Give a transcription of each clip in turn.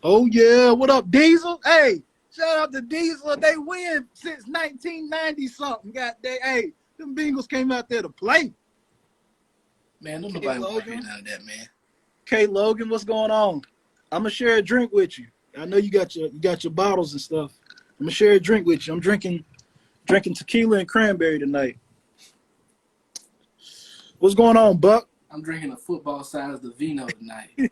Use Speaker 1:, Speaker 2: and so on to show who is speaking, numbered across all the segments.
Speaker 1: Oh yeah, what up, Diesel? Hey, shout out to Diesel. They win since 1990 something. Goddamn, hey, them Bengals came out there to play.
Speaker 2: Man, don't nobody want to hear none of that, man.
Speaker 1: K Logan, what's going on? I'm gonna share a drink with you. I know you got your bottles and stuff. I'm gonna share a drink with you. I'm drinking tequila and cranberry tonight. What's going on, Buck?
Speaker 2: I'm drinking a football-sized vino tonight.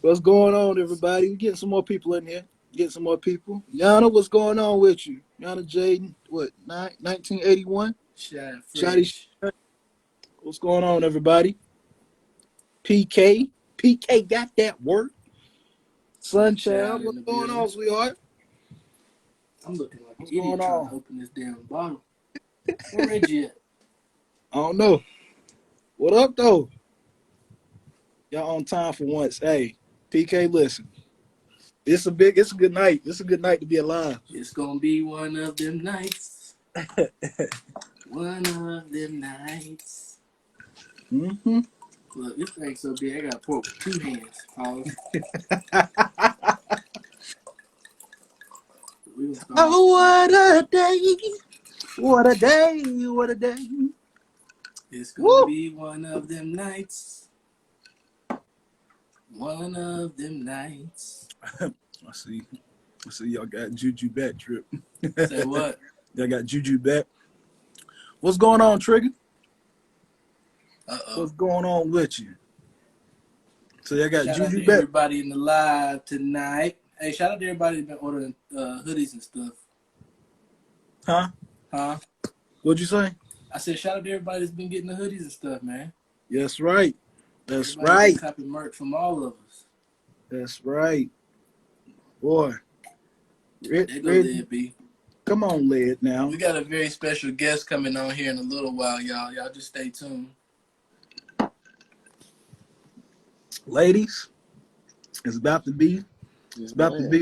Speaker 1: What's going on, everybody? We're getting some more people in here. Getting some more people. Yana, what's going on with you? Yana Jaden, what, 1981? Shotty. What's going on, everybody? PK got that work. Sunchild, what's going on, sweetheart?
Speaker 2: I'm looking like an idiot trying to open this damn bottle. Where Reggie at?
Speaker 1: I don't know. What up, though? Y'all on time for once. Hey, PK, listen. It's a good night. It's a good night to be alive.
Speaker 2: It's gonna be one of them nights. One of them nights.
Speaker 1: Mm-hmm.
Speaker 2: Look, this thing's so big, I got to pour it with 2 hands.
Speaker 1: Oh, what a day. What a day. What a day.
Speaker 2: It's going to be one of them nights. One of them nights.
Speaker 1: I see y'all got Juju back, Trip.
Speaker 2: Say what?
Speaker 1: Y'all got Juju back. What's going on, Trigger?
Speaker 2: Uh-oh.
Speaker 1: What's going on with you? So y'all got
Speaker 2: shout
Speaker 1: Juju
Speaker 2: out to
Speaker 1: back.
Speaker 2: Everybody in the live tonight. Hey, shout out to everybody that's been ordering hoodies and stuff.
Speaker 1: Huh? What'd you say?
Speaker 2: I said shout out to everybody that's been getting the hoodies and stuff, man.
Speaker 1: That's right. That's
Speaker 2: everybody
Speaker 1: right.
Speaker 2: Copy merch from all of us.
Speaker 1: That's right. Boy.
Speaker 2: Led, B.
Speaker 1: Come on, Led, now.
Speaker 2: We got a very special guest coming on here in a little while, y'all. Y'all just stay tuned.
Speaker 1: Ladies, it's about to be.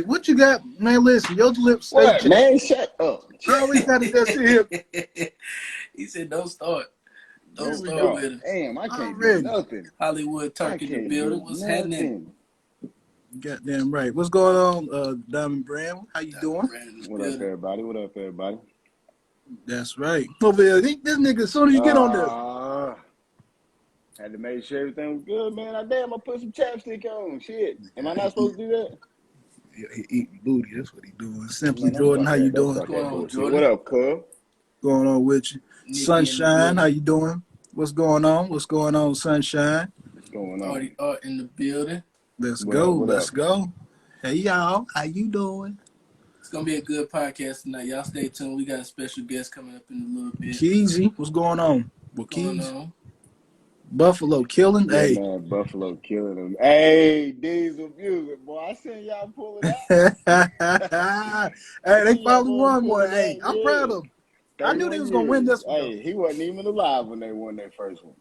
Speaker 1: What you got, man? Listen, your lips.
Speaker 3: What, man? Shut up.
Speaker 1: I always got to just here.
Speaker 2: He said, "Don't start. Don't start with him."
Speaker 3: Damn, I can't do nothing.
Speaker 2: Hollywood Turkey in the building. What's happening?
Speaker 1: Goddamn right. What's going on, Diamond Brand? How you doing?
Speaker 3: What up, everybody?
Speaker 1: That's right. Over here, this nigga. As soon as you get on there.
Speaker 3: Had to make sure everything was good, man. I put some chapstick on. Shit. Am I not supposed to do that?
Speaker 1: He eating booty. That's what he doing. Simply Jordan, how you doing?
Speaker 2: What's going on, Jordan?
Speaker 3: What up, cuz?
Speaker 1: Going on with you? Sunshine, how you doing? What's going on? What's going on, Sunshine?
Speaker 3: What's going on?
Speaker 2: Art in the building.
Speaker 1: Let's go. Hey, y'all. How you doing?
Speaker 2: It's going to be a good podcast tonight. Y'all stay tuned. We got a special guest coming up in a little bit.
Speaker 1: Keezy, what's going on?
Speaker 2: What's going on?
Speaker 1: Buffalo killing.
Speaker 3: Yeah,
Speaker 1: hey,
Speaker 3: man, Buffalo killing them. Hey, Diesel music, boy. I seen y'all pull it out.
Speaker 1: Hey, they finally won one. Hey, I'm proud of them. I knew they was gonna win this one.
Speaker 3: Hey, he wasn't even alive when they won that first one.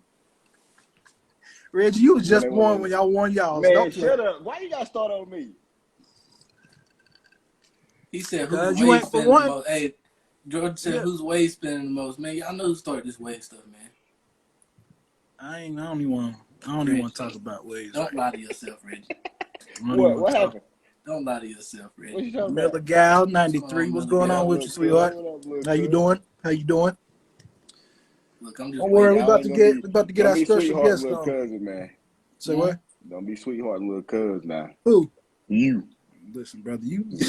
Speaker 1: Reggie, you was just born when y'all won y'all.
Speaker 3: Man, shut up. Why you gotta start on me?
Speaker 2: He said, who's wave spinning the most? Hey, George said, who's wave spinning the most? Man, y'all know who started this wave stuff, man.
Speaker 1: I don't even want to talk about waves.
Speaker 2: Don't lie to yourself, Reggie.
Speaker 3: What happened?
Speaker 2: Don't lie to yourself, Reggie.
Speaker 3: What you talking
Speaker 1: Miller
Speaker 3: about?
Speaker 1: Gal 93. What's going on with you, sweetheart? How you doing?
Speaker 2: Look, I'm just.
Speaker 1: Don't worry, we about to get our special guest on.
Speaker 3: Cousin, man.
Speaker 1: Say what?
Speaker 3: Don't be sweetheart, little cousin now.
Speaker 1: Who?
Speaker 3: You.
Speaker 1: Listen, brother, you.
Speaker 3: You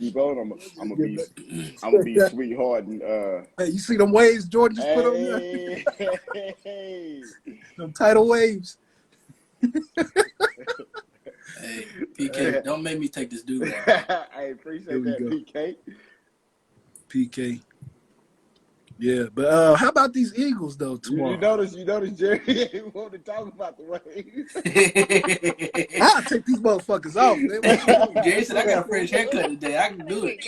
Speaker 3: keep on. I'm gonna be sweetheart and.
Speaker 1: Hey, you see them waves Jordan just put on there?
Speaker 3: Hey.
Speaker 1: Them tidal waves.
Speaker 2: Hey, PK, don't make me take this dude.
Speaker 3: I appreciate that,
Speaker 1: PK. Yeah, but how about these Eagles though tomorrow?
Speaker 3: You notice Jerry didn't want to talk about the waves.
Speaker 1: I'll take these motherfuckers off.
Speaker 2: Jerry said I got a fresh haircut today. I can do it.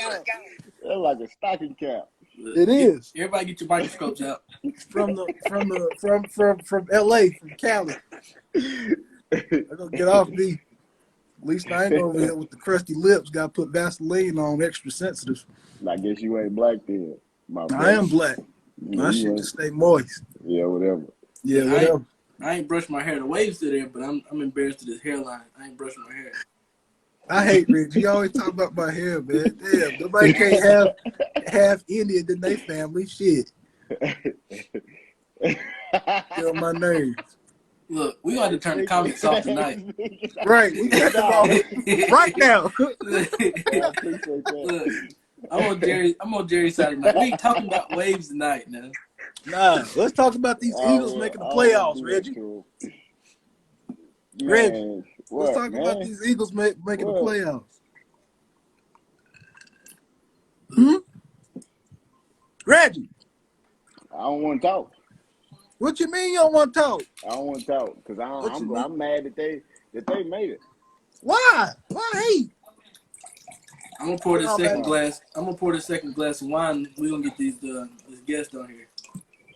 Speaker 3: They're like a stocking cap.
Speaker 1: It is.
Speaker 2: Everybody get your microscopes out.
Speaker 1: From LA, from Cali. I'm gonna get off me. At least I ain't over here with the crusty lips. Got to put Vaseline on, extra sensitive.
Speaker 3: I guess you ain't black then.
Speaker 1: I am black. My shit just stay moist.
Speaker 3: Yeah, whatever.
Speaker 1: Yeah, whatever.
Speaker 2: I ain't brushed my hair. The wave's still there, but I'm embarrassed of this hairline. I ain't brushing my hair.
Speaker 1: I hate Reggie. You always talk about my hair, man. Damn, nobody can't have half Indian in their family. Shit. Get on my nerves.
Speaker 2: Look, we got to turn the comments off tonight.
Speaker 1: Right, we got them off right now.
Speaker 2: Look, I'm on Jerry's side tonight. We ain't talking about waves tonight, now.
Speaker 1: Nah, let's talk about these Eagles making the playoffs, Reggie. Reggie, let's talk about these Eagles making the playoffs. Reggie,
Speaker 3: I don't want to talk.
Speaker 1: what you mean you don't want to talk?
Speaker 3: I don't want to talk because I'm mad that they made it.
Speaker 1: Why? Why?
Speaker 2: I'm gonna pour this second glass. I'm gonna pour the second glass of wine. We're gonna get this guest on here.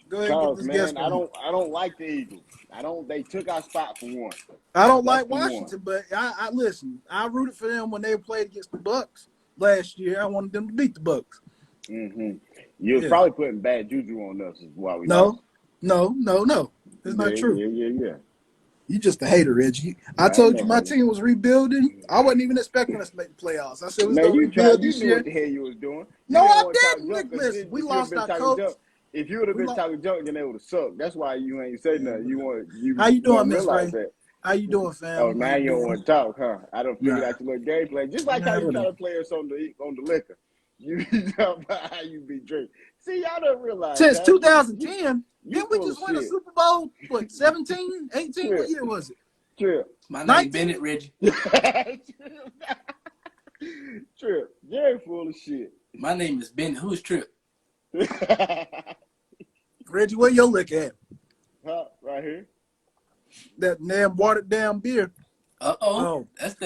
Speaker 1: Go ahead,
Speaker 3: Charles,
Speaker 1: get this guest
Speaker 3: man,
Speaker 1: on.
Speaker 3: I don't like the Eagles. They took our spot for one.
Speaker 1: I don't like Washington, but I listen. I rooted for them when they played against the Bucks last year. I wanted them to beat the Bucks.
Speaker 3: Mm-hmm. You was probably putting bad juju on us is why we
Speaker 1: No.
Speaker 3: lost.
Speaker 1: That's not true.
Speaker 3: Yeah.
Speaker 1: You just a hater, Reggie. I told you my team was rebuilding. I wasn't even expecting us to make the playoffs. I said we was going to rebuild this year.
Speaker 3: You knew what the hell you was doing.
Speaker 1: No, I didn't. Listen, we lost our coach.
Speaker 3: If you would have been talking junk, then they would have sucked. That's why you ain't say nothing.
Speaker 1: How you doing, Miss Ray? How you doing, fam?
Speaker 3: Oh, now you don't want to talk, huh? I don't figured out your little gameplay. Just like how you try to play us on the liquor. You talk about how you be drinking. See, y'all don't realize.
Speaker 1: Since 2010, didn't we just win a
Speaker 3: shit.
Speaker 1: Super Bowl? What, 17, 18? What year was it?
Speaker 3: Trip.
Speaker 2: My name Bennett, Reggie.
Speaker 3: Trip. Jerry full of shit.
Speaker 2: My name is Bennett. Who's Trip?
Speaker 1: Reggie, where your liquor at?
Speaker 3: Huh? Right here.
Speaker 1: That damn watered down beer.
Speaker 2: Oh,
Speaker 1: that's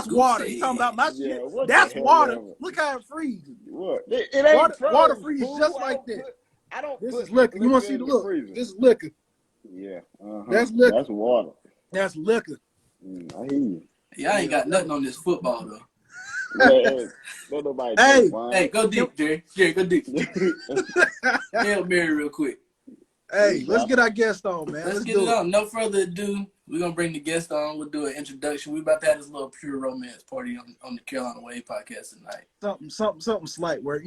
Speaker 1: water. You talking about my shit? That's water. Look how it freezes.
Speaker 3: What? It ain't
Speaker 1: water freezes just like that. This is liquor. You want to see the look? This is liquor.
Speaker 3: Yeah.
Speaker 1: That's liquor.
Speaker 3: That's water.
Speaker 1: That's liquor.
Speaker 3: I hear you.
Speaker 2: Y'all ain't got nothing on this football though.
Speaker 3: Hey,
Speaker 2: go deep, Jerry. Jerry, go deep. Hail Mary real quick.
Speaker 1: Hey, let's get our guest on, man.
Speaker 2: Let's get it on. No further ado, we're gonna bring the guest on. We'll do an introduction. We're about to have this little pure romance party on the Carolina Wave podcast tonight.
Speaker 1: Something slight where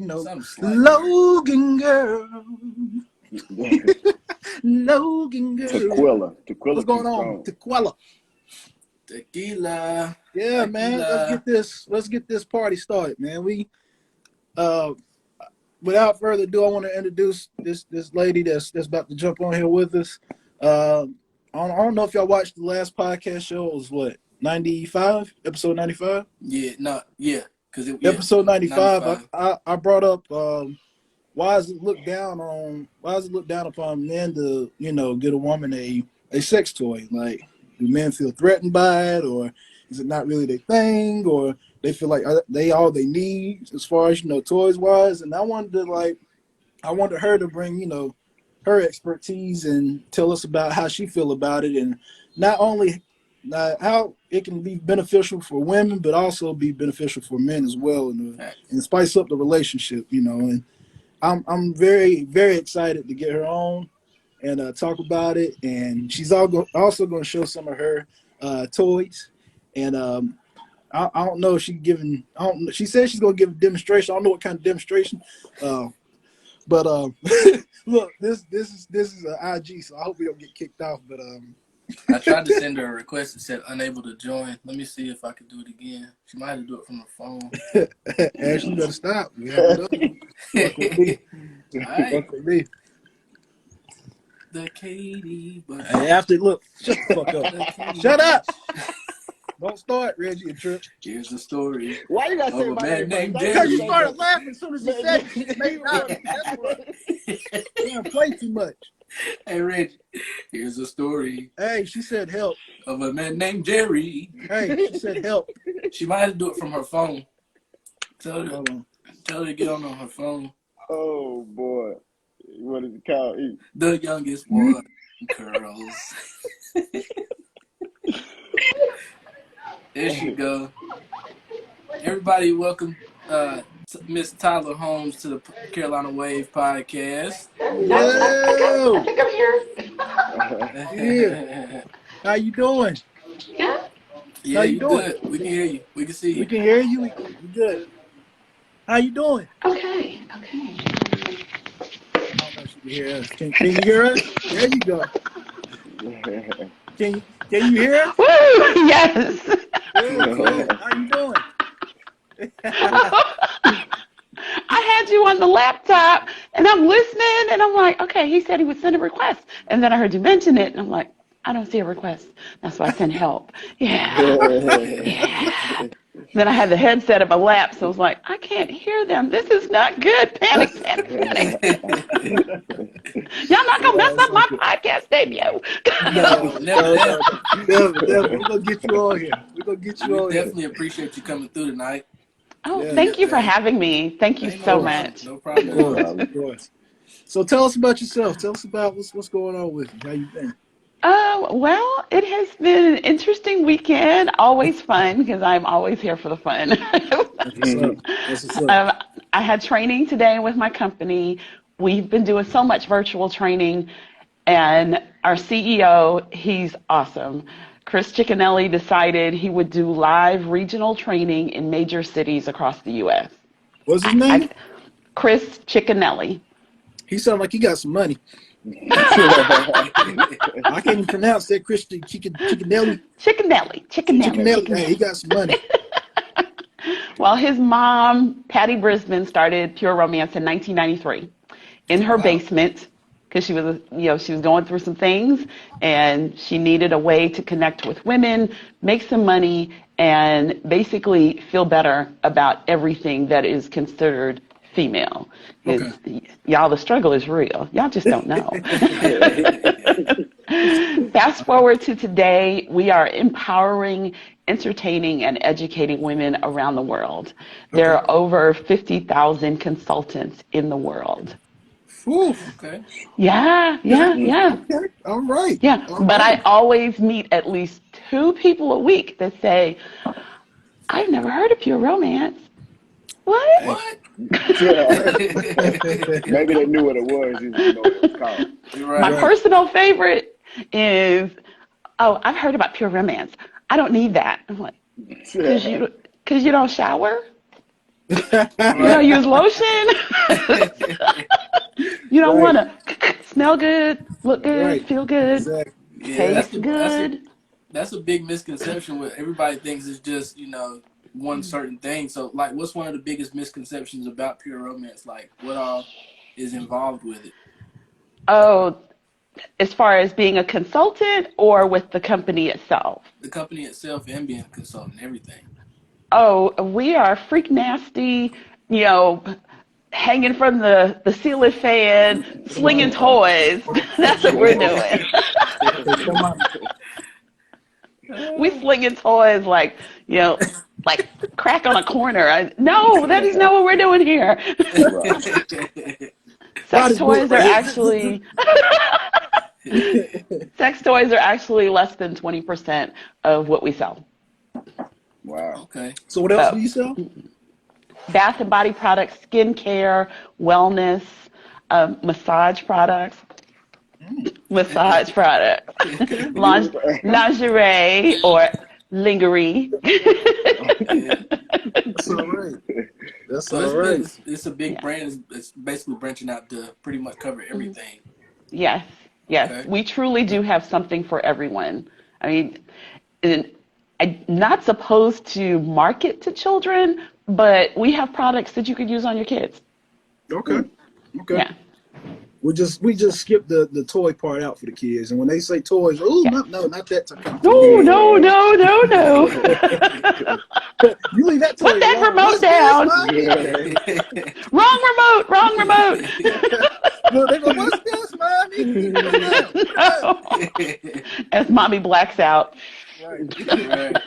Speaker 1: Logan girl. Logan girl.
Speaker 3: Tequila.
Speaker 1: What's going on? Tequila.
Speaker 2: Tequila.
Speaker 1: Yeah, man. Let's get this party started, man. We without further ado, I want to introduce this lady that's about to jump on here with us. I don't know if y'all watched the last podcast show. It was what, 95? Episode 95? Episode 95. I brought up why is it looked down upon men to, get a woman a sex toy? Like, do men feel threatened by it, or is it not really their thing, or they feel like they all they need as far as toys wise? And I wanted her to bring her expertise and tell us about how she feel about it, and not only how it can be beneficial for women, but also be beneficial for men as well, and spice up the relationship. And I'm very, very excited to get her on and talk about it. And she's also going to show some of her toys. And I don't know if she's giving. She said she's going to give a demonstration. I don't know what kind of demonstration. But look, this is an IG, so I hope we don't get kicked off. But
Speaker 2: I tried to send her a request and said unable to join. Let me see if I could do it again. She might have to do it from her phone.
Speaker 1: Ashley, better stop.
Speaker 2: Right. The Katie.
Speaker 1: Hey, after look, shut the fuck up. Shut up. Don't start, Reggie and Trip.
Speaker 2: Here's the story.
Speaker 3: Why you gotta say my name named Jerry?
Speaker 1: Because you started laughing as soon as you said it. That's what. You don't play too much.
Speaker 2: Hey, Reggie, here's a story.
Speaker 1: Hey, she said help.
Speaker 2: Of a man named Jerry.
Speaker 1: Hey, she said help.
Speaker 2: She might have to do it from her phone. Tell her to get on her phone.
Speaker 3: Oh, boy. What is it called?
Speaker 2: The youngest one. Curls. There she go. Everybody, welcome Miss Tyler Holmes to the Carolina Wave podcast.
Speaker 1: Whoa. Yeah. How you doing?
Speaker 4: Yeah.
Speaker 2: Yeah,
Speaker 1: How you
Speaker 2: you
Speaker 1: doing?
Speaker 2: good. We can hear you. We can see
Speaker 1: We
Speaker 2: you.
Speaker 1: can hear you. We good. How you doing?
Speaker 4: Okay. Okay.
Speaker 1: I don't know if she can hear us. Can you hear us? There you go. Can you hear us?
Speaker 4: Woo! Yes.
Speaker 1: Cool, cool. How you doing?
Speaker 4: I had you on the laptop and I'm listening and I'm like, okay, he said he would send a request. And then I heard you mention it and I'm like, I don't see a request. That's why I sent help. Yeah. Yeah. Then I had the headset at my lap, so I was like, I can't hear them. This is not good. Panic, panic, panic. Y'all not gonna mess
Speaker 1: It's
Speaker 4: up my
Speaker 1: okay.
Speaker 4: podcast debut.
Speaker 1: No,
Speaker 2: Never
Speaker 1: no,
Speaker 2: that.
Speaker 1: no, no. Never. We're gonna get you on here. We're gonna get you
Speaker 2: We
Speaker 1: on here.
Speaker 2: definitely appreciate you coming through tonight.
Speaker 4: Oh,
Speaker 1: Yeah,
Speaker 4: thank you for
Speaker 2: Yeah.
Speaker 4: having me. Thank you
Speaker 2: Ain't no
Speaker 4: so
Speaker 2: problem.
Speaker 4: much.
Speaker 2: No
Speaker 1: of
Speaker 2: problem at all.
Speaker 1: course, of course. So tell us about yourself. Tell us about what's going on with you. How you been?
Speaker 4: Well, it has been an interesting weekend. Always fun because I'm always here for the fun.
Speaker 1: That's what's up. That's what's up.
Speaker 4: um, I had training today with my company. We've been doing so much virtual training, and our CEO, he's awesome. Chris Ciccanelli decided he would do live regional training in major cities across the U.S.
Speaker 1: What's his
Speaker 4: I
Speaker 1: name?
Speaker 4: Chris Ciccanelli.
Speaker 1: He sounds like he got some money. I can't even pronounce that. Christian Chiccanelli. Chiccanelli. Hey, he got some money.
Speaker 4: Well, his mom, Patty Brisbane, started Pure Romance in 1993 in her
Speaker 2: Wow.
Speaker 4: basement because she was going through some things and she needed a way to connect with women, make some money, and basically feel better about everything that is considered female.
Speaker 1: Okay.
Speaker 4: Y'all, the struggle is real. Y'all just don't know. Fast forward to today, we are empowering, entertaining, and educating women around the world. There
Speaker 1: Okay.
Speaker 4: are over 50,000 consultants in the world.
Speaker 1: Whew.
Speaker 2: Okay.
Speaker 4: Yeah,
Speaker 1: Okay.
Speaker 4: yeah, yeah,
Speaker 1: Okay. All right.
Speaker 4: yeah.
Speaker 1: All
Speaker 4: But I
Speaker 1: right.
Speaker 4: always meet at least 2 people a week that say, I've never heard of Pure Romance. What?
Speaker 2: What?
Speaker 3: Maybe they knew what it was, just didn't know what it was called.
Speaker 2: You're
Speaker 4: My
Speaker 2: right.
Speaker 1: Right.
Speaker 4: personal favorite is, oh, I've heard about Pure Romance. I don't need that. I'm like, cause you don't shower? You don't use lotion? You don't
Speaker 1: Right.
Speaker 4: want to smell good, look good,
Speaker 1: Right.
Speaker 4: feel good,
Speaker 1: Exactly.
Speaker 2: Yeah,
Speaker 4: taste good.
Speaker 2: that's a big misconception. Where everybody thinks it's just one certain thing. So like, what's one of the biggest misconceptions about Pure Romance? Like, what all is involved with it?
Speaker 4: Oh, as far as being a consultant or with the company itself?
Speaker 2: The company itself and being a consultant, everything.
Speaker 4: Oh, we are freak nasty, you know, hanging from the ceiling fan,
Speaker 1: Come
Speaker 4: slinging
Speaker 1: on.
Speaker 4: toys. That's what we're doing.
Speaker 1: Okay. Come on.
Speaker 4: We slinging toys like crack on a corner. No, that is not what we're doing here.
Speaker 3: Right.
Speaker 4: Sex
Speaker 1: Bodybuilding
Speaker 4: toys are
Speaker 1: right
Speaker 4: actually sex toys are actually less than 20% of what we sell.
Speaker 3: Wow.
Speaker 2: Okay.
Speaker 1: So what else do
Speaker 4: So,
Speaker 1: you sell?
Speaker 4: bath and body products, skincare, wellness, massage products,
Speaker 1: Okay.
Speaker 4: lingerie or lingerie.
Speaker 2: Yeah.
Speaker 1: That's all right. That's
Speaker 2: So
Speaker 1: all right.
Speaker 2: it's a big
Speaker 4: Yeah.
Speaker 2: brand. It's basically branching out to pretty much cover everything.
Speaker 4: Yes, yes.
Speaker 2: Okay.
Speaker 4: We truly do have something for everyone. I mean, and I'm not supposed to market to children, but we have products that you could use on your kids.
Speaker 1: Okay. Okay.
Speaker 4: Yeah,
Speaker 1: We just skip the toy part out for the kids, and when they say toys, oh
Speaker 4: yeah.
Speaker 1: no, not that kind of
Speaker 4: No,
Speaker 1: toy.
Speaker 4: no, no, no, no.
Speaker 1: You leave that
Speaker 4: Put
Speaker 1: toy
Speaker 4: that
Speaker 1: alone.
Speaker 4: remote
Speaker 1: What's this,
Speaker 4: down.
Speaker 1: mommy?
Speaker 4: Wrong remote, wrong remote.
Speaker 1: Look, they go, what's this, mommy? Put it down. Put it down.
Speaker 4: No. As mommy blacks out.
Speaker 1: Right.
Speaker 2: Right.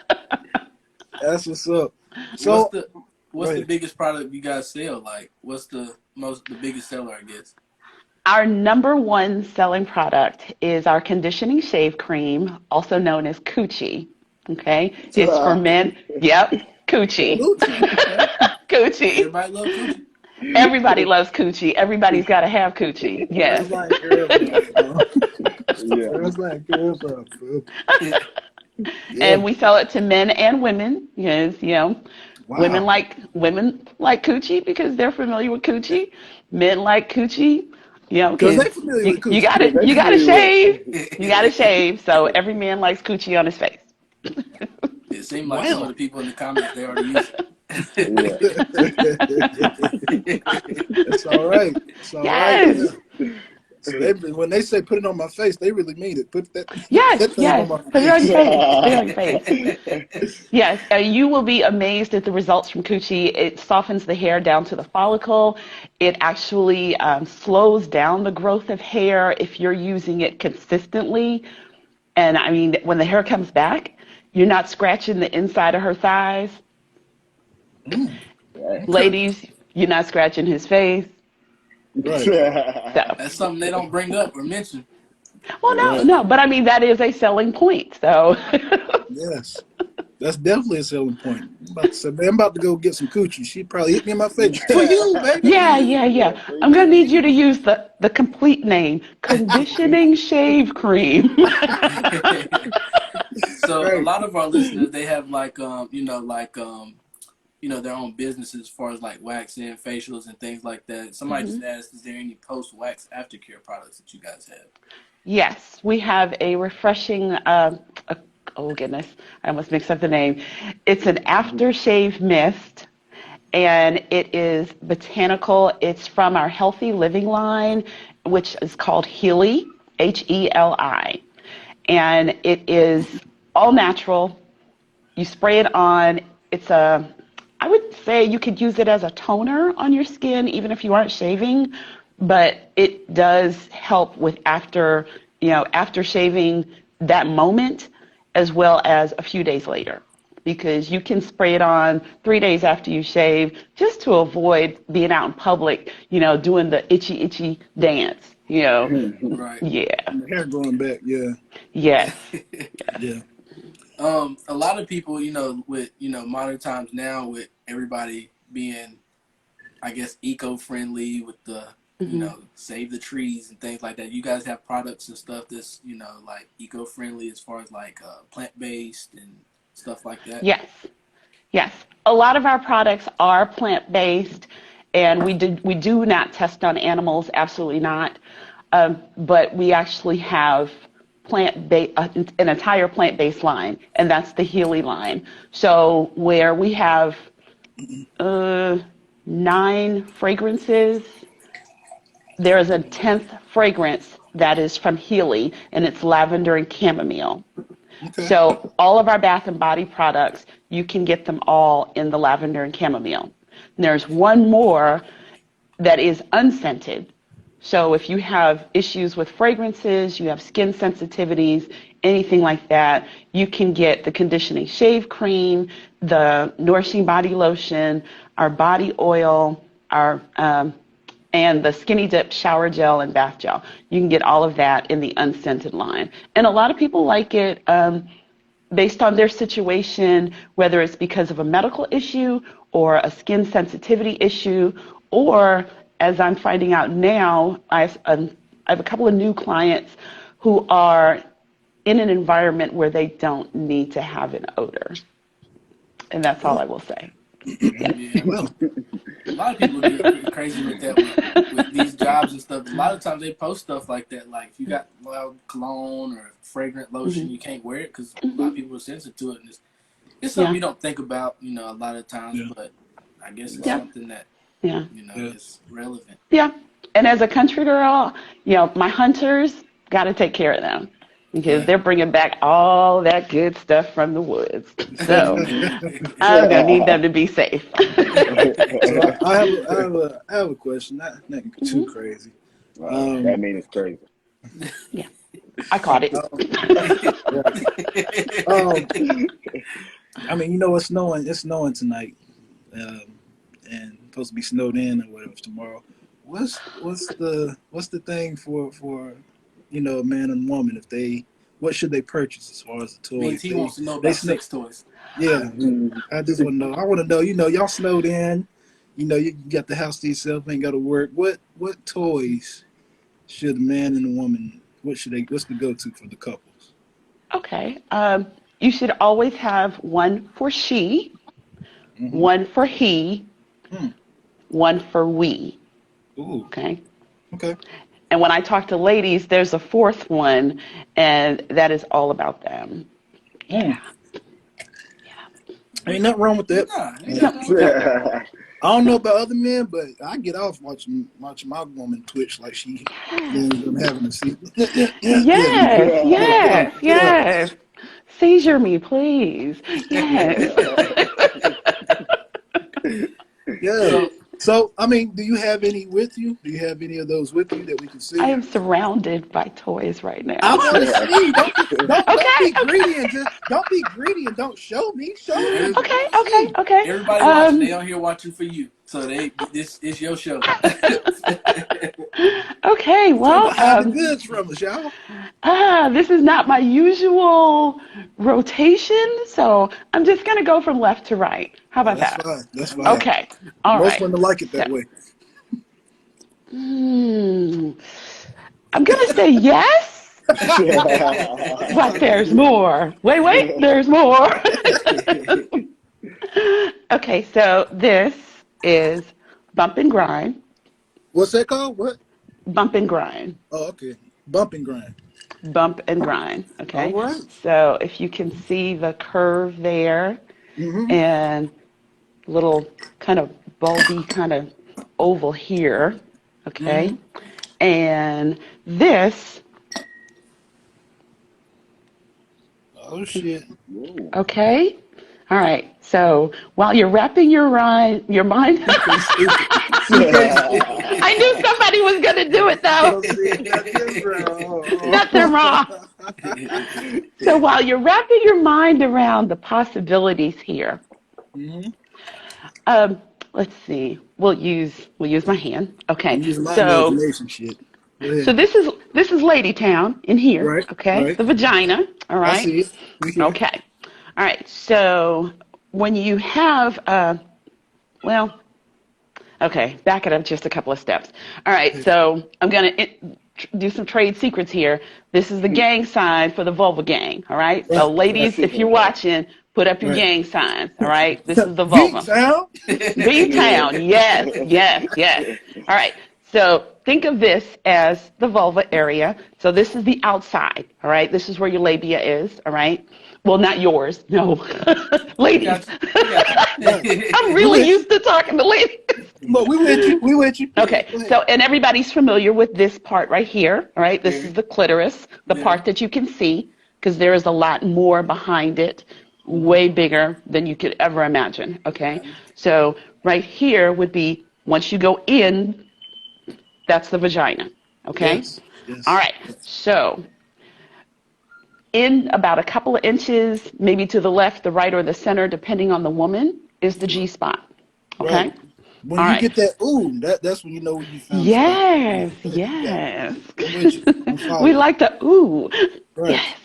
Speaker 1: That's what's up.
Speaker 2: What's
Speaker 1: So,
Speaker 2: the
Speaker 1: go
Speaker 2: what's the
Speaker 1: ahead.
Speaker 2: biggest product you guys sell? Like, what's the biggest seller? I guess.
Speaker 4: Our number one selling product is our conditioning shave cream, also known as Coochie. Okay, it's for men. Yep, Coochie.
Speaker 1: Gucci.
Speaker 2: Okay.
Speaker 4: Coochie.
Speaker 2: Everybody love coochie.
Speaker 4: Everybody loves Coochie. Everybody's got to have Coochie. Yes.
Speaker 1: Everybody.
Speaker 3: Yeah.
Speaker 1: That's not good for
Speaker 2: Yeah.
Speaker 1: yeah.
Speaker 4: And we sell it to men and women because,
Speaker 1: Wow.
Speaker 4: women like coochie because they're familiar with coochie. Men like coochie,
Speaker 1: Because they
Speaker 4: because
Speaker 1: familiar with
Speaker 4: you
Speaker 1: coochie.
Speaker 3: Because
Speaker 4: gotta
Speaker 3: they
Speaker 4: you gotta
Speaker 3: familiar with
Speaker 4: shave. You gotta
Speaker 3: it.
Speaker 4: shave. So every man likes coochie on his face.
Speaker 2: It seemed like some of
Speaker 1: Wow.
Speaker 2: the people in the comments they already use
Speaker 3: Yeah.
Speaker 2: it.
Speaker 1: That's all right. It's all right. Yeah.
Speaker 4: Yes.
Speaker 1: So when they say put it on my face, they really mean it. Put that
Speaker 4: Yes,
Speaker 1: that thing on
Speaker 4: yes.
Speaker 1: my
Speaker 4: Put it on your
Speaker 1: face.
Speaker 4: face. Put it on your face. Yes, you will be amazed at the results from coochie. It softens the hair down to the follicle. It actually slows down the growth of hair if you're using it consistently. And I mean, when the hair comes back, you're not scratching the inside of her thighs.
Speaker 1: Mm,
Speaker 3: Right.
Speaker 1: okay.
Speaker 4: Ladies, you're not scratching his face.
Speaker 1: Right.
Speaker 4: So,
Speaker 2: That's something they don't bring up or mention.
Speaker 4: well, no,
Speaker 1: Right.
Speaker 4: no, but I mean, that is a selling point. So,
Speaker 1: Yes. That's definitely a selling point. I'm about to say, man, I'm about to go get some coochie. She probably hit me in my face. For you, baby, for
Speaker 4: yeah,
Speaker 1: you.
Speaker 4: yeah,
Speaker 3: Yeah,
Speaker 4: yeah.
Speaker 3: for
Speaker 4: I'm going to need
Speaker 3: you.
Speaker 4: you to use the complete name, conditioning shave cream.
Speaker 2: So a
Speaker 1: Right.
Speaker 2: lot of our listeners, they have like their own businesses as far as like waxing, facials, and things like that. Somebody just asked, is there any post wax aftercare products that you guys have?
Speaker 4: Yes, we have a refreshing, oh goodness, I almost mixed up the name. It's an aftershave mist, and it is botanical. It's from our Healthy Living line, which is called Healy, Heli. And it is all natural. You spray it on. I would say you could use it as a toner on your skin, even if you aren't shaving, but it does help with after shaving that moment as well as a few days later. Because you can spray it on 3 days after you shave just to avoid being out in public, doing the itchy dance,
Speaker 2: Right.
Speaker 4: Yeah.
Speaker 1: And the hair growing back. Yeah.
Speaker 4: Yes.
Speaker 1: Yeah.
Speaker 2: A lot of people, with modern times now, with everybody being, I guess, eco-friendly with the save the trees and things like that. You guys have products and stuff that's like eco-friendly as far as like plant-based and stuff like that.
Speaker 4: Yes. Yes, a lot of our products are plant-based, and we do not test on animals, absolutely not. But we actually have an entire plant-based line, and that's the Healy line. So where we have uh, 9 fragrances, there is a 10th fragrance that is from Healy, and it's lavender and chamomile.
Speaker 1: Okay.
Speaker 4: So all of our bath and body products, you can get them all in the lavender and chamomile. And there's one more that is unscented. So if you have issues with fragrances, you have skin sensitivities, anything like that, you can get the conditioning shave cream, the nourishing body lotion, our body oil, our and the Skinny Dip shower gel and bath gel. You can get all of that in the unscented line. And a lot of people like it based on their situation, whether it's because of a medical issue or a skin sensitivity issue, or as I'm finding out now, I have a couple of new clients who are in an environment where they don't need to have an odor. And that's all
Speaker 1: Well,
Speaker 4: I will say. Yes.
Speaker 2: Yeah.
Speaker 1: well,
Speaker 2: A lot of people get crazy with that with these jobs and stuff. A lot of times they post stuff like that, like if you got loud cologne or fragrant lotion, you can't wear it because a lot of people are sensitive to it. And it's something
Speaker 4: Yeah.
Speaker 2: you don't think about, a lot of times,
Speaker 1: yeah.
Speaker 2: but I guess it's
Speaker 4: Yeah.
Speaker 2: something that,
Speaker 4: Yeah.
Speaker 1: Yeah.
Speaker 2: is relevant.
Speaker 4: Yeah. And as a country girl, my hunters got to take care of them because
Speaker 2: Yeah.
Speaker 4: they're bringing back all that good stuff from the woods. So I'm going to need them to be safe.
Speaker 1: So I have a question. Nothing too crazy.
Speaker 3: That
Speaker 1: Um,
Speaker 3: means it's crazy.
Speaker 4: Yeah. I caught it.
Speaker 1: right. Um, I mean, it's snowing. It's snowing tonight, um, and supposed to be snowed in or whatever tomorrow. What's the thing for a man and woman what should they purchase as far as the
Speaker 2: Means
Speaker 1: toys?
Speaker 2: he wants to know
Speaker 1: They
Speaker 2: about
Speaker 1: snow.
Speaker 2: sex toys.
Speaker 1: Yeah, I just want to know. I want to know. Y'all snowed in. You got the house to yourself. Ain't got to work. What toys should a man and a woman What's the go-to for the couples?
Speaker 4: Okay. You should always have one for she,
Speaker 1: Mm-hmm.
Speaker 4: one for he, one for we.
Speaker 1: Ooh.
Speaker 4: Okay.
Speaker 1: Okay.
Speaker 4: And when I talk to ladies, there's a fourth one, and that is all about them. Yeah.
Speaker 1: Ain't nothing wrong with that.
Speaker 4: No.
Speaker 1: I don't know about other men, but I get off watching my woman twitch like she I'm having a seat.
Speaker 4: Yes. Seizure me, please. Yes.
Speaker 1: Yeah. So, I mean, do you have any with you? Do you have any of those with you that we can see?
Speaker 4: I am surrounded by toys right now.
Speaker 1: I want to see. Don't be
Speaker 4: Okay.
Speaker 1: greedy and don't be greedy and don't show me. Show me.
Speaker 4: Okay.
Speaker 2: Everybody watching, they on here watching for you. So this is your show.
Speaker 4: Okay, well,
Speaker 1: hide the goods from us, y'all.
Speaker 4: this is not my usual rotation, so I'm just gonna go from left to right. How about that?
Speaker 1: That's fine.
Speaker 4: Okay, all right.
Speaker 1: Most women like it that way.
Speaker 4: I'm gonna say yes, but there's more. Wait, there's more. Okay, so this is bump and grind.
Speaker 1: What's that called? What?
Speaker 4: Bump and grind.
Speaker 1: Oh, okay. Bump and grind.
Speaker 4: Bump and grind. Okay.
Speaker 1: All right.
Speaker 4: So if you can see the curve there, and little kind of bulby kind of oval here. Okay. And this.
Speaker 1: Oh shit.
Speaker 4: Okay. All right. So while you're wrapping your mind, I knew somebody was going to do it though. Nothing wrong. So while you're wrapping your mind around the possibilities here, let's see. We'll use my hand. Okay.
Speaker 1: I'm using my imagination shit.
Speaker 4: So this is Lady Town in here.
Speaker 1: Right.
Speaker 4: Okay.
Speaker 1: Right.
Speaker 4: The vagina. All right.
Speaker 1: I see it.
Speaker 4: Okay. All right. So when you have back it up just a couple of steps. All right. So I'm gonna do some trade secrets here. This is the gang sign for the vulva gang. All right. So ladies, if you're watching, put up your gang signs. All right. This is the vulva. V-Town. Yes. All right. So think of this as the vulva area. So this is the outside. All right. This is where your labia is. All right. Well, not yours. No. Ladies. I'm really used to talking to ladies.
Speaker 1: But we with you.
Speaker 4: Okay. So, and everybody's familiar with this part right here. All right. This is the clitoris, the part that you can see, because there is a lot more behind it, way bigger than you could ever imagine. Okay. So right here would be, once you go in, that's the vagina. Okay.
Speaker 1: Yes.
Speaker 4: All right. So in about a couple of inches, maybe to the left, the right, or the center, depending on the woman, is the G spot. Okay.
Speaker 1: Right. When you get that that's when you know you found
Speaker 4: Yes. We like the ooh.
Speaker 1: Right.
Speaker 4: Yes.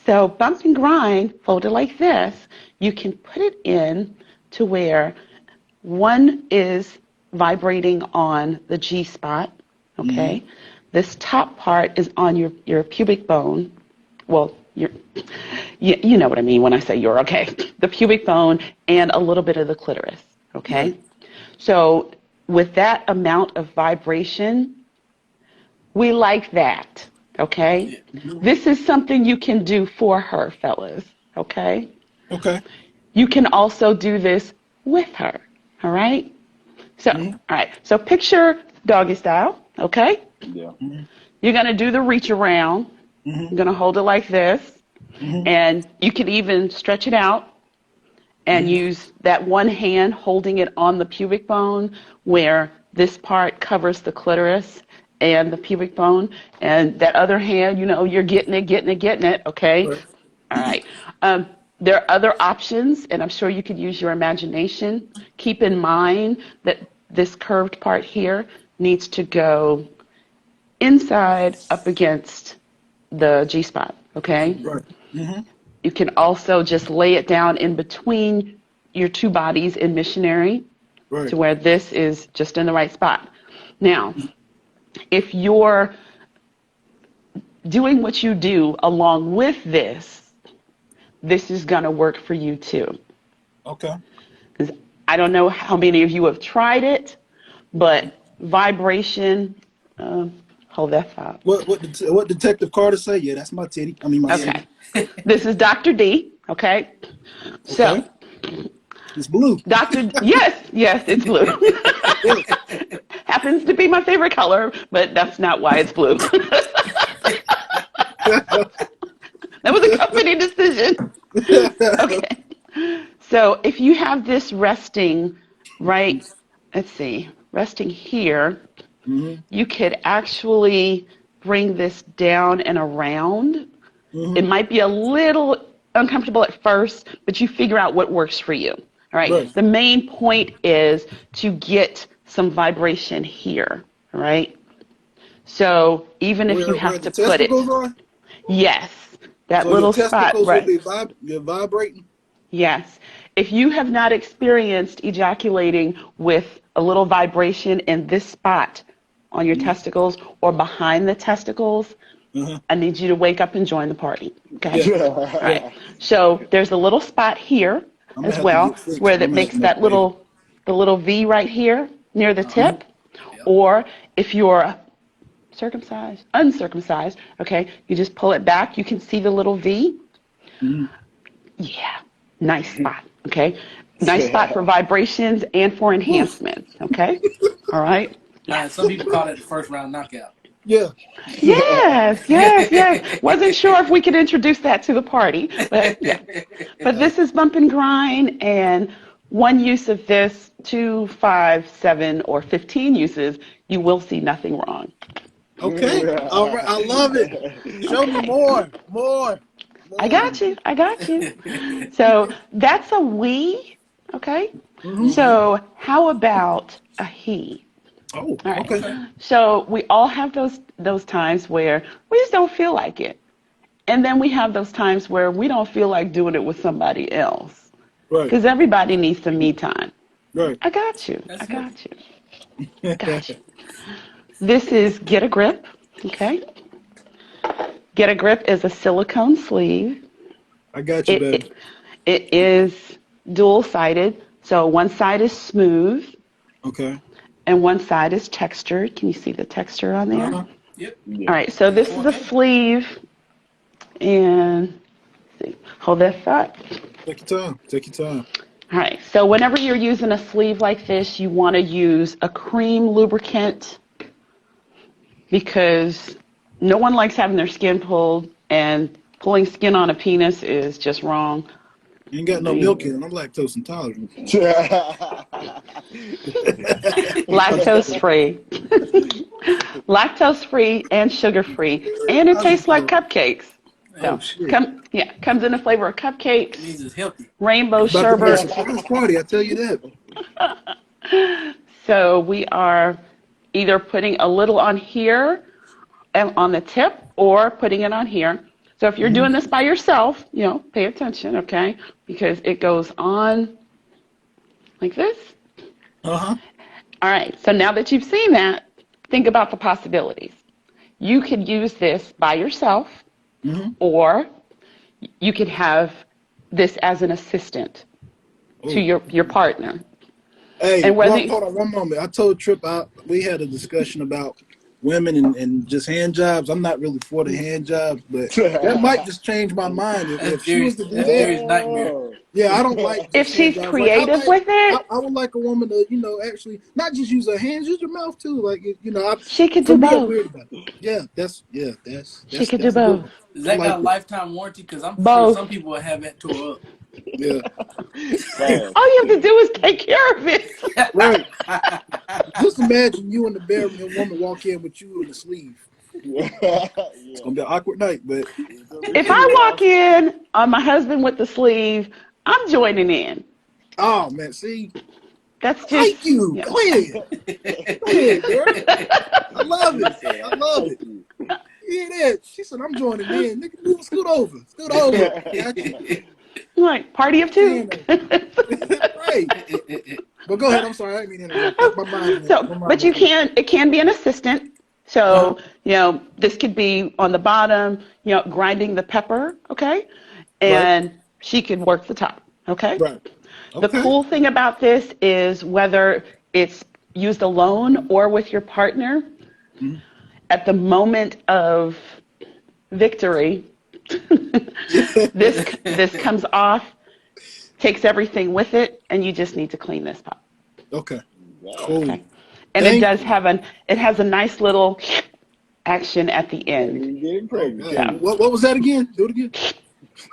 Speaker 4: So bump and grind, folded like this, you can put it in to where one is vibrating on the G spot. Okay. This top part is on your pubic bone. Well, you know what I mean when I say you're okay. The pubic bone and a little bit of the clitoris. Okay. So with that amount of vibration, we like that. Okay. This is something you can do for her, fellas. Okay.
Speaker 1: Okay.
Speaker 4: You can also do this with her. All right. So, all right. So picture doggy style. Okay.
Speaker 3: Yeah.
Speaker 4: You're going to do the reach around. You're going to hold it like this. And you can even stretch it out and use that one hand holding it on the pubic bone where this part covers the clitoris and the pubic bone. And that other hand, you're getting it. Okay.
Speaker 1: Right.
Speaker 4: All right. There are other options, and I'm sure you could use your imagination. Keep in mind that this curved part here needs to go inside up against the G-spot, okay?
Speaker 1: Right.
Speaker 4: You can also just lay it down in between your two bodies in missionary to where this is just in the right spot. Now, if you're doing what you do along with this is going to work for you too.
Speaker 1: Okay.
Speaker 4: 'Cause I don't know how many of you have tried it, but vibration, hold that thought.
Speaker 1: What Detective Carter say? Yeah, that's my titty. I mean my
Speaker 4: Okay.
Speaker 1: city.
Speaker 4: This is Dr. D, okay? So,
Speaker 1: Okay. It's blue.
Speaker 4: yes, it's blue.
Speaker 1: Yes.
Speaker 4: Happens to be my favorite color, but that's not why it's blue. That was a company decision. Okay. So if you have this resting right, let's see, resting here, you could actually bring this down and around. It might be a little uncomfortable at first, but you figure out what works for you. All right. The main point is to get some vibration here. All right. So even if you have to put it, yes, that
Speaker 1: so
Speaker 4: little
Speaker 1: your
Speaker 4: spot,
Speaker 1: testicles
Speaker 4: right?
Speaker 1: will be vibrating.
Speaker 4: Yes. If you have not experienced ejaculating with a little vibration in this spot on your testicles or behind the testicles, I need you to wake up and join the party. Okay.
Speaker 1: Yeah.
Speaker 4: All right. So there's a little spot here as well where that makes that the little V right here near the tip. Or if you're uncircumcised, okay, you just pull it back. You can see the little V. Yeah. Nice spot. Okay. Nice spot for vibrations and for enhancements. Okay. All right.
Speaker 2: Some people call it the first round knockout.
Speaker 1: Yeah.
Speaker 4: Yes. Wasn't sure if we could introduce that to the party, but yeah. But this is bump and grind, and one use of this, 2, 5, 7, or 15 uses, you will see nothing wrong.
Speaker 1: Okay. All right. I love it. Show me more.
Speaker 4: I got you. So that's a we, okay? So how about a he?
Speaker 1: Oh,
Speaker 4: All right.
Speaker 1: okay.
Speaker 4: So we all have those times where we just don't feel like it. And then we have those times where we don't feel like doing it with somebody else.
Speaker 1: Right.
Speaker 4: Because everybody needs some me time.
Speaker 1: Right.
Speaker 4: I got you. Got you. This is Get a Grip, okay? Get a Grip is a silicone sleeve.
Speaker 1: I got you, baby.
Speaker 4: It is dual-sided, so one side is smooth.
Speaker 1: Okay.
Speaker 4: And one side is textured. Can you see the texture on there?
Speaker 2: Yep.
Speaker 4: All right, so this is a sleeve. And hold that thought.
Speaker 1: Take your time.
Speaker 4: All right, so whenever you're using a sleeve like this, you want to use a cream lubricant because no one likes having their skin pulled, and pulling skin on a penis is just wrong.
Speaker 1: You ain't got no milk in it. I'm lactose intolerant.
Speaker 4: Lactose free. Lactose free and sugar free. And it tastes like cupcakes. So comes in the flavor of cupcakes,
Speaker 2: It's healthy.
Speaker 4: rainbow
Speaker 1: About to be a
Speaker 4: sherbet.
Speaker 1: surprise party, I tell you that.
Speaker 4: So we are either putting a little on here and on the tip or putting it on here. So if you're doing this by yourself, pay attention, okay? Because it goes on like this.
Speaker 1: Uh-huh.
Speaker 4: All right, so now that you've seen that, think about the possibilities. You could use this by yourself, or you could have this as an assistant to your partner.
Speaker 1: Hey,
Speaker 4: And
Speaker 1: hold on one moment. I told Trip we had a discussion about women and just hand jobs. I'm not really for the hand jobs, but that might just change my mind if she was to do that.
Speaker 2: Nightmare.
Speaker 1: Yeah, I don't like
Speaker 4: If she's creative with it,
Speaker 1: I would like a woman to, actually not just use her hands, use her mouth too. Like,
Speaker 4: she could do both.
Speaker 1: Weird about it. Yeah, that's
Speaker 4: she could do both.
Speaker 2: Does that got a lifetime warranty? Because I'm
Speaker 4: Both.
Speaker 2: sure some people will have that tore up.
Speaker 1: Yeah.
Speaker 4: All you have to do is take care of it.
Speaker 1: Right. Just imagine you in the bedroom and a woman walk in with you in the sleeve. It's gonna be an awkward night, but
Speaker 4: If I walk in on my husband with the sleeve, I'm joining in.
Speaker 1: oh man, see,
Speaker 4: That's just
Speaker 1: thank you.
Speaker 4: yeah.
Speaker 1: Go ahead, girl. I love it. You hear that? She said, "I'm joining in." Nigga, move, scoot over. Got you.
Speaker 4: Like party of two.
Speaker 1: Right. But go ahead. I'm sorry. I didn't mean to interrupt. My mind.
Speaker 4: But it can be an assistant. So, this could be on the bottom, grinding the pepper, okay?
Speaker 1: Right.
Speaker 4: And she could work the top, okay?
Speaker 1: Right.
Speaker 4: The
Speaker 1: Okay.
Speaker 4: cool thing about this is whether it's used alone or with your partner,
Speaker 1: Mhm.
Speaker 4: at the moment of victory, this comes off, takes everything with it, and you just need to clean this pot.
Speaker 1: Okay.
Speaker 3: Wow.
Speaker 1: Cool.
Speaker 4: Okay. And it
Speaker 1: Thank
Speaker 4: does
Speaker 1: you.
Speaker 4: have it has a nice little action at the
Speaker 3: Can't
Speaker 4: end.
Speaker 3: even get it
Speaker 1: Oh,
Speaker 3: pregnant.
Speaker 4: Yeah.
Speaker 1: God. What was that again? Do it again.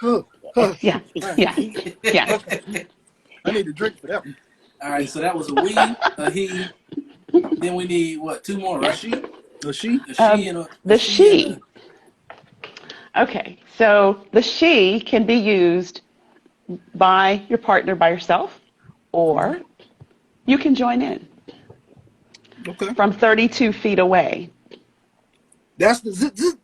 Speaker 1: Huh. Huh.
Speaker 4: Yeah. Yeah. Yeah.
Speaker 1: I need a drink for that one.
Speaker 2: All right, so that was a we, a he. Then we need what? Two more,
Speaker 1: A
Speaker 2: right?
Speaker 1: she. A she.
Speaker 2: A she and a
Speaker 4: The
Speaker 2: she and
Speaker 4: she. Okay. So the she can be used by your partner by yourself, or you can join in
Speaker 1: Okay.
Speaker 4: from 32 feet away.
Speaker 1: That's the zit zit.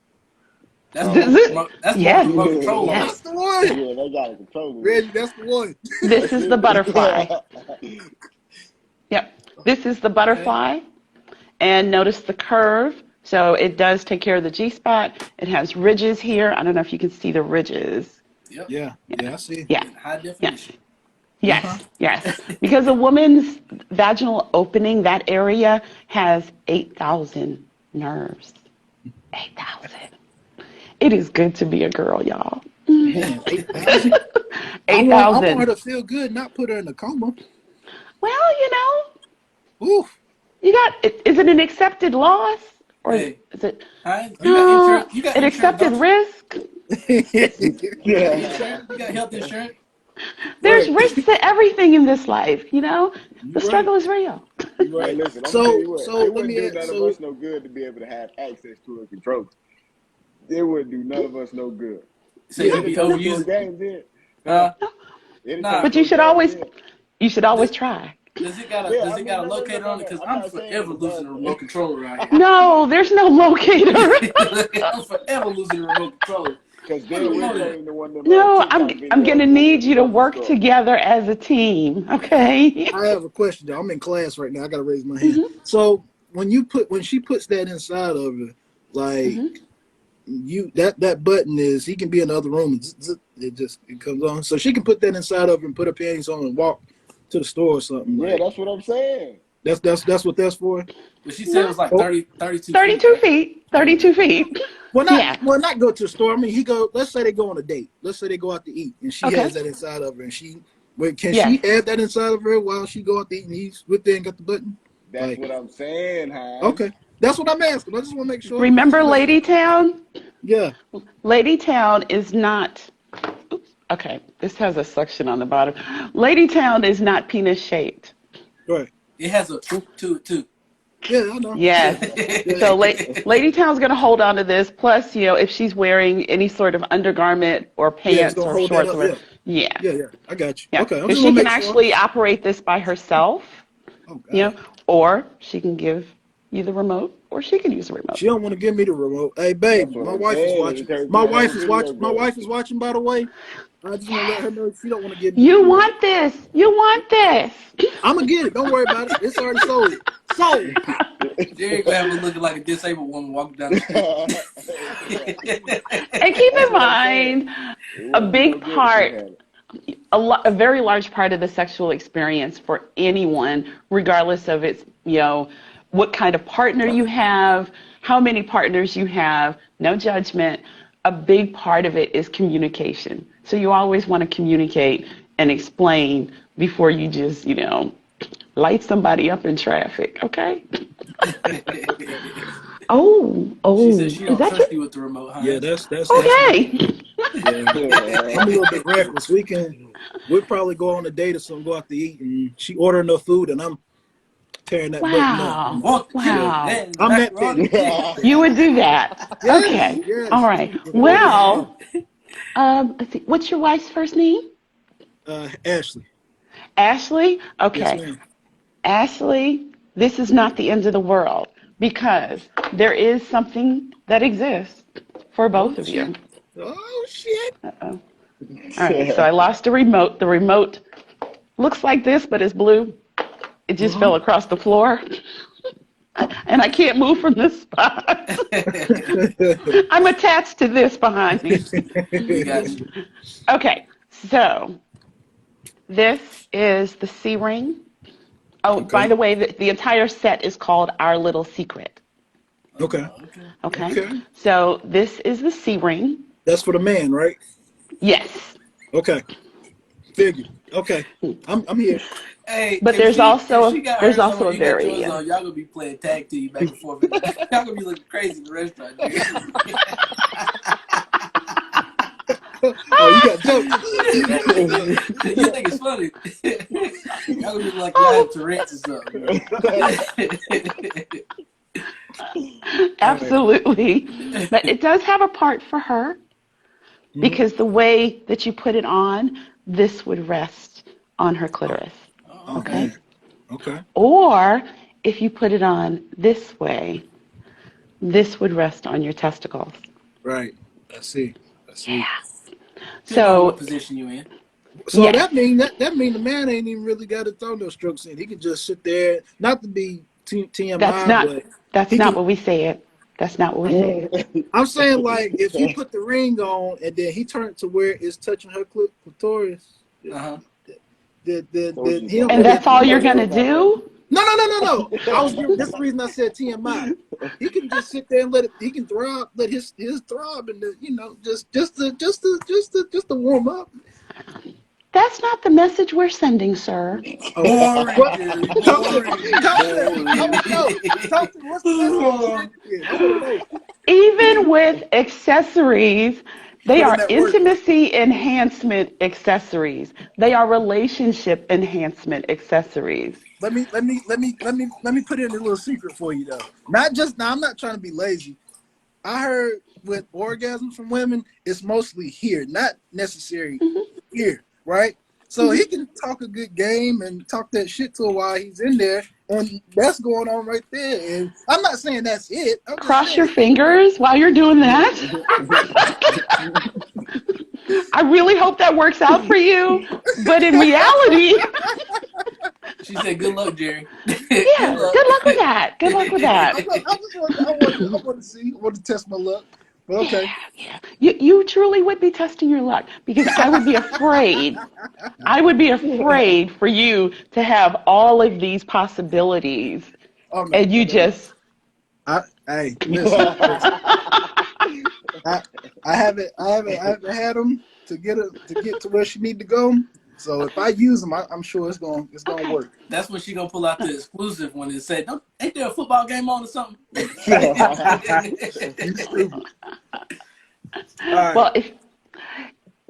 Speaker 2: that's
Speaker 4: Zit,
Speaker 2: more
Speaker 4: zit.
Speaker 2: that's more
Speaker 4: Yes.
Speaker 2: remote control
Speaker 3: Yeah.
Speaker 2: on.
Speaker 1: That's the one.
Speaker 3: Yeah, they got to control it.
Speaker 1: Reggie, that's the one.
Speaker 4: This is the butterfly. Yep. This is the
Speaker 2: Okay.
Speaker 4: butterfly. And notice the curve. So it does take care of the G spot. It has ridges here. I don't know if you can see the ridges.
Speaker 2: Yep.
Speaker 1: Yeah. Yeah. I see.
Speaker 4: Yeah.
Speaker 2: In high definition.
Speaker 4: Yes.
Speaker 1: Uh-huh.
Speaker 4: Yes. Because a woman's vaginal opening, that area has 8,000 nerves. 8,000. It is good to be a girl, y'all.
Speaker 1: Man, 8,000. I want her
Speaker 4: 8,000.
Speaker 1: to feel good, not put her in a coma.
Speaker 4: Well,
Speaker 1: Oof.
Speaker 4: you got, is it an accepted loss? Or
Speaker 2: Hey.
Speaker 4: is it,
Speaker 2: Huh? You got
Speaker 4: no,
Speaker 2: insurance. You got
Speaker 4: an
Speaker 2: insurance,
Speaker 4: accepted
Speaker 2: don't you?
Speaker 4: risk?
Speaker 3: Yeah.
Speaker 2: Insurance? You got health insurance?
Speaker 4: There's
Speaker 1: Right.
Speaker 4: risks to everything in this life, The
Speaker 1: You're right.
Speaker 4: struggle is real.
Speaker 1: You're
Speaker 3: Man,
Speaker 1: right.
Speaker 3: listen, I'm gonna tell you what.
Speaker 1: So
Speaker 3: It
Speaker 1: let
Speaker 3: wouldn't
Speaker 1: me
Speaker 3: do
Speaker 1: ask.
Speaker 3: none of
Speaker 1: So
Speaker 3: us no good to be able to have access to a controller. It wouldn't do none of us no good.
Speaker 2: So you
Speaker 3: It'll
Speaker 2: be
Speaker 3: turn into a
Speaker 2: overusing.
Speaker 3: game then.
Speaker 2: Nah.
Speaker 3: It'll turn
Speaker 4: But
Speaker 3: into
Speaker 4: you
Speaker 3: a
Speaker 4: should
Speaker 3: game
Speaker 4: always,
Speaker 3: then.
Speaker 4: you should always try.
Speaker 2: Does it got a
Speaker 3: Yeah,
Speaker 2: does
Speaker 3: I
Speaker 2: it
Speaker 3: mean,
Speaker 2: got a
Speaker 3: no,
Speaker 2: locator on it? Because
Speaker 3: I'm
Speaker 2: I'm
Speaker 3: not saying
Speaker 2: forever
Speaker 3: it's
Speaker 2: losing the
Speaker 3: bad.
Speaker 2: remote controller out here.
Speaker 4: No, there's no locator.
Speaker 2: I'm forever losing the remote controller.
Speaker 3: Because
Speaker 2: Where the
Speaker 3: then we'll
Speaker 2: remote
Speaker 3: turn
Speaker 2: at?
Speaker 3: into one of them
Speaker 4: No,
Speaker 3: TikTok
Speaker 4: I'm
Speaker 3: videos
Speaker 4: gonna
Speaker 3: when we
Speaker 4: need
Speaker 3: in the
Speaker 4: you to
Speaker 3: grocery
Speaker 4: work
Speaker 3: store.
Speaker 4: together as a team, okay?
Speaker 1: I have a question, y'all. I'm in class right now. I gotta raise my hand. So when she puts that inside of her, like that button is he can be in the other room and it comes on. So she can put that inside of her and put her panties on and walk to the store or something.
Speaker 3: Yeah,
Speaker 1: Like
Speaker 3: that's what I'm saying.
Speaker 1: that's what that's for.
Speaker 2: But she said it was like
Speaker 1: Oh,
Speaker 2: 32 feet,
Speaker 4: 32
Speaker 2: right?
Speaker 4: feet,
Speaker 2: Oh,
Speaker 4: 32
Speaker 2: okay.
Speaker 4: feet. Yeah,
Speaker 1: not go to the store. I mean, let's say they go on a date. Let's say they go out to eat, and she
Speaker 4: okay.
Speaker 1: has that inside of her, and can
Speaker 4: Yes.
Speaker 1: she have that inside of her while she go out to eat and he's with there and got the button?
Speaker 3: That's
Speaker 1: Like,
Speaker 3: what I'm saying, Hines.
Speaker 1: okay, that's what I'm asking. I just want to make sure.
Speaker 4: Remember Lady Town?
Speaker 1: Yeah.
Speaker 4: Lady Town is not, oops, okay, this has a suction on the bottom. Lady Town is not penis shaped.
Speaker 1: Right.
Speaker 2: It has a to it too.
Speaker 1: Yeah, I know.
Speaker 4: Yes.
Speaker 1: Yeah.
Speaker 4: So Lady Town's going to hold on to this. Plus, if she's wearing any sort of undergarment or
Speaker 1: Yeah, it's
Speaker 4: pants
Speaker 1: gonna
Speaker 4: or
Speaker 1: hold that
Speaker 4: shorts,
Speaker 1: up.
Speaker 4: or
Speaker 1: Yeah.
Speaker 4: yeah,
Speaker 1: Yeah. I got you.
Speaker 4: yeah.
Speaker 1: Okay, I
Speaker 4: Because
Speaker 1: just
Speaker 4: she
Speaker 1: want to
Speaker 4: can
Speaker 1: make sure.
Speaker 4: actually operate this by herself,
Speaker 1: Oh, God.
Speaker 4: or she can give you the remote, or she can use the remote.
Speaker 1: She don't want to give me the remote. Hey,
Speaker 3: That's
Speaker 1: baby,
Speaker 3: what
Speaker 1: my
Speaker 3: I'm
Speaker 1: wife is
Speaker 3: saying.
Speaker 1: watching.
Speaker 3: It turns
Speaker 1: My
Speaker 3: into a whole
Speaker 1: wife is
Speaker 3: video
Speaker 1: watching. My
Speaker 3: game.
Speaker 1: wife is watching. By the way, I just want to let her know she don't want to give me the
Speaker 4: You
Speaker 1: remote.
Speaker 4: want this? You want this?
Speaker 1: I'm gonna get it. Don't worry about it. It's already sold. Sold.
Speaker 2: Jerry gonna have her looking like a disabled woman walking down the street.
Speaker 4: And keep
Speaker 3: That's
Speaker 4: in
Speaker 3: what I'm saying.
Speaker 4: mind,
Speaker 3: It
Speaker 4: a
Speaker 3: wouldn't be
Speaker 4: big
Speaker 3: no good if she
Speaker 4: part,
Speaker 3: had it.
Speaker 4: a very large part of the sexual experience for anyone, regardless of its, what kind of partner you have, how many partners you have, no judgment. A big part of it is communication. So you always want to communicate and explain before you just, light somebody up in traffic, okay?
Speaker 2: She said she
Speaker 4: Is
Speaker 2: don't
Speaker 4: that
Speaker 2: trust
Speaker 4: you?
Speaker 2: you with the remote, huh?
Speaker 1: Yeah, that's
Speaker 4: Okay.
Speaker 1: yeah. I'm a little bit reckless. We'll probably go on a date or something, go out to eat, and she order enough food, and I'm tearing that button up.
Speaker 2: You
Speaker 4: Wow.
Speaker 2: want the chicken
Speaker 4: Wow.
Speaker 2: and
Speaker 1: I'm that
Speaker 2: macaroni
Speaker 1: petty.
Speaker 2: and cheese.
Speaker 4: You would do that.
Speaker 1: Yes,
Speaker 4: Okay.
Speaker 1: yes.
Speaker 4: All right.
Speaker 1: The food is
Speaker 4: Well, let's see. What's your wife's first name?
Speaker 1: Ashley.
Speaker 4: Ashley?
Speaker 1: Yes,
Speaker 4: Okay.
Speaker 1: ma'am.
Speaker 4: Ashley, this is not the end of the world because there is something that exists for both of you.
Speaker 1: Oh shit.
Speaker 4: Uh-oh. All right. So I lost a remote. The remote looks like this, but it's blue. It just fell across the floor. and I can't move from this spot. I'm attached to this behind me.
Speaker 2: We got you.
Speaker 4: Okay, so this is the C ring. Oh, by
Speaker 1: Okay.
Speaker 4: the way, the entire set is called Our Little Secret.
Speaker 1: Okay.
Speaker 4: Okay,
Speaker 1: Okay.
Speaker 4: so this is the C ring.
Speaker 1: That's for the man, right?
Speaker 4: Yes,
Speaker 1: Okay. Figure. Okay. I'm here.
Speaker 2: Hey,
Speaker 4: but
Speaker 2: if she got
Speaker 4: there's
Speaker 2: hers on
Speaker 4: also a
Speaker 2: and you got yours
Speaker 4: variant.
Speaker 2: on, y'all gonna be playing tag team back and forth. Y'all gonna be looking crazy in the restaurant, dude.
Speaker 1: Oh, you got jokes.
Speaker 2: You think it's funny? Y'all gonna be like y'all have Tourette's or something.
Speaker 4: Absolutely, but it does have a part for her because the way that you put it on, this would rest on her clitoris.
Speaker 2: Oh,
Speaker 4: Okay.
Speaker 1: Man. Okay.
Speaker 4: Or if you put it on this way, this would rest on your testicles.
Speaker 1: Right. I see.
Speaker 4: Yeah.
Speaker 2: depending on what
Speaker 4: So,
Speaker 2: position you in.
Speaker 1: So
Speaker 4: yes,
Speaker 1: that mean the man ain't even really got to throw no strokes in. He can just sit there, not to be
Speaker 4: that's
Speaker 1: TMI,
Speaker 4: not
Speaker 1: but
Speaker 4: that's
Speaker 1: he
Speaker 4: not
Speaker 1: can.
Speaker 4: what we said. That's not what we said.
Speaker 1: I'm saying like if you put the ring on and then he turned to where it's touching her clitoris,
Speaker 2: Uh-huh.
Speaker 3: what you
Speaker 1: he don't
Speaker 4: And
Speaker 3: saying?
Speaker 1: really
Speaker 4: that's
Speaker 1: have to
Speaker 4: all
Speaker 1: do
Speaker 3: What
Speaker 4: you're
Speaker 1: much
Speaker 4: gonna
Speaker 1: work.
Speaker 3: you saying,
Speaker 4: do?
Speaker 1: No. That's the reason I said TMI. He can just sit there and let it. He can throb, let his throb, and just to warm up.
Speaker 4: That's not the message we're sending, sir.
Speaker 1: Oh,
Speaker 2: Boring,
Speaker 1: what?
Speaker 2: Jerry.
Speaker 1: Talk to me.
Speaker 2: Boring.
Speaker 1: Talk to me. I
Speaker 3: boring.
Speaker 1: want to know. Talk to me. What's the message you sending here? I want to know.
Speaker 4: Even with accessories, they
Speaker 1: Put in
Speaker 4: are
Speaker 1: that work.
Speaker 4: intimacy enhancement accessories. They are relationship enhancement accessories.
Speaker 1: Let me put in a little secret for you though. Not just now. I'm not trying to be lazy. I heard with orgasms from women, it's mostly here, not necessary here, right? So he can talk a good game and talk that shit to her while he's in there, and that's going on right there. And I'm not saying that's it. I'm just
Speaker 4: Cross
Speaker 1: saying
Speaker 4: your
Speaker 1: he can.
Speaker 4: fingers while you're doing that. I really hope that works out for you. But in reality,
Speaker 2: She said, "Good luck, Jerry. Good
Speaker 4: yeah,
Speaker 2: luck."
Speaker 4: good luck with that. Good luck with that.
Speaker 1: I want to see. I want to test my luck. But okay.
Speaker 4: Yeah. You truly would be testing your luck because I would be afraid. I would be afraid for you to have all of these possibilities
Speaker 1: Oh no.
Speaker 4: and you just
Speaker 1: Hey, listen. I I haven't had them to get to where she need to go. So if I use them, I'm sure it's gonna
Speaker 4: okay.
Speaker 1: work.
Speaker 2: That's when she gonna pull out the exclusive when it said, "Don't ain't there a football game on or something?"
Speaker 1: You stupid. All right,
Speaker 4: Well,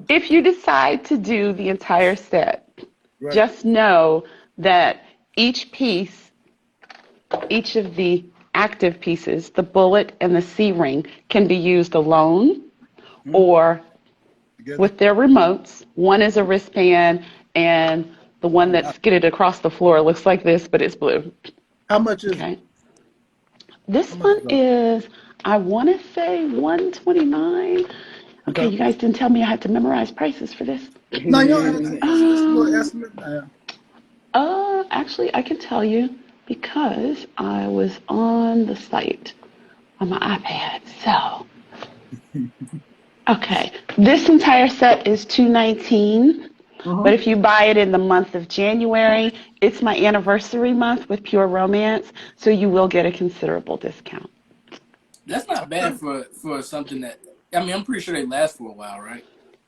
Speaker 4: if you decide to do the entire set,
Speaker 1: right.
Speaker 4: just know that each piece, each of the active pieces, the bullet and the C ring, can be used alone or
Speaker 1: Together.
Speaker 4: with their remotes. One is a wristband, and the one
Speaker 1: Oh,
Speaker 4: that's
Speaker 1: wow.
Speaker 4: skidded across the floor looks like this, but it's blue.
Speaker 1: How much is it?
Speaker 4: Okay. This
Speaker 1: How much
Speaker 4: one
Speaker 1: is it?
Speaker 4: is, I want to say 129. Okay,
Speaker 1: Okay.
Speaker 4: you guys didn't tell me I had to memorize prices for this.
Speaker 1: No, you don't have to. Just a little
Speaker 4: Um,
Speaker 1: estimate.
Speaker 4: Actually, I can tell you because I was on the site on my iPad. So, okay, this entire set is 219. But
Speaker 1: Uh-huh.
Speaker 4: if you buy it in the month of January, it's my anniversary month with Pure Romance, so you will get a considerable discount.
Speaker 2: That's not bad for something that. I mean, I'm pretty sure they last for a while, right?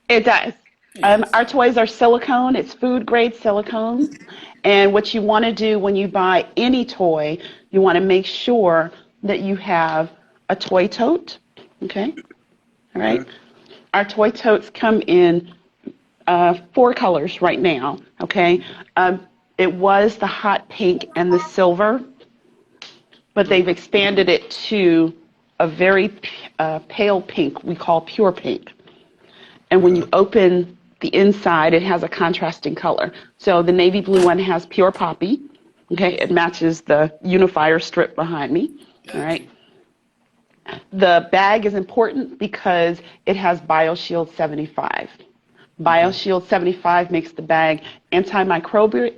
Speaker 4: It does.
Speaker 2: Yeah.
Speaker 4: Our
Speaker 2: So
Speaker 4: toys are silicone. It's food grade silicone. And what you want to do when you buy any toy, you want to make sure that you have a toy tote. Okay. All right.
Speaker 1: Okay.
Speaker 4: Our toy totes come in 4 colors right now. Okay. It was the hot pink and the silver, but they've expanded it to a very pale pink we call pure pink. And when you
Speaker 1: Okay.
Speaker 4: open the inside, it has a contrasting color. So the navy blue one has pure poppy. Okay, it matches the unifier strip behind me. All
Speaker 2: got
Speaker 4: right.
Speaker 2: you.
Speaker 4: The bag is important because it has BioShield 75.
Speaker 1: Okay.
Speaker 4: BioShield 75 makes the bag antimicrobial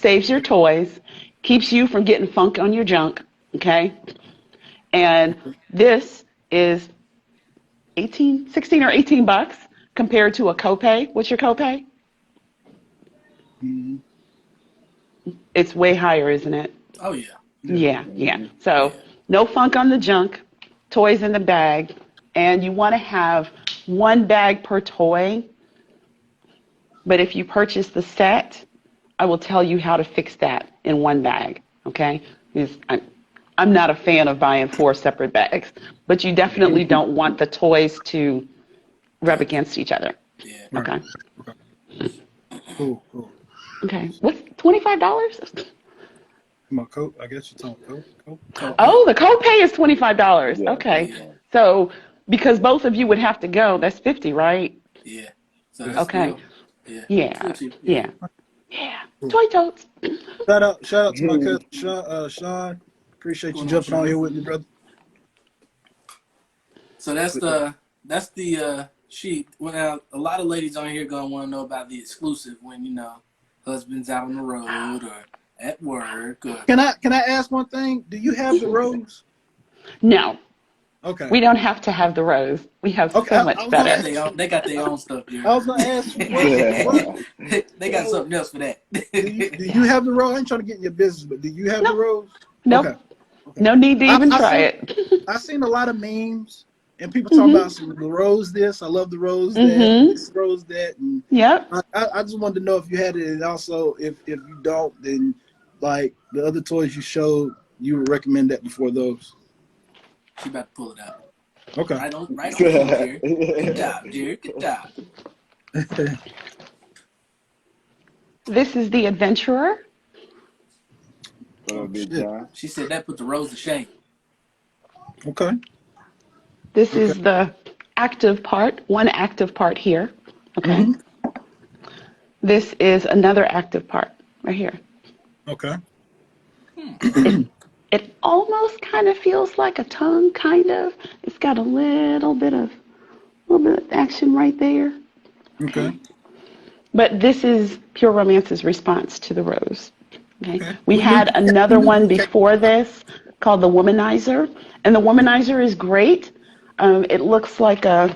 Speaker 4: saves your toys, keeps you from getting funk on your junk, okay? And this is 16 or 18 bucks compared to a copay. What's your copay?
Speaker 1: Mm-hmm.
Speaker 4: It's way higher, isn't it?
Speaker 2: Oh yeah.
Speaker 4: Yeah. So
Speaker 2: Yeah.
Speaker 4: no funk on the junk, toys in the bag, and you want to have one bag per toy. But if you purchase the set, I will tell you how to fix that in one bag, okay? Because I'm not a fan of buying 4 separate bags, but you definitely don't want the toys to rub against each other.
Speaker 2: Yeah.
Speaker 4: Okay.
Speaker 1: Cool.
Speaker 4: Okay. What's $25?
Speaker 1: My coat. I guess you're talking coat.
Speaker 2: Copay.
Speaker 4: Oh, the copay is $25.
Speaker 3: Yeah,
Speaker 4: Okay.
Speaker 2: yeah.
Speaker 4: So because both of you would have to go, that's 50, right?
Speaker 2: Yeah. So that's
Speaker 4: Okay.
Speaker 2: still, yeah.
Speaker 4: Yeah.
Speaker 2: Still cheap.
Speaker 4: Yeah. Toy totes.
Speaker 1: Shout out to my cousin Sean. Appreciate you
Speaker 2: Going on,
Speaker 1: jumping on
Speaker 2: Sean?
Speaker 1: here with me, brother.
Speaker 2: So that's the sheet. Well, a lot of ladies on here gonna want to know about the exclusive when husband's out on the road or at work. Or
Speaker 1: Can I ask one thing? Do you have the rose?
Speaker 4: No,
Speaker 1: Okay.
Speaker 4: we don't have to have the rose. We have
Speaker 1: Okay,
Speaker 4: so much
Speaker 1: I was
Speaker 4: better.
Speaker 2: they got their own stuff there.
Speaker 1: I was gonna ask you.
Speaker 2: They got something else for that.
Speaker 1: Do you have the rose? I ain't trying to get in your business, but do you have the rose?
Speaker 4: Nope.
Speaker 1: Okay.
Speaker 4: No need to even try it.
Speaker 1: I've seen a lot of memes and people talking about the rose this. I love the rose that. This rose that. And
Speaker 4: Yep.
Speaker 1: I just wanted to know if you had it, and also if you don't, then like the other toys you showed, you would recommend that before those.
Speaker 2: She about to pull it out.
Speaker 1: Okay.
Speaker 2: Right on, Jerry. Good job, Jerry. Good job.
Speaker 4: This is the Adventurer.
Speaker 2: She said that put the rose to shame.
Speaker 1: Okay.
Speaker 4: This is the active part, one active part here. Okay. This is another active part right here.
Speaker 1: Okay.
Speaker 4: It almost kind of feels like a tongue, kind of. It's got a little bit of action right there.
Speaker 1: Okay.
Speaker 4: But this is Pure Romance's response to the rose. Okay. We
Speaker 1: Well,
Speaker 4: had another one before this called the Womanizer, and the Womanizer is great. It looks like a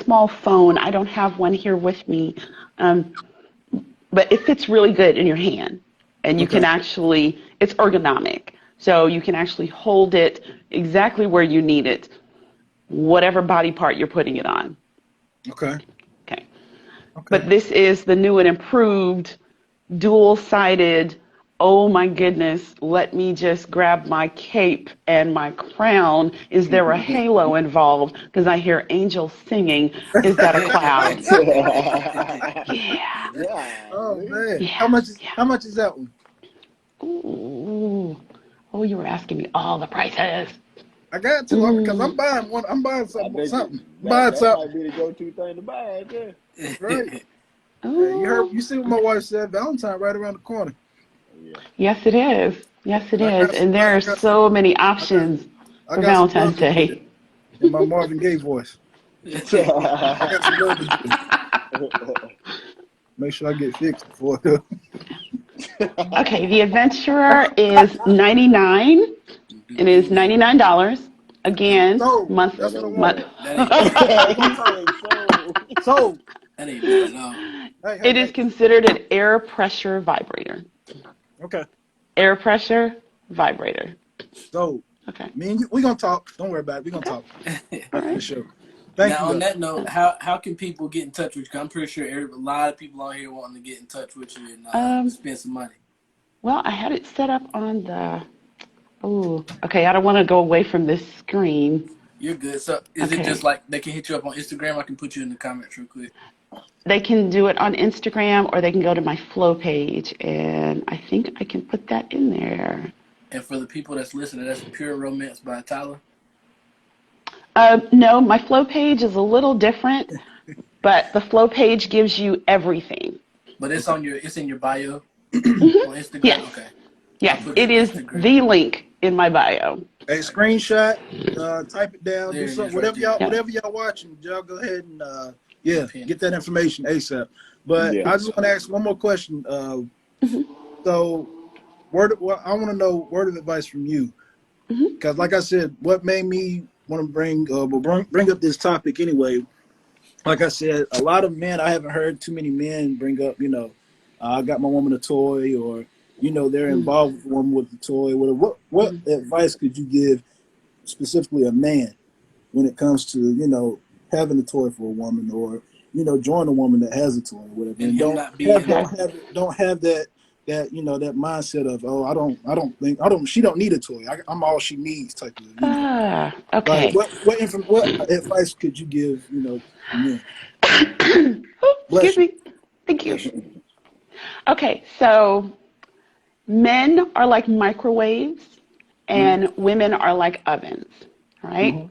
Speaker 4: small phone. I don't have one here with me, but it fits really good in your hand, and you can actually. It's ergonomic, so you can actually hold it exactly where you need it, whatever body part you're putting it on.
Speaker 1: Okay.
Speaker 4: Okay. But this is the new and improved dual-sided, oh my goodness, let me just grab my cape and my crown. Is there a halo involved? Because I hear angels singing. Is that a cloud? Yeah.
Speaker 1: Oh man.
Speaker 4: Yeah.
Speaker 1: How much is that one?
Speaker 4: Ooh. Oh, you were asking me all the prices.
Speaker 1: I got to because I'm buying one. I'm buying something.
Speaker 3: That might be the go-to thing to buy right there.
Speaker 1: Right. Hey, you see what my wife said? Valentine right around the corner.
Speaker 4: Yes, it is. Yes, it is. And there are so many options for Valentine's Day.
Speaker 1: In my Marvin Gaye voice. I got some love to do. Make sure I get fixed before.
Speaker 4: Okay, the Adventurer is $99. It is $99. Again, month.
Speaker 1: That's what I want.
Speaker 3: So
Speaker 2: That ain't bad at all.
Speaker 4: It is considered an air pressure vibrator.
Speaker 1: Okay.
Speaker 4: Air pressure vibrator.
Speaker 1: So,
Speaker 4: Okay.
Speaker 1: me and you, we're going to talk. Don't worry about it. We're going to talk.
Speaker 4: All right.
Speaker 1: For sure. Thank you.
Speaker 2: On that note, how can people get in touch with you? I'm pretty sure a lot of people on here wanting to get in touch with you and spend some money.
Speaker 4: Well, I had it set up on the. Oh, okay. I don't want to go away from this screen.
Speaker 2: You're good. So is it just like they can hit you up on Instagram? I can put you in the comments real quick.
Speaker 4: They can do it on Instagram, or they can go to my Flow page, and I think I can put that in there.
Speaker 2: And for the people that's listening, that's Pure Romance by Tyler.
Speaker 4: No, my Flow page is a little different, but the Flow page gives you everything.
Speaker 2: But it's in your bio on Instagram.
Speaker 4: Yes.
Speaker 2: Okay.
Speaker 4: Yes, it is the link in my bio.
Speaker 1: Hey, screenshot, type it down,
Speaker 2: There
Speaker 1: do
Speaker 2: it
Speaker 1: something.
Speaker 2: is,
Speaker 1: Whatever y'all watching, y'all go ahead and get that information ASAP. But I just want to ask one more question. So, I want to know word of advice from you, because like I said, what made me want to bring up this topic anyway. Like I said, a lot of men, I haven't heard too many men bring up, I got my woman a toy, or they're involved with the woman with the toy. What advice could you give specifically a man when it comes to having a toy for a woman, or join a woman that has a toy or whatever, and don't have that that mindset of, oh, she don't need a toy, I'm all she needs type of
Speaker 4: Okay.
Speaker 1: like what advice could you give men?
Speaker 4: Excuse me. Thank you. Okay, so men are like microwaves and women are like ovens, right?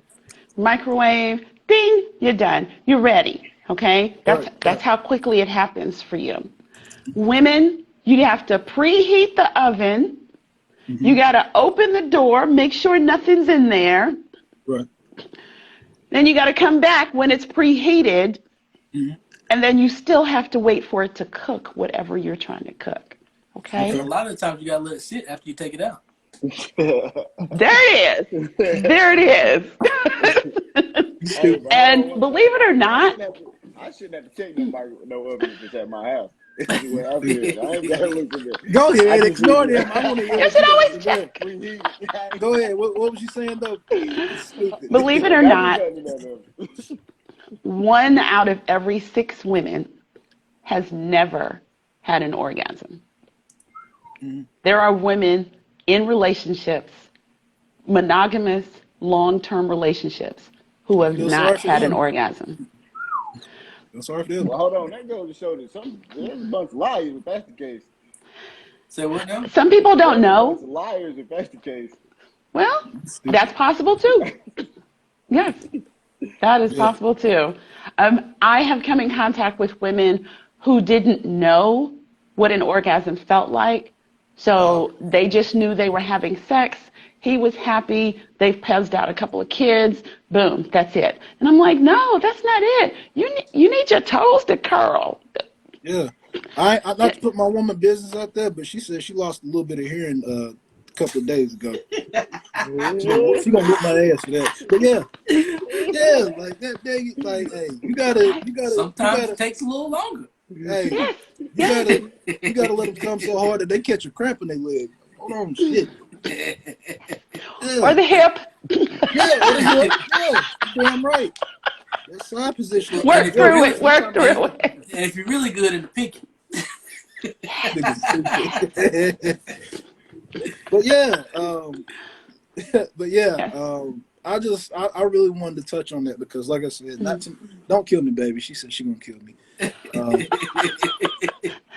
Speaker 4: Microwave, ding, you're done. You're ready, okay? That's how quickly it happens for you. Women, you have to preheat the oven. You got to open the door, make sure nothing's in there.
Speaker 1: Right.
Speaker 4: Then you got to come back when it's preheated. And then you still have to wait for it to cook whatever you're trying to cook. Okay?
Speaker 2: And a lot of the times you got to let it sit after you take it out.
Speaker 4: There it is. There it is. And believe it or not,
Speaker 3: I shouldn't have to take no oven if it's at my house. I ain't got to look at it.
Speaker 1: Go ahead, ignore them. I want to hear
Speaker 4: you should always check.
Speaker 1: Go ahead. What was you saying though?
Speaker 4: Believe it or not, 1 out of every 6 women has never had an orgasm. There are women in relationships, monogamous, long-term relationships, who have not had an orgasm.
Speaker 1: Sorry for them.
Speaker 3: Well, hold on. That goes to show that there's a bunch of liars if that's the case.
Speaker 2: Say what now?
Speaker 4: Some people don't know.
Speaker 3: There's liars if that's the case.
Speaker 4: Well, that's possible too. Yes, that is possible too. I have come in contact with women who didn't know what an orgasm felt like. So they just knew they were having sex. He was happy. They've pezzed out a couple of kids. Boom, that's it. And I'm like, no, that's not it. You need your toes to curl.
Speaker 1: Yeah. I not to put my woman business out there, but she said she lost a little bit of hearing a couple of days ago. She gonna whip my ass for that. But yeah, like that day, like, hey, you gotta.
Speaker 2: Sometimes it takes a little longer.
Speaker 1: Hey, you gotta let them come so hard that they catch a cramp in their leg. Hold on, shit.
Speaker 4: Or the hip.
Speaker 1: Yeah, damn right. That side position.
Speaker 4: Work through it.
Speaker 2: And if you're really good in the pinky. I really wanted to touch on that because, like I said, don't kill me, baby. She said she gonna kill me.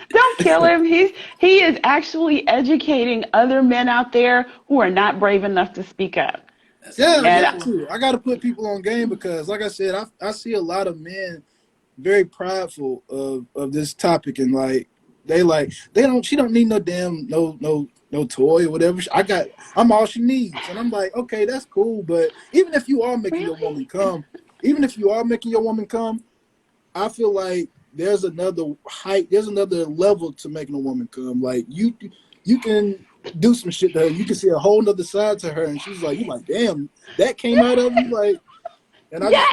Speaker 4: Don't kill him. He is actually educating other men out there who are not brave enough to speak up.
Speaker 1: I got to put people on game because, like I said, I see a lot of men very prideful of this topic, and like she don't need no damn no toy or whatever. I'm all she needs, and I'm like, okay, that's cool, but even if you are making your woman come, I feel like there's another level to making a woman come. Like you can do some shit to her. You can see a whole nother side to her, and she's like, you like, damn, that came out of you, like. And I just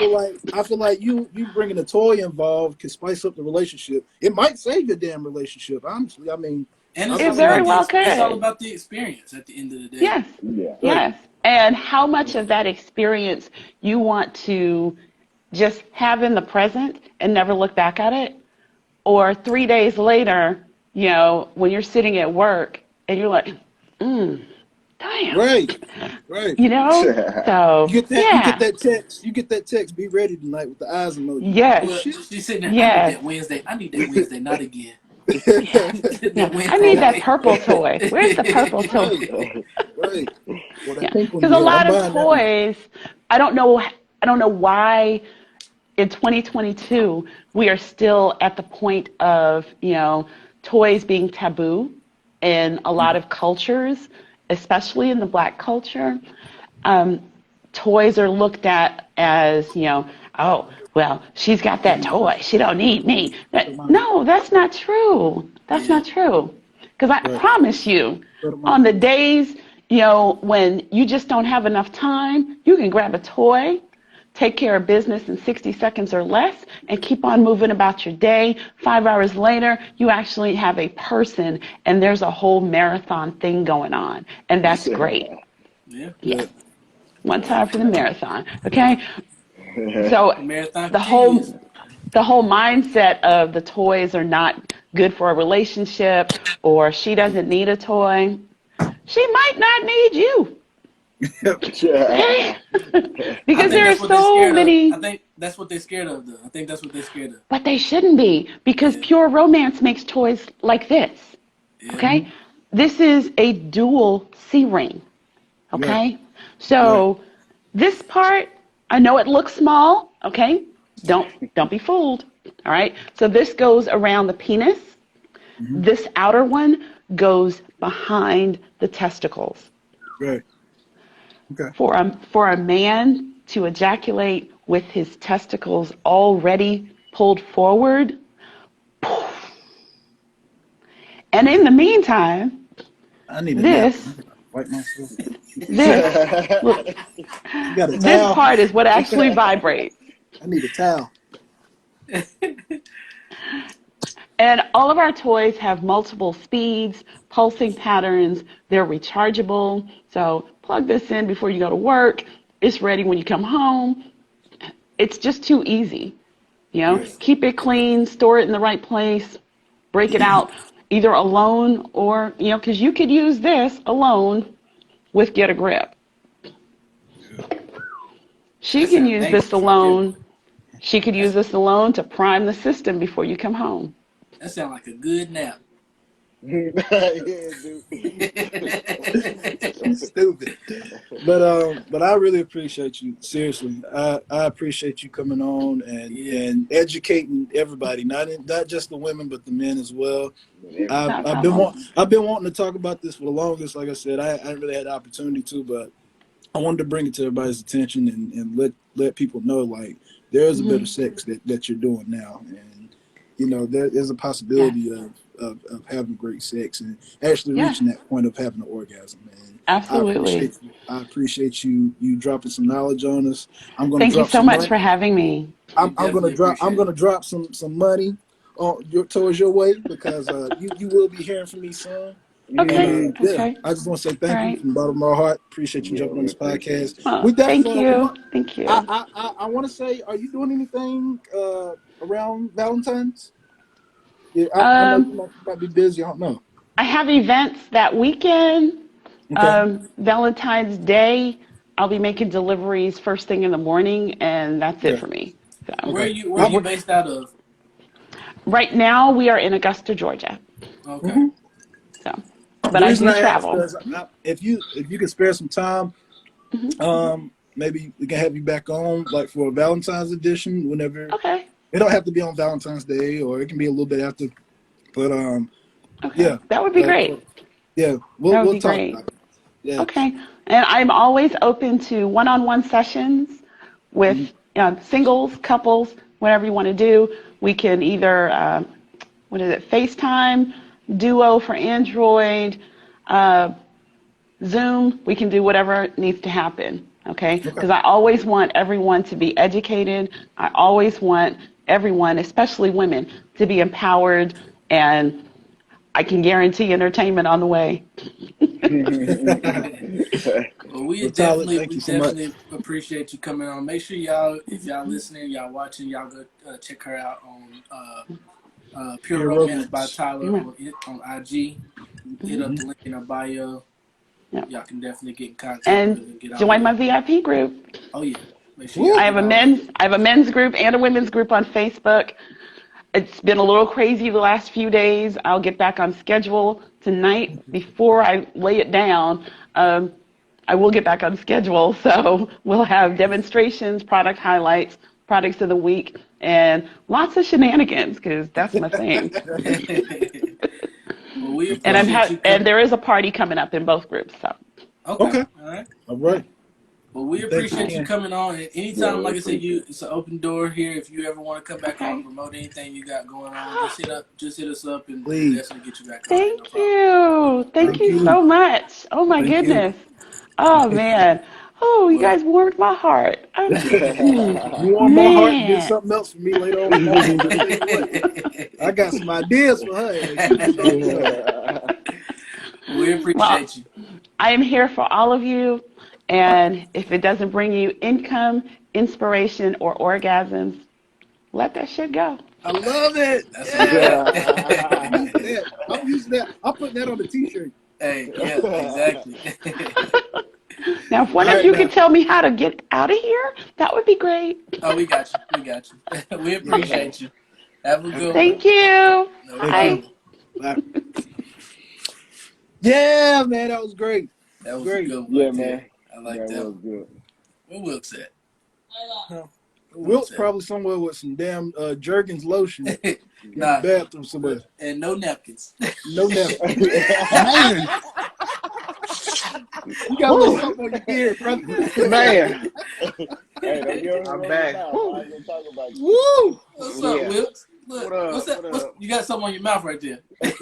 Speaker 1: feel like you bringing a toy involved can spice up the relationship. It might save your damn relationship, honestly. I mean,
Speaker 2: and
Speaker 4: it very well could.
Speaker 2: It's all about the experience at the end of the day.
Speaker 4: Yes. Yeah. Yes. And how much of that experience you want to just have in the present and never look back at it, or 3 days later, when you're sitting at work and you're like, damn.
Speaker 1: Right.
Speaker 4: So
Speaker 1: you get that text. Be ready tonight with the eyes emoji.
Speaker 4: Yes.
Speaker 2: Well, she's sitting there. I need that Wednesday, not again.
Speaker 4: I need that purple toy. Where's the purple toy?
Speaker 1: Right.
Speaker 4: Because a lot of toys, I don't know why in 2022 we are still at the point of toys being taboo in a lot of cultures, especially in the Black culture. Toys are looked at as, oh, well, she's got that toy. She don't need me. No, that's not true. That's not true. Because I
Speaker 1: Right.
Speaker 4: promise you,
Speaker 1: Go to
Speaker 4: on
Speaker 1: Mike.
Speaker 4: the days, when you just don't have enough time, you can grab a toy, take care of business in 60 seconds or less, and keep on moving about your day. 5 hours later, you actually have a person, and there's a whole marathon thing going on. And that's great.
Speaker 2: Yeah.
Speaker 4: Yeah.
Speaker 1: Yeah.
Speaker 4: One time for the marathon. Okay. So
Speaker 2: The marathon
Speaker 4: the
Speaker 2: continues.
Speaker 4: whole mindset of the toys are not good for a relationship, or she doesn't need a toy. She might not need you. Okay?
Speaker 2: I
Speaker 4: Because
Speaker 2: think
Speaker 4: there are
Speaker 2: that's what they're
Speaker 4: so
Speaker 2: scared of. I
Speaker 4: many,
Speaker 2: think that's what they're scared of, though. I think that's what they're scared of.
Speaker 4: but they shouldn't be, because
Speaker 2: Yeah.
Speaker 4: pure romance makes toys like this.
Speaker 2: Yeah.
Speaker 4: Okay? This is a dual C ring.
Speaker 1: Right.
Speaker 4: Okay?
Speaker 1: Right.
Speaker 4: So this part, I know it looks small, okay? Don't be fooled. All right? So this goes around the penis. This outer one goes behind the testicles.
Speaker 1: Right. Okay.
Speaker 4: For a man to ejaculate with his testicles already pulled forward, and in the meantime,
Speaker 1: I need a nap.
Speaker 4: this
Speaker 1: Wipe myself.
Speaker 4: this look,
Speaker 1: You got a
Speaker 4: this
Speaker 1: towel?
Speaker 4: part is what actually vibrates.
Speaker 1: I need a towel.
Speaker 4: And all of our toys have multiple speeds, pulsing patterns. They're rechargeable. So plug this in before you go to work. It's ready when you come home. It's just too easy.
Speaker 1: Right.
Speaker 4: Keep it clean, store it in the right place, break it out either alone or, because you could use this alone with Get a Grip. She
Speaker 2: That
Speaker 4: can
Speaker 2: sounds
Speaker 4: use this
Speaker 2: dangerous right there.
Speaker 4: alone. She could use this alone to prime the system before you come home.
Speaker 2: That sounds like a good nap.
Speaker 3: Yeah, dude.
Speaker 1: I'm stupid. But I really appreciate you. Seriously, I appreciate you coming on
Speaker 2: Yeah.
Speaker 1: and educating everybody, not just the women, but the men as well.
Speaker 4: Not a problem.
Speaker 1: I've been wanting to talk about this for the longest. Like I said, I haven't really had the opportunity to, but I wanted to bring it to everybody's attention and let people know, like, there is a better sex that you're doing now, and there is a possibility of having great sex and actually
Speaker 4: Yeah,
Speaker 1: reaching that point of having an orgasm. And
Speaker 4: absolutely.
Speaker 1: I appreciate you dropping some knowledge on us. I'm gonna
Speaker 4: Thank you
Speaker 1: drop
Speaker 4: so
Speaker 1: some
Speaker 4: much
Speaker 1: money.
Speaker 4: for having me.
Speaker 2: We
Speaker 1: I'm gonna
Speaker 2: definitely
Speaker 1: drop
Speaker 2: appreciate it.
Speaker 1: some money towards your way, because you will be hearing from me soon. And
Speaker 4: Okay,
Speaker 1: yeah,
Speaker 4: okay.
Speaker 1: I just want to say
Speaker 4: All
Speaker 1: thank you
Speaker 4: right.
Speaker 1: from the bottom of my heart. Appreciate you
Speaker 3: Yeah,
Speaker 1: jumping on
Speaker 3: we
Speaker 1: this
Speaker 3: appreciate it.
Speaker 1: podcast.
Speaker 4: Well,
Speaker 1: We
Speaker 4: thank
Speaker 1: definitely.
Speaker 4: you. Thank you.
Speaker 1: I want to say, are you doing anything around Valentine's? Yeah, I know you
Speaker 4: Um,
Speaker 1: might be busy. I don't know.
Speaker 4: I have events that weekend.
Speaker 1: Okay.
Speaker 4: Valentine's Day, I'll be making deliveries first thing in the morning, and that's it
Speaker 1: Okay.
Speaker 4: for me. So,
Speaker 2: Where are
Speaker 1: Okay.
Speaker 2: you
Speaker 4: I'm,
Speaker 2: based out of?
Speaker 4: right now we are in Augusta, Georgia.
Speaker 2: Okay.
Speaker 1: Mm-hmm.
Speaker 4: So,
Speaker 1: The
Speaker 4: but I
Speaker 1: reason
Speaker 4: do
Speaker 1: I asked
Speaker 4: travel.
Speaker 1: is, if you could spare some time, maybe we can have you back on, like, for a Valentine's edition whenever.
Speaker 4: Okay.
Speaker 1: It don't have to be on Valentine's Day, or it can be a little bit after. But
Speaker 4: Okay.
Speaker 1: yeah,
Speaker 4: That would be great.
Speaker 1: yeah,
Speaker 4: That would
Speaker 1: we'll
Speaker 4: be
Speaker 1: talk
Speaker 4: great.
Speaker 1: about it. Yeah.
Speaker 4: Okay. And I'm always open to one-on-one sessions with singles, couples, whatever you want to do. We can either, FaceTime, Duo for Android, Zoom. We can do whatever needs to happen. Okay.
Speaker 1: Okay.
Speaker 4: Because I always want everyone to be educated. I always want everyone, especially women, to be empowered, and I can guarantee entertainment on the way.
Speaker 2: Well, we
Speaker 1: Well, Tyler,
Speaker 2: definitely,
Speaker 1: thank
Speaker 2: we
Speaker 1: you so much.
Speaker 2: definitely appreciate you coming on. Make sure y'all, if y'all listening, y'all watching, y'all go check her out on Pure
Speaker 1: Pure
Speaker 2: Romance by
Speaker 1: romance.
Speaker 2: Tyler
Speaker 4: Yeah.
Speaker 2: on IG. Hit up the link in her bio.
Speaker 4: Yeah.
Speaker 2: Y'all can definitely get in contact with her
Speaker 4: And
Speaker 2: and get all
Speaker 4: join
Speaker 2: the.
Speaker 4: my VIP group.
Speaker 2: Oh yeah, make sure
Speaker 1: Woo!
Speaker 2: y'all
Speaker 4: I have
Speaker 2: get
Speaker 4: a
Speaker 2: all the.
Speaker 4: men's group and a women's group on Facebook. It's been a little crazy the last few days. I'll get back on schedule tonight before I lay it down. I will get back on schedule, so we'll have demonstrations, product highlights, products of the week, and lots of shenanigans, because that's my thing.
Speaker 2: Well, we
Speaker 1: Okay.
Speaker 2: appreciate you
Speaker 4: And
Speaker 2: coming.
Speaker 4: there is a party coming up in both groups. So
Speaker 2: Okay,
Speaker 1: Okay.
Speaker 2: all right.
Speaker 1: All
Speaker 4: yeah.
Speaker 1: right.
Speaker 2: Well, we appreciate you coming on. And anytime, like I said, it's an open door here. If you ever want to come back on and promote anything you got going on, just hit us up, and we'll definitely get you back on.
Speaker 4: Thank you. Thank you so much. Oh my goodness. Oh man. Oh, you guys warmed my heart.
Speaker 1: You warmed my heart and did something else for me later on. I got some ideas for her.
Speaker 2: We appreciate you.
Speaker 4: I am here for all of you. And if it doesn't bring you income, inspiration, or orgasms, let that shit go.
Speaker 1: I love it. I'm using that. I'm putting that on the t-shirt.
Speaker 2: Hey, yeah, exactly.
Speaker 4: Now, if one of you can tell me how to get out of here, that would be great.
Speaker 2: Oh, we got you. We appreciate you. Have a good one.
Speaker 4: Thank you.
Speaker 2: Bye.
Speaker 1: Bye. Yeah, man, that was great.
Speaker 2: That was great. Good one.
Speaker 3: Yeah, man.
Speaker 2: I like that.
Speaker 3: Was good.
Speaker 2: Where Wilk's at?
Speaker 1: Wilk's probably somewhere with some damn Jergens lotion.
Speaker 2: Nah,
Speaker 1: bathroom somewhere.
Speaker 2: And no napkins.
Speaker 1: No napkins. Man. You got a little something on your beard, brother.
Speaker 3: Man. Hey,
Speaker 5: I'm back.
Speaker 3: Woo!
Speaker 1: Woo!
Speaker 2: What's up, Wilkes? Look,
Speaker 3: What up?
Speaker 2: what's that?
Speaker 3: What up?
Speaker 2: You got something on your mouth right there.
Speaker 1: That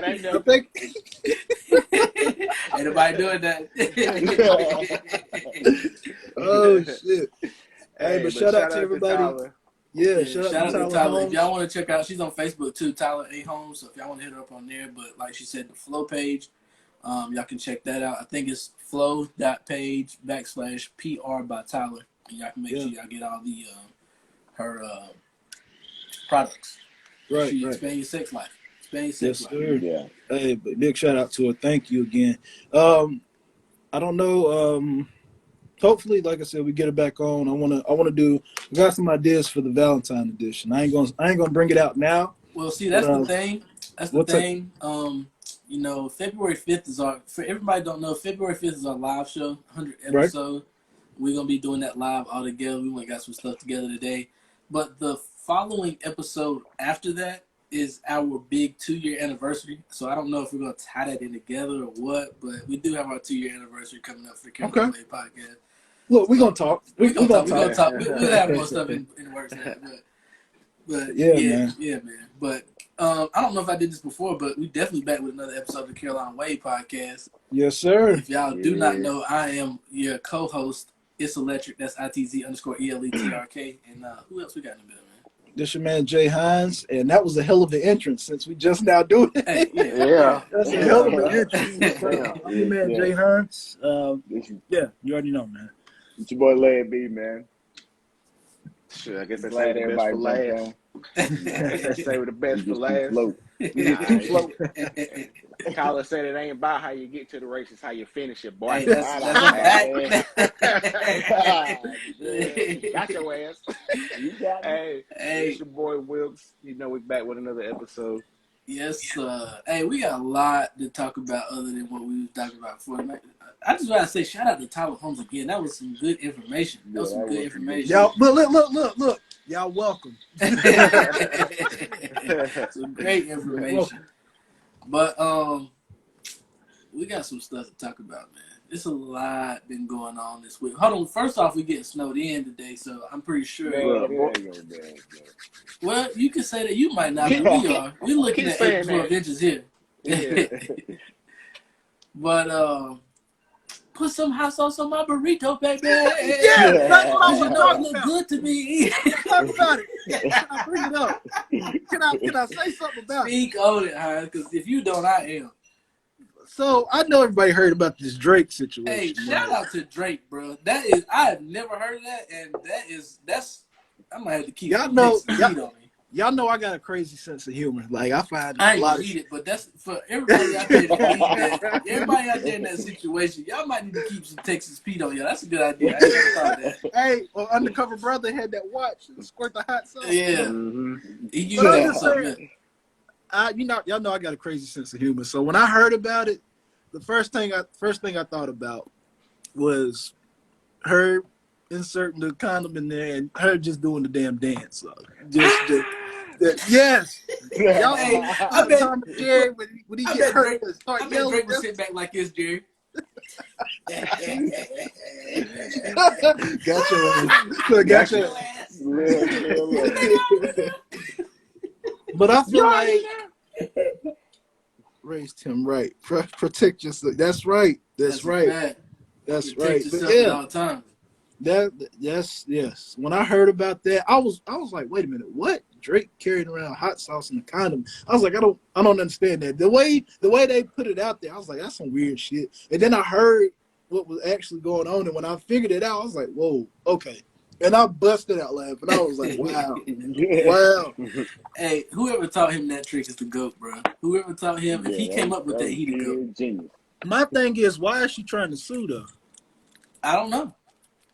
Speaker 1: ain't nothing.
Speaker 2: Ain't nobody doing that.
Speaker 1: Oh shit! Hey, but shout out to everybody. Yeah, shout out to Tyler.
Speaker 2: If y'all want to check out, she's on Facebook too, Tyler A. Holmes. So if y'all want to hit her up on there, but like she said, the Flow page, y'all can check that out. I think it's flow.page/PR by Tyler. And y'all can make sure y'all get all the her products.
Speaker 1: Right.
Speaker 2: Expand your sex life.
Speaker 1: Yes, sir.
Speaker 3: Yeah.
Speaker 1: Hey, but big shout out to her. Thank you again. I don't know. Hopefully, like I said, we get it back on. I wanna do. We got some ideas for the Valentine edition. I ain't gonna bring it out now.
Speaker 2: Well, see, that's the thing. That's the thing. You know, February 5th is for everybody don't know, February 5th is our live show, 100 episode. Right. We're going to be doing that live all together. We went and got some stuff together today. But the following episode after that is our big 2-year anniversary. So I don't know if we're going to tie that in together or what, but we do have our 2-year anniversary coming up for the Carolina Way podcast.
Speaker 1: Look, we're going to talk.
Speaker 2: We're going to talk. We'll have more stuff in the works. But yeah, man. But I don't know if I did this before, but we definitely back with another episode of the Carolina Way podcast.
Speaker 1: Yes, sir.
Speaker 2: If y'all do not know, I am your co-host. It's Electric. That's ITZ_ELETRK. And who else we got in the building, man?
Speaker 1: This your man Jay Hines, and that was a hell of an entrance since we just now doing it.
Speaker 2: Hey,
Speaker 1: that's a hell of an entrance. I'm your man Jay Hines. Yeah, you already know, man.
Speaker 3: It's your boy Larry B, man.
Speaker 5: Sure, I guess they say the best for last. They say the best for last. Colin said it ain't about how you get to the race, it's how you finish it, boy.
Speaker 2: Hey, that's
Speaker 5: got your ass. Hey, it's your boy Wilkes. You know, we're back with another episode.
Speaker 2: Yes, hey, we got a lot to talk about other than what we were talking about before. I just want to say shout out to Tyler Holmes again. That was some good information. That was some good information.
Speaker 1: Y'all, look. Y'all welcome.
Speaker 2: Some great information. But we got some stuff to talk about, man. There's a lot been going on this week. Hold on. First off, we getting snowed in today, so I'm pretty sure. Well, you can say that. You might not, but we are. We're looking at 8 to 12 inches here. Yeah. But put some hot sauce on my burrito, baby.
Speaker 1: Yeah, that's what I was talking
Speaker 2: about. Good to me.
Speaker 1: Talk about it. I bring it up. Can I say something about it?
Speaker 2: Speak on it, Hines, because if you don't, I am.
Speaker 1: So I know everybody heard about this Drake situation.
Speaker 2: Hey, shout out to Drake, bro. That is, I have never heard of that, and that's. I might have to keep.
Speaker 1: Y'all know I got a crazy sense of humor. Like I find
Speaker 2: I ain't read it, but that's for everybody out there. Everybody out there in that situation, y'all might need to keep some Texas Pete on y'all. That's a good idea. I never thought of that.
Speaker 1: Hey, Undercover Brother had that watch and squirt the hot sauce.
Speaker 2: Yeah,
Speaker 1: He used that something. Y'all know I got a crazy sense of humor. So when I heard about it, the first thing I thought about was her inserting the condom in there and her just doing the damn dance. So just Yes. Y'all
Speaker 2: Hey,
Speaker 1: I bet Tom and Jerry when he get hurt, start yelling.
Speaker 2: Drake would sit back like this, Jerry.
Speaker 1: Got your ass. Look, got your ass. But I feel like raised him right. Protect yourself. That's right. That's right. That's right.
Speaker 2: Protect yourself
Speaker 1: But
Speaker 2: at all times.
Speaker 1: Yes. When I heard about that, I was like, wait a minute, what? Drake carrying around hot sauce in a condom. I was like, I don't understand that. The way they put it out there, I was like, that's some weird shit. And then I heard what was actually going on, and when I figured it out, I was like, whoa, okay. And I busted out laughing. I was like, wow. Wow.
Speaker 2: Hey, whoever taught him that trick is the GOAT, bro. Whoever taught him, if he came up with that, he the GOAT.
Speaker 3: Genius.
Speaker 1: My thing is, why is she trying to sue though?
Speaker 2: I don't know.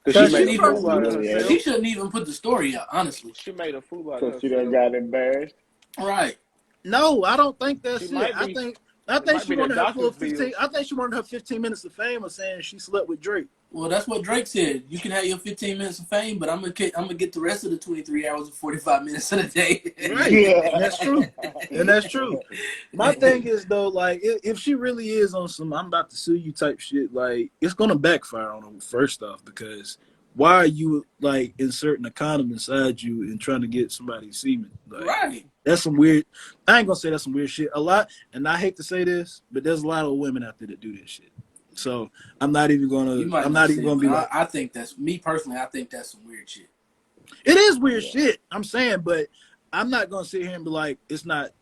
Speaker 5: Because she made a fool out of herself.
Speaker 2: She shouldn't even put the story out, honestly.
Speaker 5: She made a fool out of herself.
Speaker 3: So she done got embarrassed.
Speaker 2: Right.
Speaker 1: No, I don't think that's it. I think she wanted her full 15. I think she wanted her 15 minutes of fame of saying she slept with Drake.
Speaker 2: Well, that's what Drake said. You can have your 15 minutes of fame, but I'm gonna get the rest of the 23 hours and 45 minutes of the day.
Speaker 1: Right. Yeah. That's true. And that's true. My thing is though, like, if she really is on some "I'm about to sue you" type shit, like, it's gonna backfire on her first off, because why are you like inserting a condom inside you and trying to get somebody's semen? Like,
Speaker 2: right.
Speaker 1: That's some weird. I ain't gonna say that's some weird shit. A lot, and I hate to say this, but there's a lot of women out there that do this shit. So I'm not even gonna. I'm not even gonna be like.
Speaker 2: I think that's me personally. I think that's some weird shit.
Speaker 1: It is weird shit. I'm saying, but I'm not gonna sit here and be like it's not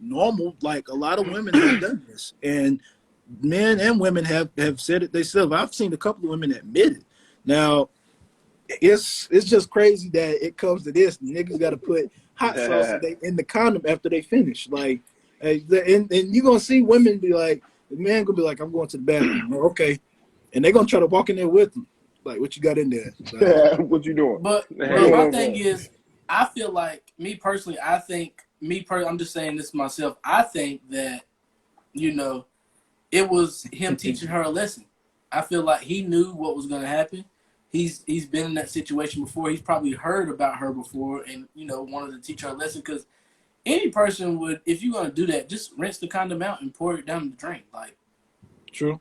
Speaker 1: normal. Like, a lot of women have done this, and men and women have said it themselves. I've seen a couple of women admit it. Now, it's just crazy that it comes to this. Niggas got to put hot sauce in the condom after they finish. Like, and you're gonna see women be like, the man gonna be like, I'm going to the bathroom. Okay. And they're gonna try to walk in there with them. Like, what you got in there? Like,
Speaker 3: what you doing?
Speaker 2: But my thing is, I feel like, me personally, I'm just saying this myself, I think that, it was him teaching her a lesson. I feel like he knew what was gonna happen. He's been in that situation before. He's probably heard about her before and, wanted to teach her a lesson, because any person would, if you're going to do that, just rinse the condom out and pour it down the drain. Like,
Speaker 1: true.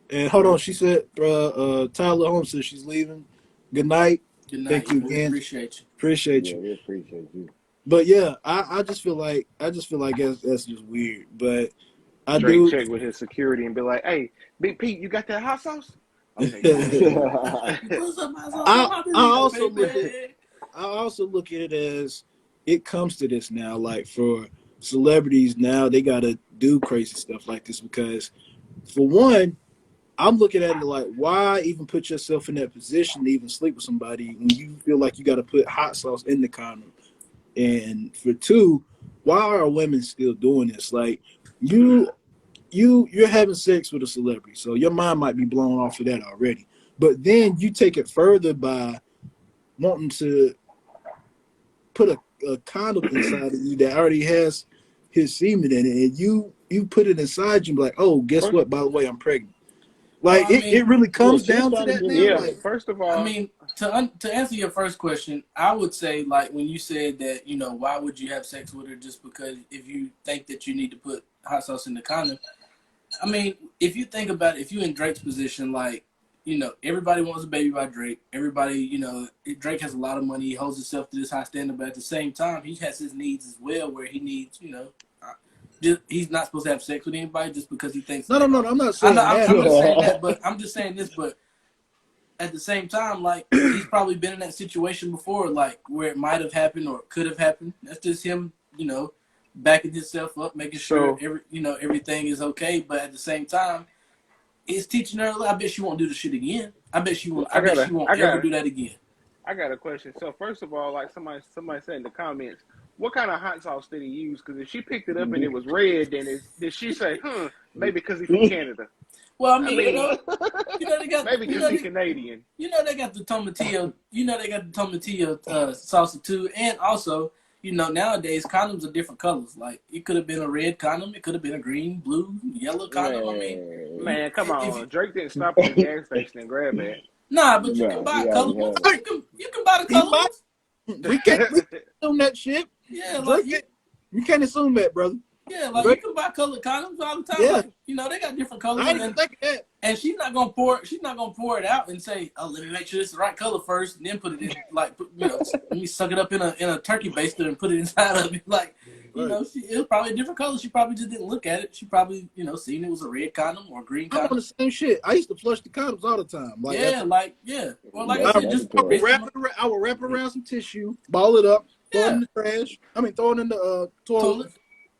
Speaker 1: And hold on, she said, Tyler Holmes says she's leaving. Good night.
Speaker 2: Good night.
Speaker 1: Thank you again.
Speaker 2: Appreciate you.
Speaker 1: Appreciate you.
Speaker 3: We appreciate you.
Speaker 1: But yeah, I just feel like that's just weird. But I
Speaker 5: Drake
Speaker 1: do
Speaker 5: check with his security and be like, "Hey, Big Pete, you got that hot sauce?" Okay.
Speaker 1: I also look at it as it comes to this now. Like, for celebrities now, they gotta do crazy stuff like this, because, for one, I'm looking at it like, why even put yourself in that position to even sleep with somebody when you feel like you got to put hot sauce in the condom? And for two, why are women still doing this? Like, you're having sex with a celebrity, so your mind might be blown off of that already. But then you take it further by wanting to put a condom inside of you that already has his semen in it, and you put it inside you and be like, oh, guess what? By the way, I'm pregnant. Like, it really comes down to that now.
Speaker 5: Yeah,
Speaker 1: like,
Speaker 5: first of all,
Speaker 2: to answer your first question, I would say, like, when you said that, why would you have sex with her just because if you think that you need to put hot sauce in the condom? I mean, if you think about it, if you're in Drake's position, like, everybody wants a baby by Drake. Everybody, Drake has a lot of money. He holds himself to this high standard, but at the same time, he has his needs as well, where he needs, he's not supposed to have sex with anybody just because he thinks.
Speaker 1: No, I'm not saying that.
Speaker 2: I'm not saying that, but I'm just saying this. But at the same time, like, he's probably been in that situation before, like, where it might have happened or could have happened. That's just him, backing himself up, making sure everything is okay. But at the same time, it's teaching her. I bet she won't do the shit again. I bet she won't ever do that again.
Speaker 5: I got a question. So first of all, like somebody said in the comments, what kind of hot sauce did he use? Because if she picked it up and it was red, then did she say, maybe because he's from Canada?
Speaker 2: Well, I mean, they got
Speaker 5: maybe because he's Canadian.
Speaker 2: They got the tomatillo. They got the tomatillo salsa too, and also, nowadays condoms are different colors. Like, it could have been a red condom, it could have been a green, blue, yellow condom.
Speaker 5: Man, come on. Drake didn't stop at the gas station and grab that.
Speaker 2: Nah, but you can buy colors. You can buy the colors.
Speaker 1: We can't on that shit.
Speaker 2: Yeah, like
Speaker 1: you can't assume that, brother.
Speaker 2: Yeah, like
Speaker 1: Drake,
Speaker 2: you can buy colored condoms all the time.
Speaker 1: Yeah.
Speaker 2: Like, they got different colors.
Speaker 1: I ain't even thinking that.
Speaker 2: And she's not gonna pour it out and say, "Oh, let me make sure it's the right color first, and then put it in." Like, let me suck it up in a turkey baster and put it inside of it. Like, it was probably a different color. She probably just didn't look at it. She probably, seen it was a red condom or a green condom.
Speaker 1: I'm on the same shit. I used to flush the condoms all the time. Like,
Speaker 2: Well, like I said, just
Speaker 1: I would wrap it around some tissue, ball it up, throw it in the trash. I mean, throw it in the toilet.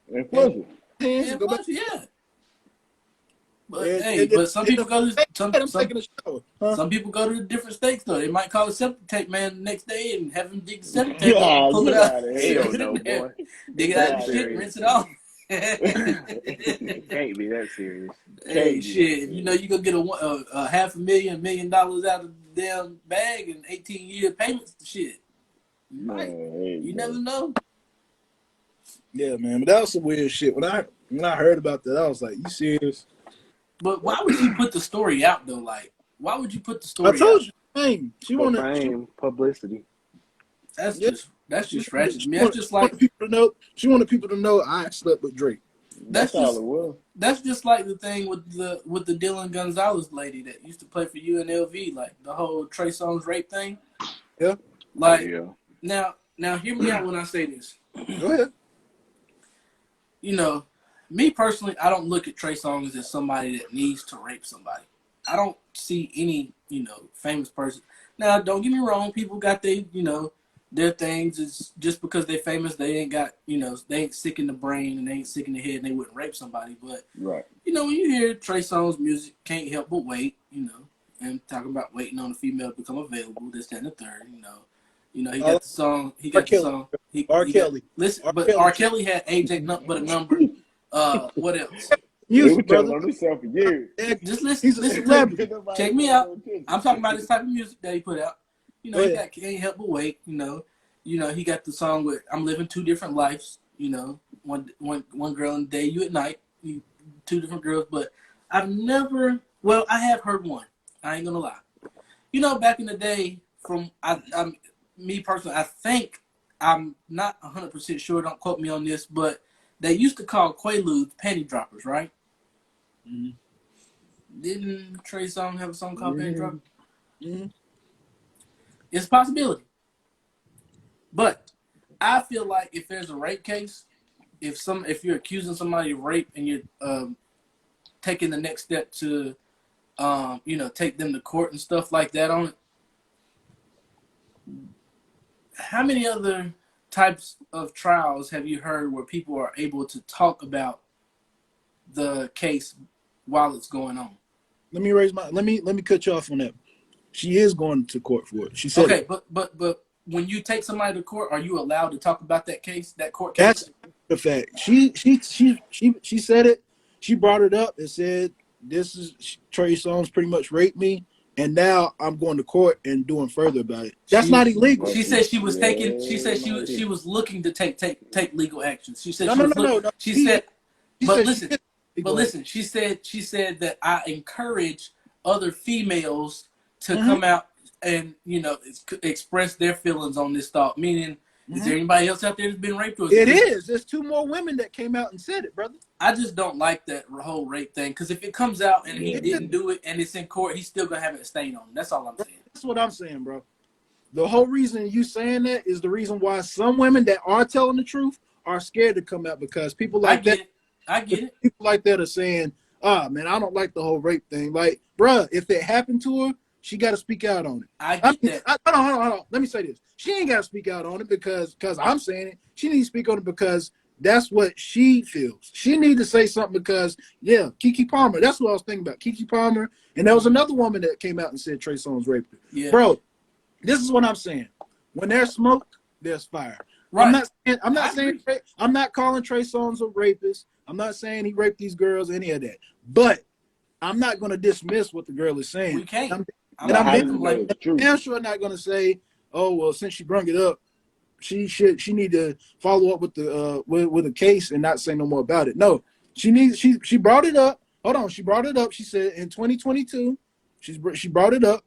Speaker 3: And flush it.
Speaker 1: Hands and go back.
Speaker 2: But but some people go to some
Speaker 1: taking a shower. Huh?
Speaker 2: Some people go to different states though. They might call a septic tank man the next day and have him dig the septic tank up, pull it out,
Speaker 3: hell no, boy.
Speaker 2: dig it out of the shit, rinse it off.
Speaker 5: It can't be that serious.
Speaker 2: Hey, shit! You go get a $500,000, $1 million out of the damn bag and 18-year payments. Shit, you never know.
Speaker 1: Yeah, man, but that was some weird shit. When I heard about that, I was like, "You serious?"
Speaker 2: But why would you put the story out though? Like, why would you put the story out?
Speaker 1: I told you, fame. She wanted
Speaker 5: fame, publicity.
Speaker 2: That's just ratchet. I mean, that's just like
Speaker 1: people to know. She wanted people to know I slept with Drake.
Speaker 3: That's all it was.
Speaker 2: That's just like the thing with the Dylan Gonzalez lady that used to play for UNLV, like the whole Trey Songz rape thing.
Speaker 1: Yeah.
Speaker 2: Like now hear me out when I say this.
Speaker 1: Go ahead.
Speaker 2: Me personally, I don't look at Trey Songz as somebody that needs to rape somebody. I don't see any, famous person. Now, don't get me wrong. People got their things. It's just because they're famous, they ain't got, they ain't sick in the brain and they ain't sick in the head and they wouldn't rape somebody. But, when you hear Trey Songz music, can't help but wait, and talking about waiting on a female to become available, this, that, and the third, he got the song. He got the song.
Speaker 1: R. Kelly.
Speaker 2: R. Kelly had AJ Nothing But a Number. What else?
Speaker 1: Music, brother.
Speaker 3: On himself for years.
Speaker 2: Just listen. Check me out. I'm talking about this type of music that he put out. He can't help but wait. He got the song with "I'm Living Two Different Lives." One girl in the day, you at night. Two different girls, but I've never. Well, I have heard one. I ain't gonna lie. Back in the day, me personally, I think I'm not 100% sure. Don't quote me on this, but they used to call Quaaludes panty droppers, right? Mm-hmm. Didn't Trey Songz have a song called Panty Dropper? Mm-hmm. It's a possibility. But I feel like if there's a rape case, if you're accusing somebody of rape and you're taking the next step to take them to court and stuff like that on it, how many other types of trials have you heard where people are able to talk about the case while it's going on?
Speaker 1: Let me cut you off on that. She is going to court for it. She said
Speaker 2: okay, but when you take somebody to court, are you allowed to talk about that case, that court case?
Speaker 1: That's the fact. She said it. She brought it up and said, "This is Trey Songz pretty much raped me, and now I'm going to court and doing further about it." That's not illegal.
Speaker 2: She said she was taking. She said she was looking to take legal action. She said
Speaker 1: no.
Speaker 2: She said, but listen. She said that I encourage other females to come out and express their feelings on this thought. Meaning, is there anybody else out there that's been raped?
Speaker 1: It is. There's 2 more women that came out and said it, brother.
Speaker 2: I just don't like that whole rape thing, because if it comes out and he didn't do it and it's in court, he's still gonna have a stain on him. That's all I'm saying.
Speaker 1: That's what I'm saying, bro. The whole reason you saying that is the reason why some women that are telling the truth are scared to come out, because people like
Speaker 2: I get it.
Speaker 1: People like that are saying, man, I don't like the whole rape thing. Like, bruh, if it happened to her, she got to speak out on it.
Speaker 2: I get that.
Speaker 1: Hold on. Let me say this. She ain't got to speak out on it because I'm saying it. She needs to speak on it because that's what she feels. She needs to say something because, Keke Palmer. That's what I was thinking about. Keke Palmer. And there was another woman that came out and said Trey Songz raped her. Yeah. Bro, this is what I'm saying. When there's smoke, there's fire. Right. I'm not calling Trey Songz a rapist. I'm not saying he raped these girls, any of that. But I'm not going to dismiss what the girl is saying.
Speaker 2: We can't.
Speaker 1: I'm sure not going to say, oh, well, since she brought it up, she need to follow up with the with a case and not say no more about it. No, she brought it up. Hold on, she brought it up. She said in 2022, she brought it up,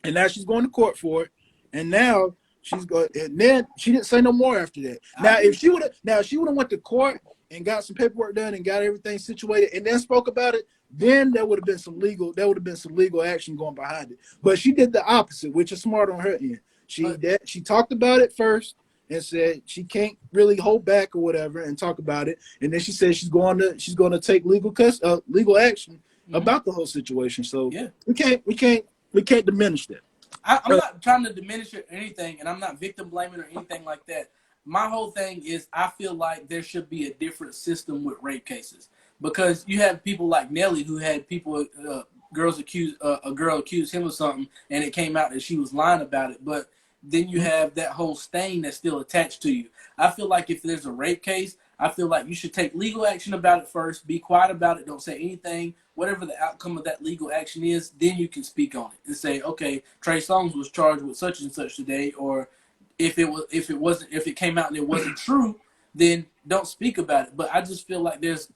Speaker 1: and now she's going to court for it. And now she's going, and then she didn't say no more after that. Now, if she would have went to court and got some paperwork done and got everything situated and then spoke about it, then there would have been some legal action going behind it. But she did the opposite, which is smart on her end. She talked about it first and said she can't really hold back or whatever and talk about it, and then she said she's going to take legal action about the whole situation. So we can't diminish that.
Speaker 2: I'm not trying to diminish it or anything, and I'm not victim blaming or anything like that. My whole thing is I feel like there should be a different system with rape cases, because you have people like Nelly who had people, a girl accused him of something, and it came out that she was lying about it. But then you have that whole stain that's still attached to you. I feel like if there's a rape case, I feel like you should take legal action about it first, be quiet about it, don't say anything. Whatever the outcome of that legal action is, then you can speak on it and say, okay, Trey Songz was charged with such and such today, or if it came out and it wasn't true, then don't speak about it. But I just feel like there's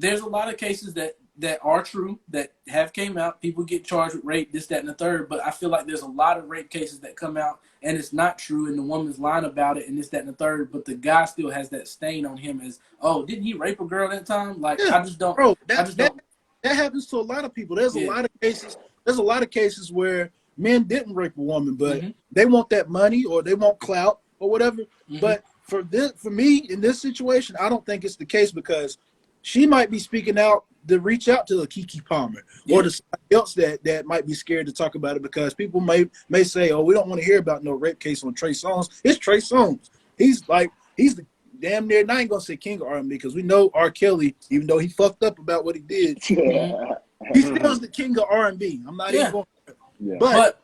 Speaker 2: a lot of cases that are true, that have came out. People get charged with rape, this, that, and the third. But I feel like there's a lot of rape cases that come out and it's not true, and the woman's lying about it, and this, that, and the third. But the guy still has that stain on him as, oh, didn't he rape a girl that time? Like, yeah, I just don't. Bro,
Speaker 1: that happens to a lot of people. There's a lot of cases. There's a lot of cases where men didn't rape a woman, but they want that money or they want clout or whatever. But for me in this situation, I don't think it's the case, because she might be speaking out to reach out to a Keke Palmer or to somebody else that might be scared to talk about it, because people may say, oh, we don't want to hear about no rape case on Trey Songz. It's Trey Songz. He's the damn near, I ain't gonna say king of R&B, because we know R. Kelly, even though he fucked up about what he did, he still is the king of R&B. I'm not even going to, but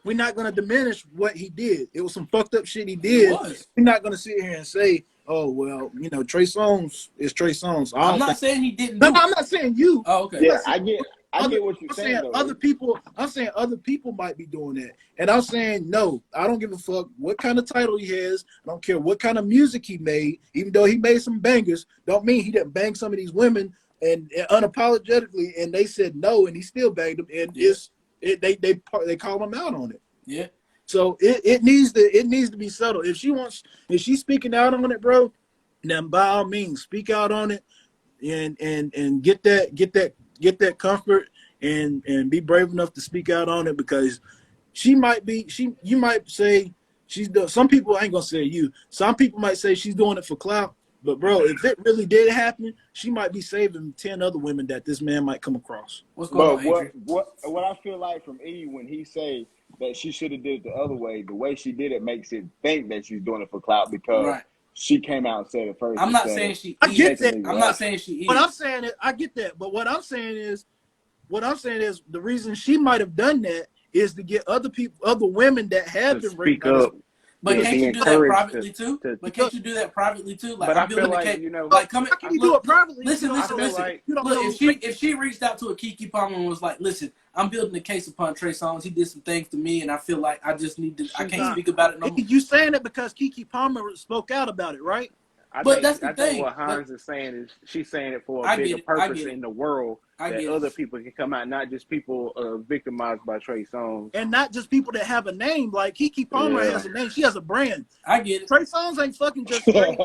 Speaker 1: we're not gonna diminish what he did. It was some fucked up shit he did. We're not gonna sit here and say, oh, well, Trey Songz is Trey Songz.
Speaker 2: I'm not saying he didn't.
Speaker 1: No, I'm not saying you.
Speaker 2: Oh, okay.
Speaker 3: Yeah, I get what you're saying.
Speaker 1: I'm saying other people might be doing that, and I'm saying no. I don't give a fuck what kind of title he has. I don't care what kind of music he made. Even though he made some bangers, don't mean he didn't bang some of these women and unapologetically, and they said no, and he still banged them, and they call him out on it.
Speaker 2: Yeah.
Speaker 1: So it needs to be settled. If she's speaking out on it, bro, then by all means speak out on it, and get that comfort and be brave enough to speak out on it, because you might say she's doing. Some people, I ain't gonna say you. Some people might say she's doing it for clout. But bro, if it really did happen, she might be saving 10 other women that this man might come across.
Speaker 3: What's going on, Adrian? What I feel like from E, when he say that she should have did it the other way, the way she did it makes it think that she's doing it for clout, because she came out and said it first.
Speaker 2: I'm not saying she.
Speaker 1: I get that.
Speaker 2: I'm not saying she.
Speaker 1: But I'm saying it. I get that. But what I'm saying is the reason she might have done that is to get other women that have been raped.
Speaker 2: But can't you do that privately too? But can't you do that privately too? Like, I'm building a case. Like, how can you do it privately? Listen.
Speaker 1: Like,
Speaker 2: look, if she reached out to a Keke Palmer and was like, listen, I'm building a case upon Trey Songz. He did some things to me, and I feel like I just need to. I can't speak about it no more.
Speaker 1: You saying it because Keke Palmer spoke out about it, right?
Speaker 5: I think what Hans is saying is she's saying it for a bigger purpose in the world, that other people can come out, not just people victimized by Trey Songz.
Speaker 1: And not just people that have a name. Like Keke Palmer has a name. She has a brand.
Speaker 2: I get it.
Speaker 1: Trey Songz ain't fucking just straight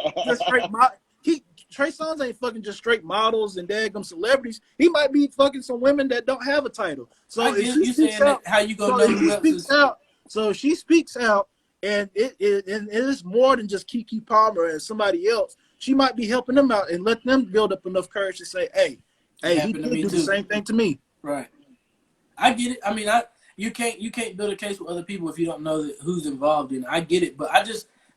Speaker 1: Trey Songz ain't fucking just straight models and daggum celebrities. He might be fucking some women that don't have a title. So if she speaks out,
Speaker 2: how you gonna know who else is?
Speaker 1: So if she speaks out, and it is more than just Keke Palmer and somebody else. She might be helping them out and let them build up enough courage to say, hey, he did do the same thing to me.
Speaker 2: Right. I get it. I mean, you can't build a case with other people if you don't know who's involved in it. I get it, but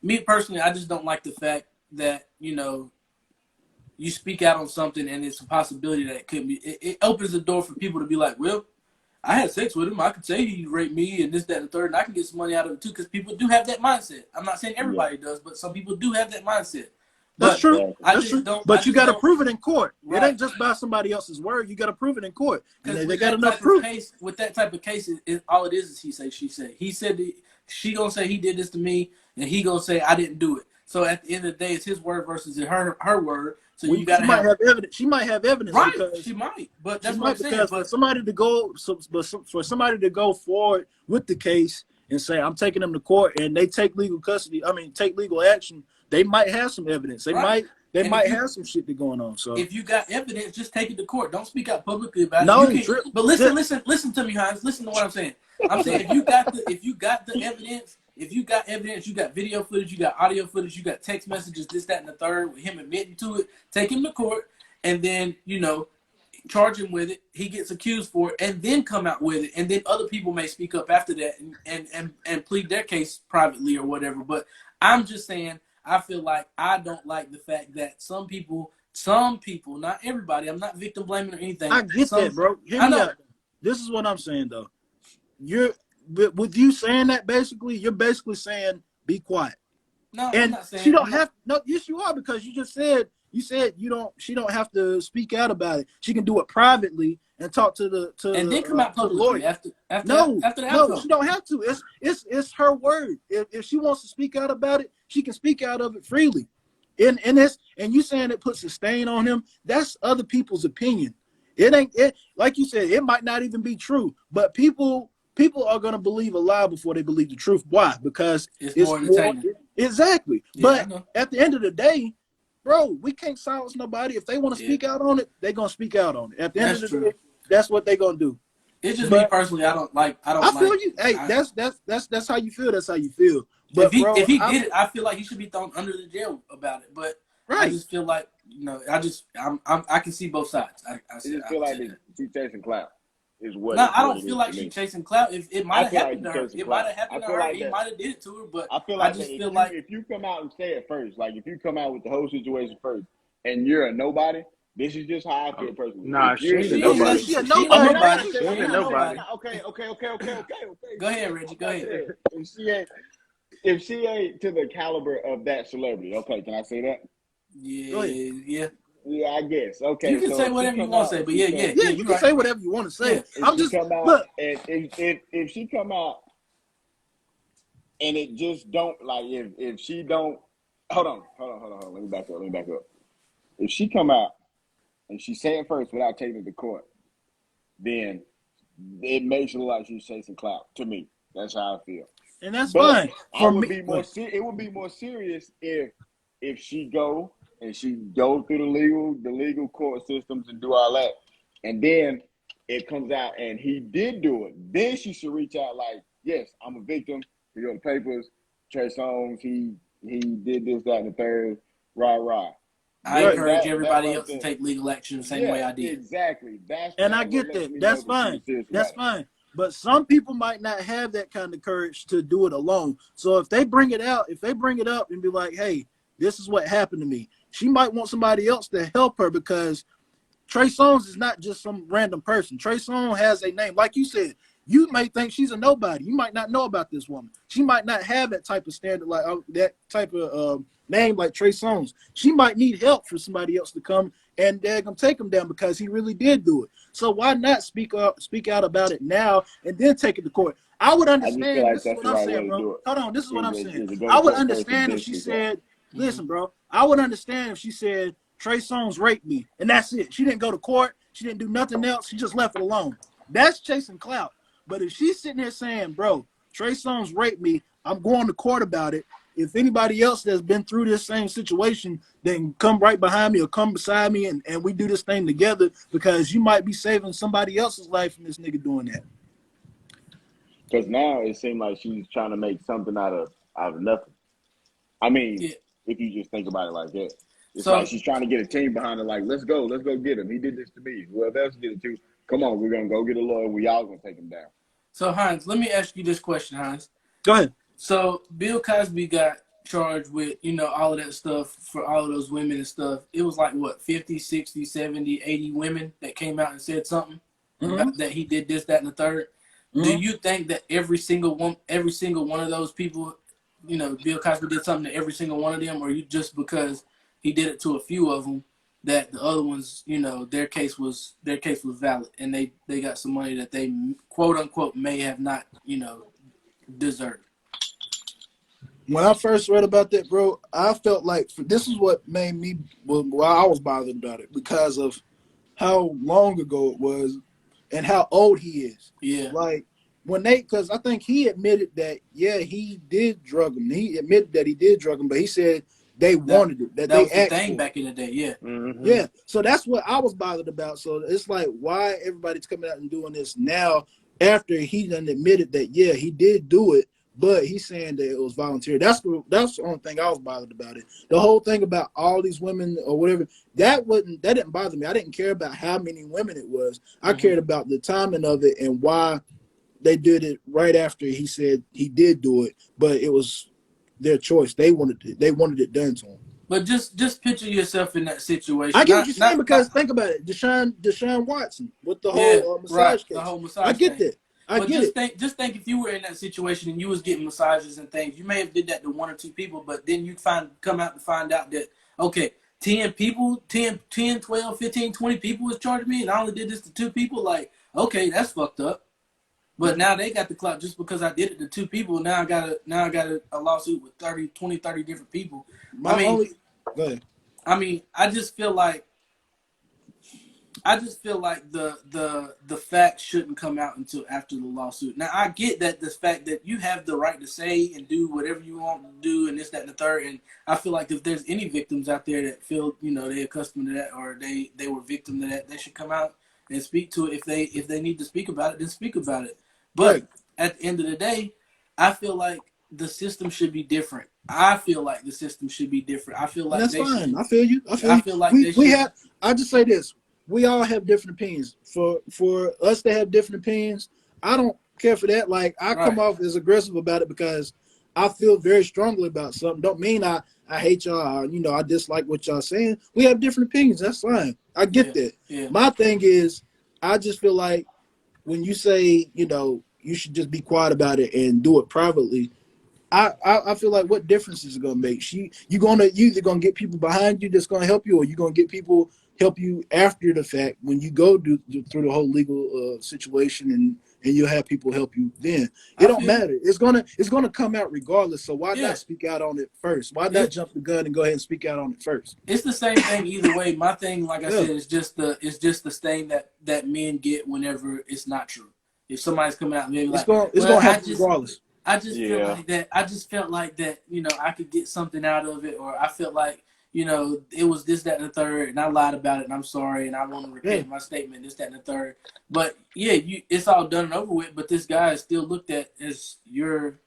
Speaker 2: me personally, I just don't like the fact that you speak out on something and it's a possibility that it could be. It opens the door for people to be like, well, I had sex with him. I could say he raped me and this, that, and the third, and I can get some money out of it too, because people do have that mindset. I'm not saying everybody does, but some people do have that mindset.
Speaker 1: That's true. But you got to prove it in court.
Speaker 2: Right.
Speaker 1: It ain't just by somebody else's word. You got to prove it in court.
Speaker 2: Because
Speaker 1: they got enough proof.
Speaker 2: With that type of case, all it is he say, she say. He said she gonna say he did this to me, and he gonna say I didn't do it. So at the end of the day, it's his word versus her word. So you got to have
Speaker 1: evidence. She might have evidence,
Speaker 2: right? She might, but that's what I'm saying.
Speaker 1: For somebody to go forward with the case and say, I'm taking them to court, and they take legal custody, take legal action, they might have some evidence. They might have some shit that going on. So
Speaker 2: if you got evidence, just take it to court. Don't speak out publicly about it.
Speaker 1: No,
Speaker 2: but listen to me, Hines. Listen to what I'm saying. I'm saying if you got the evidence, you got video footage, you got audio footage, you got text messages, this, that, and the third, with him admitting to it, take him to court, and then, charge him with it. He gets accused for it, and then come out with it, and then other people may speak up after that and plead their case privately or whatever. But I'm just saying, I feel like I don't like the fact that some people, not everybody, I'm not victim blaming or anything.
Speaker 1: I get that, bro. Hear me out. This is what I'm saying, though. With you saying that, you're basically saying be quiet.
Speaker 2: No,
Speaker 1: and
Speaker 2: I'm not saying
Speaker 1: she don't have. No, yes, you are, because you said she don't have to speak out about it. She can do it privately and talk to the
Speaker 2: and then come out publicly after the outcome.
Speaker 1: No, she don't have to. It's her word. If she wants to speak out about it, she can speak out of it freely. And you saying it puts a stain on him, that's other people's opinion. It like you said, it might not even be true, but people are gonna believe a lie before they believe the truth. Why? Because
Speaker 2: it's more entertaining.
Speaker 1: Exactly.
Speaker 2: Yeah,
Speaker 1: but at the end of the day, bro, we can't silence nobody. If they want to speak out on it, they're gonna speak out on it. At the end of the day, that's what they're gonna do.
Speaker 2: It's just me personally. I
Speaker 1: feel you. Hey, that's how you feel. That's how you feel. But
Speaker 2: if he did it, I feel like he should be thrown under the jail about it. But I just feel like I can see both sides. I
Speaker 3: just feel like she's chasing clout. Is what?
Speaker 2: No, I don't feel like she's chasing clout. If it might have happened to her, it might have happened to her. He might have did it to her. But I just feel like
Speaker 3: if you come out and say it first, like if you come out with the whole situation first, and you're a nobody. This is just how I feel personally.
Speaker 5: Nah, she's a nobody.
Speaker 2: She's a nobody.
Speaker 3: Okay.
Speaker 2: Go ahead, Reggie. Go ahead.
Speaker 3: If she ain't to the caliber of that celebrity, okay, can I say that?
Speaker 2: Yeah.
Speaker 3: Yeah, I guess. Okay.
Speaker 2: You can say whatever you want to say, but yeah,
Speaker 1: you can say whatever you want to say.
Speaker 3: Yeah. I'm just look. If she come out and it just don't if she don't hold on. Let me back up. If she come out and she say it first without taking it to court, then it makes it look like she's chasing clout. To me, that's how I feel,
Speaker 1: and that's fine.
Speaker 3: It would be more serious if she go through the legal court systems and do all that, and then it comes out and he did do it. Then she should reach out like, yes, I'm a victim. You know the papers. Trey Songz, he did this, that, and the third. Rah.
Speaker 2: I encourage everybody else to take legal action the same way I did.
Speaker 3: Exactly.
Speaker 1: I get that. That's fine. That's fine. But some people might not have that kind of courage to do it alone. So if they bring it up and be like, hey, this is what happened to me, she might want somebody else to help her, because Trey Songz is not just some random person. Trey Songz has a name. Like you said, you may think she's a nobody. You might not know about this woman. She might not have that type of standard, like that type of name like Trey Songz. She might need help for somebody else to come and they're gonna take him down because he really did do it. So why not speak out about it now and then take it to court? I would understand.
Speaker 3: Like
Speaker 1: this is what I'm saying, bro. Hold on, this is what I'm saying. I would understand if she said, listen, bro, I would understand if she said Trey Songz raped me and that's it. She didn't go to court. She didn't do nothing else. She just left it alone. That's chasing clout. But if she's sitting here saying, bro, Trey Songz raped me, I'm going to court about it. If anybody else that's been through this same situation, then come right behind me or come beside me and we do this thing together, because you might be saving somebody else's life from this nigga doing that.
Speaker 3: Because now it seems like she's trying to make something out of nothing. I mean, if you just think about it like that. It's like she's trying to get a team behind her, like, let's go get him. He did this to me. Whoever else did it to, come on, we're going to go get a lawyer. We all going to take him down.
Speaker 2: So, Hines, let me ask you this question, Hines.
Speaker 1: Go ahead.
Speaker 2: So, Bill Cosby got charged with, all of that stuff for all of those women and stuff. It was like, what, 50, 60, 70, 80 women that came out and said something about that he did this, that, and the third. Do you think that every single one of those people, Bill Cosby did something to every single one of them, or you just because he did it to a few of them, that the other ones, their case was valid and they got some money that they quote unquote may have not, deserved?
Speaker 1: When I first read about that, bro, I felt like this is what made me, I was bothered about it because of how long ago it was and how old he is.
Speaker 2: Yeah.
Speaker 1: Like, because I think he admitted that, yeah, he did drug him. He admitted that he did drug him, but he said they wanted it, that
Speaker 2: That
Speaker 1: they
Speaker 2: was the
Speaker 1: asked
Speaker 2: thing
Speaker 1: for it.
Speaker 2: back in the day. Yeah.
Speaker 5: Mm-hmm.
Speaker 1: Yeah, so that's what I was bothered about. So it's like, why everybody's coming out and doing this now after he done admitted that, yeah, he did do it, but he's saying that it was voluntary. That's the only thing I was bothered about it. The whole thing about all these women or whatever, that didn't bother me. I didn't care about how many women it was. I cared about the timing of it and why they did it right after he said he did do it, but it was their choice. They wanted it done to him.
Speaker 2: But just picture yourself in that situation.
Speaker 1: I get what you're saying,
Speaker 2: Not
Speaker 1: because think about it. Deshaun Watson with the
Speaker 2: yeah,
Speaker 1: whole
Speaker 2: right.
Speaker 1: massage
Speaker 2: The
Speaker 1: case.
Speaker 2: whole
Speaker 1: I
Speaker 2: massage
Speaker 1: get
Speaker 2: thing.
Speaker 1: that. I
Speaker 2: But
Speaker 1: get it.
Speaker 2: just think if you were in that situation and you was getting massages and things, you may have did that to 1 or 2 people, but then you come out to find out that, okay, 10 people, 10, 12, 15, 20 people was charging me and I only did this to 2 people. Like, okay, that's fucked up. But now they got the clout just because I did it to 2 people. Now I got a lawsuit with 30 different people.
Speaker 1: Go ahead.
Speaker 2: I mean, I just feel like the facts shouldn't come out until after the lawsuit. Now I get that the fact that you have the right to say and do whatever you want to do and this, that, and the third. And I feel like if there's any victims out there that feel, they're accustomed to that or they were victim to that, they should come out and speak to it. If they need to speak about it, then speak about it. But
Speaker 1: Right.
Speaker 2: at the end of the day, I feel like the system should be different. I feel like the system should be different. I feel like
Speaker 1: And that's
Speaker 2: they
Speaker 1: fine.
Speaker 2: should.
Speaker 1: I feel you.
Speaker 2: I feel like they
Speaker 1: we
Speaker 2: should.
Speaker 1: have. I just say this: we all have different opinions. For us to have different opinions, I don't care for that. Like I come
Speaker 2: Right.
Speaker 1: off as aggressive about it because I feel very strongly about something. Don't mean I hate y'all. I dislike what y'all saying. We have different opinions. That's fine. I get that.
Speaker 2: Yeah.
Speaker 1: My thing is, I just feel like when you say, you should just be quiet about it and do it privately. I feel like, what difference is it gonna make? You either gonna get people behind you that's gonna help you, or you gonna get people help you after the fact when you go through the whole legal situation, and you'll have people help you then. It don't matter. It's gonna come out regardless. So why not speak out on it first? Why not jump the gun and go ahead and speak out on it first?
Speaker 2: It's the same thing either way. My thing, like I said, is just the stain that men get whenever it's not true. If somebody's coming out and maybe
Speaker 1: it's gonna happen regardless.
Speaker 2: I just felt like that, I could get something out of it, or I felt like, it was this, that, and the third, and I lied about it, and I'm sorry, and I want to repeat my statement, this, that, and the third. But yeah, it's all done and over with, but this guy is still looked at as your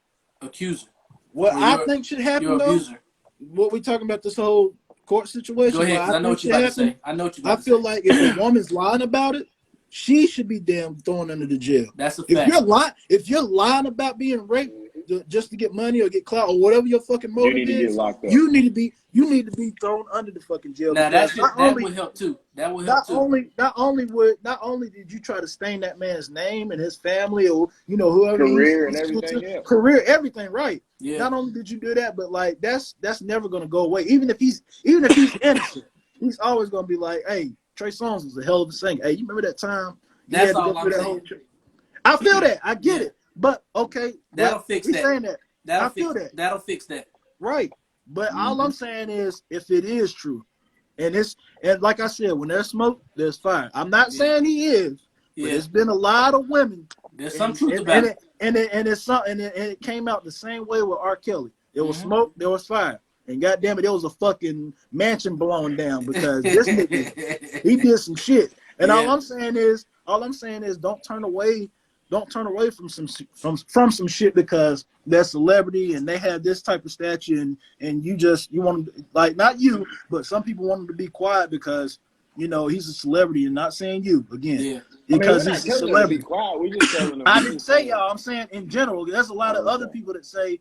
Speaker 2: accuser.
Speaker 1: What I think should happen,
Speaker 2: your
Speaker 1: though,
Speaker 2: abuser.
Speaker 1: what we talking about, this whole court situation.
Speaker 2: Go ahead, because I know what you're about to say. I
Speaker 1: feel like if a woman's lying about it, she should be damn thrown under the jail.
Speaker 2: That's a fact.
Speaker 1: If you're lying about being raped just to get money or get clout or whatever your fucking motive
Speaker 3: you need to
Speaker 1: is,
Speaker 3: get locked up.
Speaker 1: you need to be thrown under the fucking jail.
Speaker 2: Now that would help too. That would help too.
Speaker 1: Not only did you try to stain that man's name and his family, or whoever,
Speaker 3: career and everything else.
Speaker 1: Career, everything, right?
Speaker 2: Yeah.
Speaker 1: Not only did you do that, but like that's never gonna go away. Even if he's innocent, he's always gonna be like, hey, Trey Songz was a hell of a singer. Hey, you remember that time?
Speaker 2: That's all I'm saying.
Speaker 1: I feel that. I get it. But okay,
Speaker 2: that'll fix that.
Speaker 1: Saying that.
Speaker 2: I feel that. That'll fix that.
Speaker 1: Right. But all I'm saying is, if it is true, and like I said, when there's smoke, there's fire. I'm not saying he is, but there's been a lot of women.
Speaker 2: There's some truth about it.
Speaker 1: And it came out the same way with R. Kelly. There was smoke, there was fire. And goddamn it, there was a fucking mansion blown down because this nigga, he did some shit. And all I'm saying is, don't turn away from some shit because they're celebrity and they have this type of stature, and you want them, like, not you, but some people want him to be quiet because he's a celebrity, and not saying you again because he's a celebrity.
Speaker 3: Be quiet. We just telling them.
Speaker 1: I didn't say y'all. I'm saying in general. There's a lot of other people that say.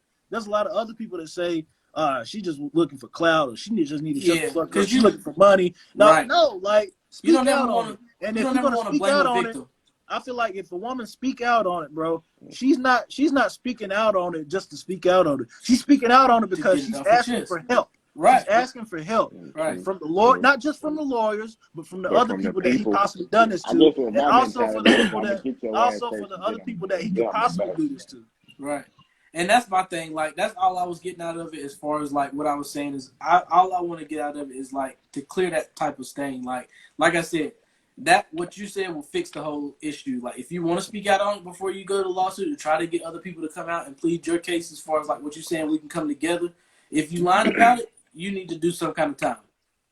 Speaker 1: She just looking for clout, or she just need to shut the fuck up. She's looking for money. No, like, speak out on it. And if you're gonna speak out on it, I feel like if a woman speak out on it, bro, she's not speaking out on it just to speak out on it. She's speaking out on it because she's asking for help.
Speaker 2: Right.
Speaker 1: She's asking for help.
Speaker 2: Right.
Speaker 1: From the Lord, not just from the lawyers, but from the other people that he possibly done this to, and also for the other people that he could possibly do this to.
Speaker 2: Right. And that's my thing. Like, that's all I was getting out of it. As far as like what I was saying is, all I want to get out of it is like to clear that type of stain. Like I said, that what you said will fix the whole issue. Like, if you want to speak out on it before you go to lawsuit, and try to get other people to come out and plead your case as far as like what you're saying, we can come together. If you lying about it, you need to do some kind of time.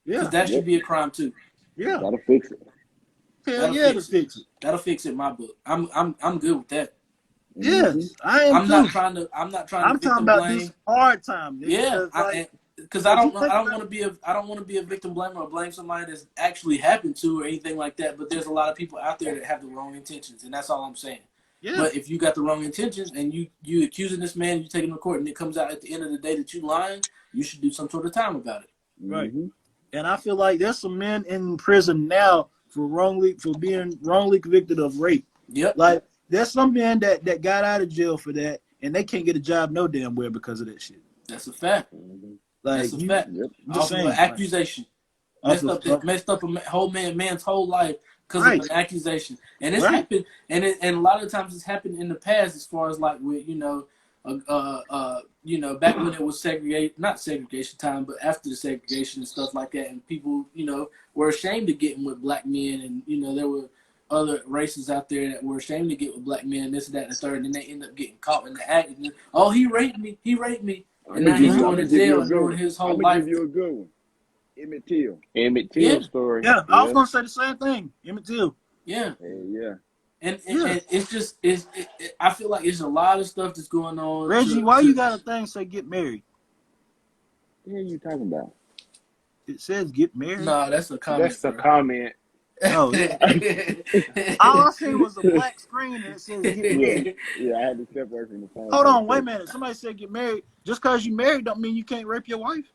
Speaker 2: Because that should be a crime too.
Speaker 1: Yeah.
Speaker 3: That'll fix it.
Speaker 1: Hell yeah, to fix it.
Speaker 2: That'll fix it in my book. I'm good with that.
Speaker 1: Yes, I am
Speaker 2: I'm
Speaker 1: too.
Speaker 2: not trying to. I'm
Speaker 1: talking about this hard time. Nigga,
Speaker 2: Yeah, because I don't want to be a victim blamer or blame somebody that's actually happened to or anything like that. But there's a lot of people out there that have the wrong intentions, and that's all I'm saying. Yeah. But if you got the wrong intentions and you accusing this man, you take him to court, and it comes out at the end of the day that you lying, you should do some sort of time about it.
Speaker 1: Right. And I feel like there's some men in prison now for being wrongly convicted of rape. Yep. Like, there's some men that got out of jail for that, and they can't get a job no damn where because of that shit.
Speaker 2: That's a fact.
Speaker 1: Like,
Speaker 2: that's a fact. Off of an accusation. Messed up a whole man's whole life because of an accusation. And it's happened, and a lot of times it's happened in the past as far as like with, back when it was not segregation time, but after the segregation and stuff like that, and people, were ashamed of getting with black men, and, there were other races out there that were ashamed to get with black men, this, that, and the third, and they end up getting caught in the act. And oh, he raped me. And now he's going to jail and ruining his whole life.
Speaker 3: I'm going to give you a good one.
Speaker 5: Emmett Till story.
Speaker 1: Yeah, I was going to say the same thing. Emmett Till.
Speaker 2: Yeah.
Speaker 3: Yeah.
Speaker 2: And it's just, I feel like there's a lot of stuff that's going on.
Speaker 1: Reggie, why you got a thing say get married?
Speaker 3: What are you talking about?
Speaker 1: It says get married.
Speaker 2: No, that's a comment.
Speaker 5: That's a comment.
Speaker 1: Oh, yeah. All I see was a black screen and it says get married.
Speaker 3: Yeah, I had to step away from the phone.
Speaker 1: Hold on, wait a minute. Somebody said get married. Just because you married don't mean you can't rape your wife.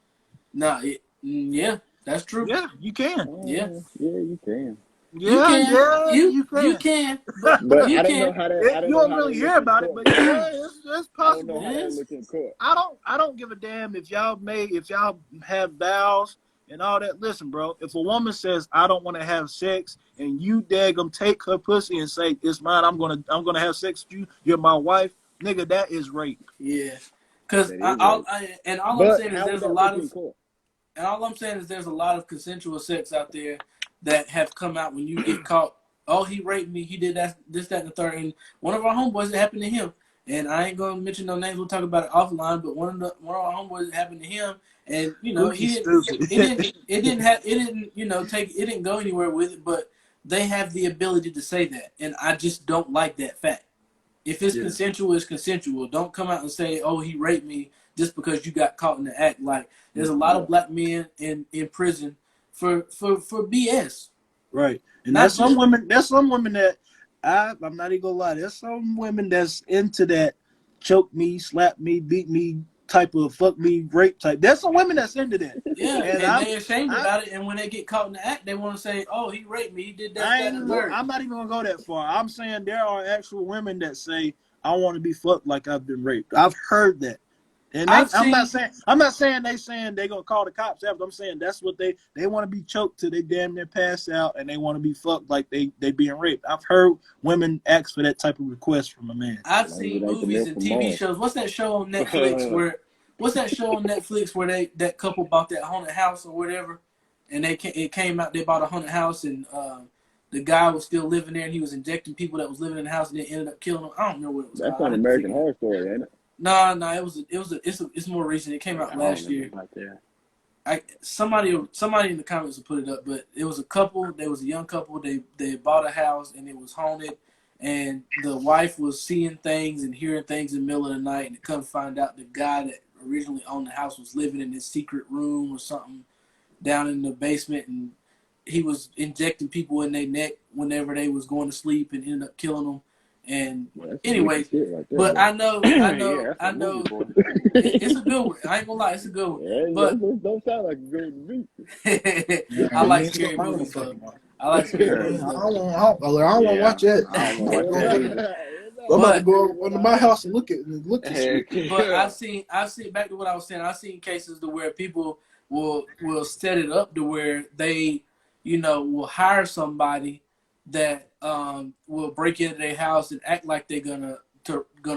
Speaker 2: No, yeah, that's true.
Speaker 1: Yeah, you can.
Speaker 2: Yeah,
Speaker 3: you can.
Speaker 1: Yeah, you can.
Speaker 2: You can.
Speaker 3: But
Speaker 2: you
Speaker 3: I don't
Speaker 2: can.
Speaker 3: know how that.
Speaker 1: You don't really hear about it, but yeah, it's possible.
Speaker 3: I don't know how that look in court.
Speaker 1: I don't give a damn if y'all have vows and all that. Listen, bro, if a woman says I don't want to have sex and you daggum take her pussy and say it's mine, I'm gonna have sex with you, you're my wife, nigga, that is rape.
Speaker 2: Yeah, because all I'm saying is there's a lot of consensual sex out there that have come out when you get caught. Oh, he raped me. He did that, this, that, and the third. And one of our homeboys, it happened to him. And I ain't gonna mention no names. We'll talk about it offline. But one of our homeboys, it happened to him. And it didn't go anywhere with it. But they have the ability to say that, and I just don't like that fact. If it's consensual, it's consensual. Don't come out and say, "Oh, he raped me," just because you got caught in the act. Like, there's a lot of black men in prison for BS.
Speaker 1: Right. And there's some women that I'm not even gonna lie, there's some women that's into that choke me, slap me, beat me type of fuck me, rape type. There's some women that's into that.
Speaker 2: Yeah, and they're ashamed about it, and when they get caught in the act, they want to say, "Oh, he raped me, he did that, and third."
Speaker 1: I'm not even gonna go that far. I'm saying there are actual women that say, I want to be fucked like I've been raped. I've heard that. And I'm not saying they're gonna call the cops after. I'm saying that's what they want to be choked till they damn near pass out, and they want to be fucked like they being raped. I've heard women ask for that type of request from a man.
Speaker 2: I've seen movies and TV shows. What's that show on Netflix where that couple bought that haunted house or whatever, and it came out they bought a haunted house, and the guy was still living there, and he was injecting people that was living in the house, and they ended up killing them. I don't know what it was.
Speaker 3: That's an American Horror Story, ain't it?
Speaker 2: No, it's more recent. It came out last year. Somebody in the comments will put it up, but it was a couple. There was a young couple. They bought a house and it was haunted, and the wife was seeing things and hearing things in the middle of the night, and to come find out the guy that originally owned the house was living in his secret room or something down in the basement, and he was injecting people in their neck whenever they was going to sleep and ended up killing them. And anyway, but I know, it's a good one. I ain't gonna lie, it's a good one.
Speaker 3: Yeah,
Speaker 2: but
Speaker 3: don't sound like a good movie.
Speaker 2: I like scary movies though. I like scary movies.
Speaker 1: I don't want to watch that. I'm about to go into my house and look at shit.
Speaker 2: But I've seen back to what I was saying. I've seen cases to where people will set it up to where they, will hire somebody that will break into their house and act like they're gonna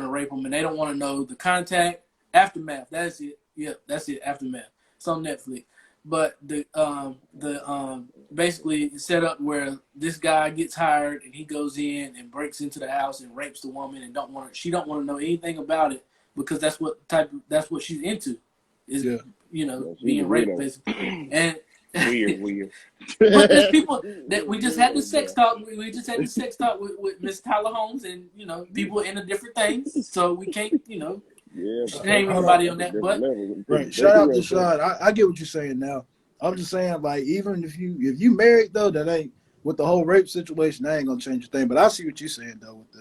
Speaker 2: rape them, and they don't want to know the contact. Aftermath. That's it. Yep, that's it. Aftermath. It's on Netflix. but the basically set up where this guy gets hired and he goes in and breaks into the house and rapes the woman and she don't want to know anything about it because that's what she's into is being raped basically. And
Speaker 5: Weird.
Speaker 2: but there's people that we just had the sex talk. We just had the sex talk with Miss Tyler Holmes, and people into different things. So we can't shame everybody on that. But
Speaker 1: right, shout out to Sean. I get what you're saying now. I'm just saying, like, even if you married though, that ain't with the whole rape situation. That ain't gonna change a thing. But I see what you're saying though with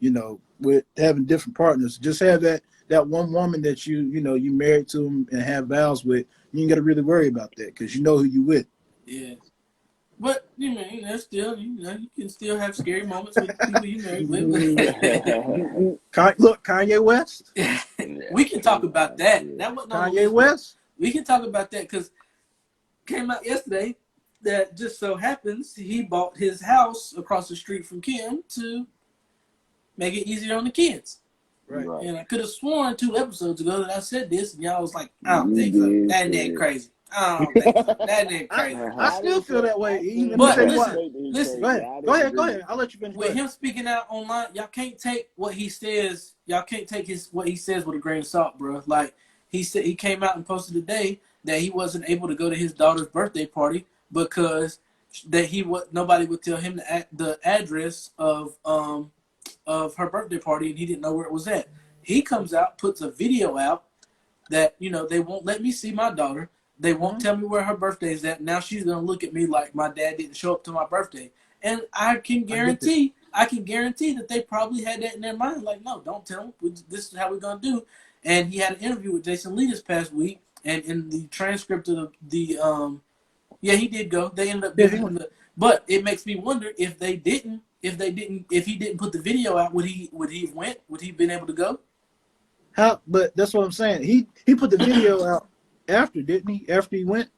Speaker 1: the with having different partners. Just have that one woman that you married to and have vows with. You ain't got to really worry about that because you know who you with.
Speaker 2: Yeah, but still you can still have scary moments with people you married with.
Speaker 1: Look, Kanye West.
Speaker 2: We can talk about that. That wasn't
Speaker 1: Kanye West.
Speaker 2: We can talk about that because came out yesterday that just so happens he bought his house across the street from Kim to make it easier on the kids.
Speaker 1: Right.
Speaker 2: And I could have sworn 2 episodes ago that I said this, and y'all was like, I don't think so. That ain't crazy. I don't think so. That ain't crazy.
Speaker 1: I still feel that way.
Speaker 2: But listen.
Speaker 1: Go ahead. I'll let you finish.
Speaker 2: With him speaking out online, y'all can't take what he says. Y'all can't take what he says with a grain of salt, bro. Like he said, he came out and posted today that he wasn't able to go to his daughter's birthday party because nobody would tell him the address of her birthday party, and he didn't know where it was at. He comes out, puts a video out that they won't let me see my daughter. They won't tell me where her birthday is at. Now she's gonna look at me like my dad didn't show up to my birthday. And I can guarantee that they probably had that in their mind. Like, no, don't tell them. This is how we're gonna do. And he had an interview with Jason Lee this past week, and in the transcript of he did go. They ended up giving him but it makes me wonder if he didn't put the video out, would he have been able to go?
Speaker 1: But that's what I'm saying. He put the video out after, didn't he? After he went?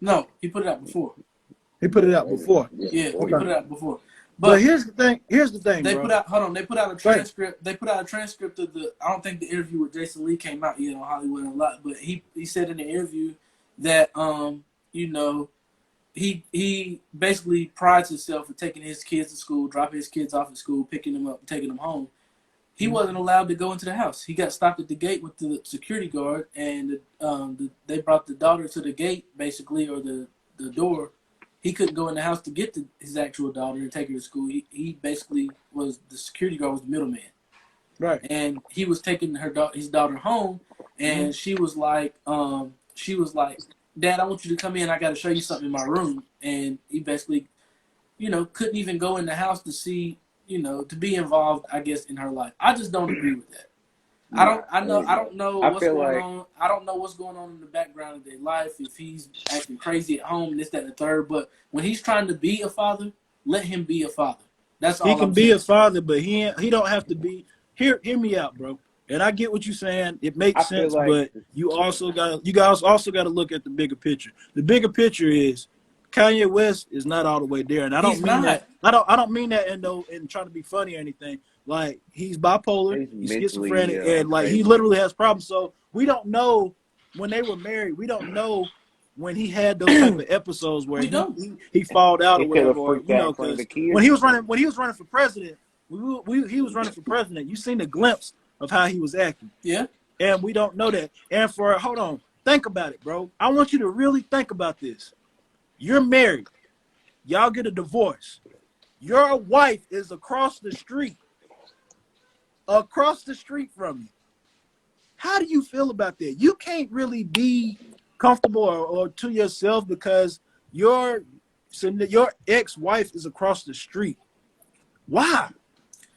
Speaker 2: No, he put it out before.
Speaker 1: He put it out before.
Speaker 2: Yeah, he put it out before.
Speaker 1: But here's the thing. They
Speaker 2: put out a transcript. They put out a transcript of I don't think the interview with Jason Lee came out yet on Hollywood a lot, but he said in the interview that he basically prides himself in taking his kids to school, dropping his kids off at school, picking them up, and taking them home. He wasn't allowed to go into the house. He got stopped at the gate with the security guard, and they brought the daughter to the gate, basically, or the door. He couldn't go in the house to get his actual daughter and take her to school. He basically was the security guard, was the middleman.
Speaker 1: Right.
Speaker 2: And he was taking his daughter home, and she was like, Dad, I want you to come in. I got to show you something in my room. And he basically, couldn't even go in the house to see, to be involved, I guess, in her life. I just don't agree with that. I don't know what's going on. I don't know what's going on in the background of their life. If he's acting crazy at home, this, that, and the third. But when he's trying to be a father, let him be a father. That's all.
Speaker 1: He can be a father, but he don't have to be. Hear me out, bro. And I get what you're saying. It makes sense, but you guys also got to look at the bigger picture. The bigger picture is Kanye West is not all the way there, and I don't mean that. I don't mean that in trying to be funny or anything. Like, he's bipolar, he's schizophrenic, and like he literally has problems. So we don't know when they were married. We don't know when he had those type of episodes where he falled out or whatever. Or, because when he was running for president, he was running for president. You seen the glimpse of how he was acting.
Speaker 2: Yeah.
Speaker 1: And we don't know that. And hold on, think about it, bro. I want you to really think about this. You're married. Y'all get a divorce. Your wife is across the street from you. How do you feel about that? You can't really be comfortable or to yourself because your ex-wife is across the street. Why?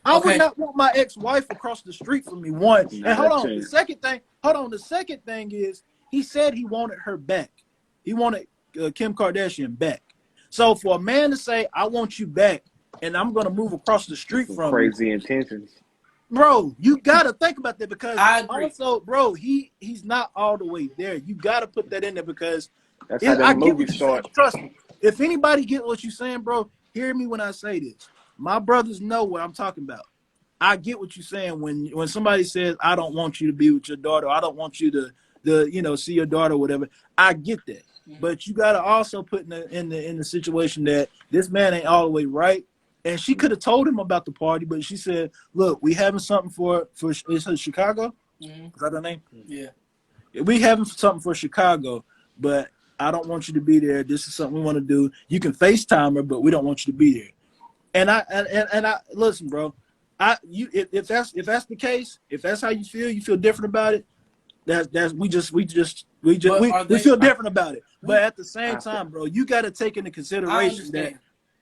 Speaker 1: I would not want my ex-wife across the street from me. One. And hold on. The second thing is he said he wanted her back. He wanted Kim Kardashian back. So for a man to say, I want you back, and I'm going to move across the street from
Speaker 5: crazy intentions.
Speaker 1: Bro, you got to think about that because
Speaker 2: I agree.
Speaker 1: Also, bro, he's not all the way there. You got to put that in there because
Speaker 5: that's how that movie starts.
Speaker 1: Trust me. If anybody get what you're saying, bro, hear me when I say this. My brothers know what I'm talking about. I get what you're saying when somebody says, I don't want you to be with your daughter. I don't want you to see your daughter or whatever. I get that. but you gotta also put in the situation that this man ain't all the way right. And she could have told him about the party, but she said, "Look, we having something for is it Chicago? Is that her name?
Speaker 2: Yeah.
Speaker 1: We having something for Chicago, but I don't want you to be there. This is something we want to do. You can FaceTime her, but we don't want you to be there." And I listen, bro. If that's the case, if that's how you feel different about it. We feel different about it. But at the same time, bro, you got to take into consideration that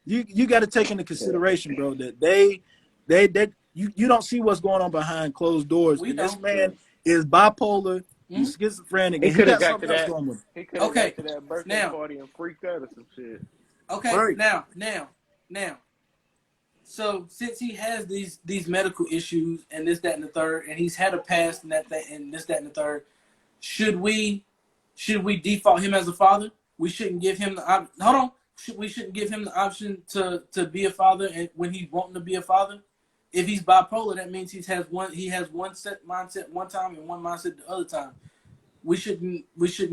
Speaker 1: you got to take into consideration, bro, that you don't see what's going on behind closed doors. And this man is bipolar, he's schizophrenic, and he got something else going on.
Speaker 5: He could have got to that birthday party and freaked out or some shit.
Speaker 2: Okay,
Speaker 1: right.
Speaker 2: now. So since he has these medical issues and this, that, and the third, and he's had a past and that and this, that, and the third, should we default him as a father? We shouldn't give him the we shouldn't give him the option to be a father, and when he's wanting to be a father. If he's bipolar, that means he has one set mindset one time and one mindset the other time. We shouldn't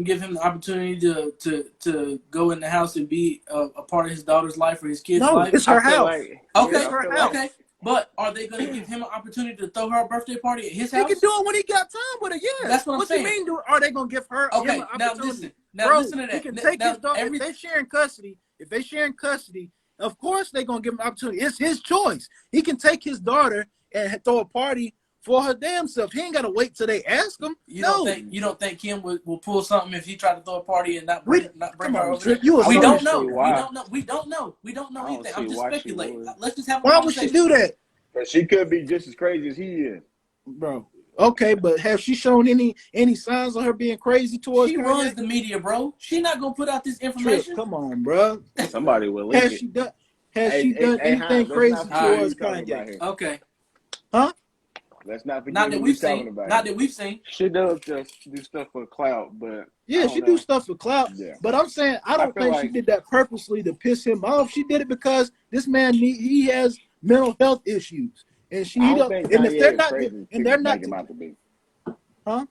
Speaker 2: give him the opportunity to go in the house and be a part of his daughter's life or his kid's life.
Speaker 1: It's her house.
Speaker 2: Okay. But are they going to give him an opportunity to throw her a birthday party at his house?
Speaker 1: He can do it when he got time with her. Yeah,
Speaker 2: that's what I'm saying.
Speaker 1: What you mean? Are they going to give her?
Speaker 2: Okay,
Speaker 1: him an
Speaker 2: now
Speaker 1: opportunity?
Speaker 2: listen to that.
Speaker 1: He can take his daughter. If they share in custody, of course they're going to give him an opportunity. It's his choice. He can take his daughter and throw a party for her damn self. He ain't got to wait till they ask him. You
Speaker 2: don't think Kim will pull something if he tried to throw a party and not bring her over?
Speaker 1: We
Speaker 2: don't know. We don't know anything. I'm just speculating. Let's just have a conversation.
Speaker 1: Why would she do that?
Speaker 3: But she could be just as crazy as he is,
Speaker 1: bro. Okay, but has she shown any signs of her being crazy towards?
Speaker 2: She runs the media, bro. She not gonna put out this information.
Speaker 1: Come on, bro.
Speaker 3: Somebody will. Has she done
Speaker 1: anything crazy towards Kanye?
Speaker 2: Okay.
Speaker 1: Huh?
Speaker 3: Let's not forget
Speaker 2: not that we've seen.
Speaker 3: About
Speaker 2: not that we've seen.
Speaker 5: She does just do stuff for clout, but
Speaker 1: yeah, she do stuff for clout. Yeah. But I'm saying I don't think she did that purposely to piss him off. She did it because this man he has mental health issues, and they're not
Speaker 3: him out to be.
Speaker 1: Huh?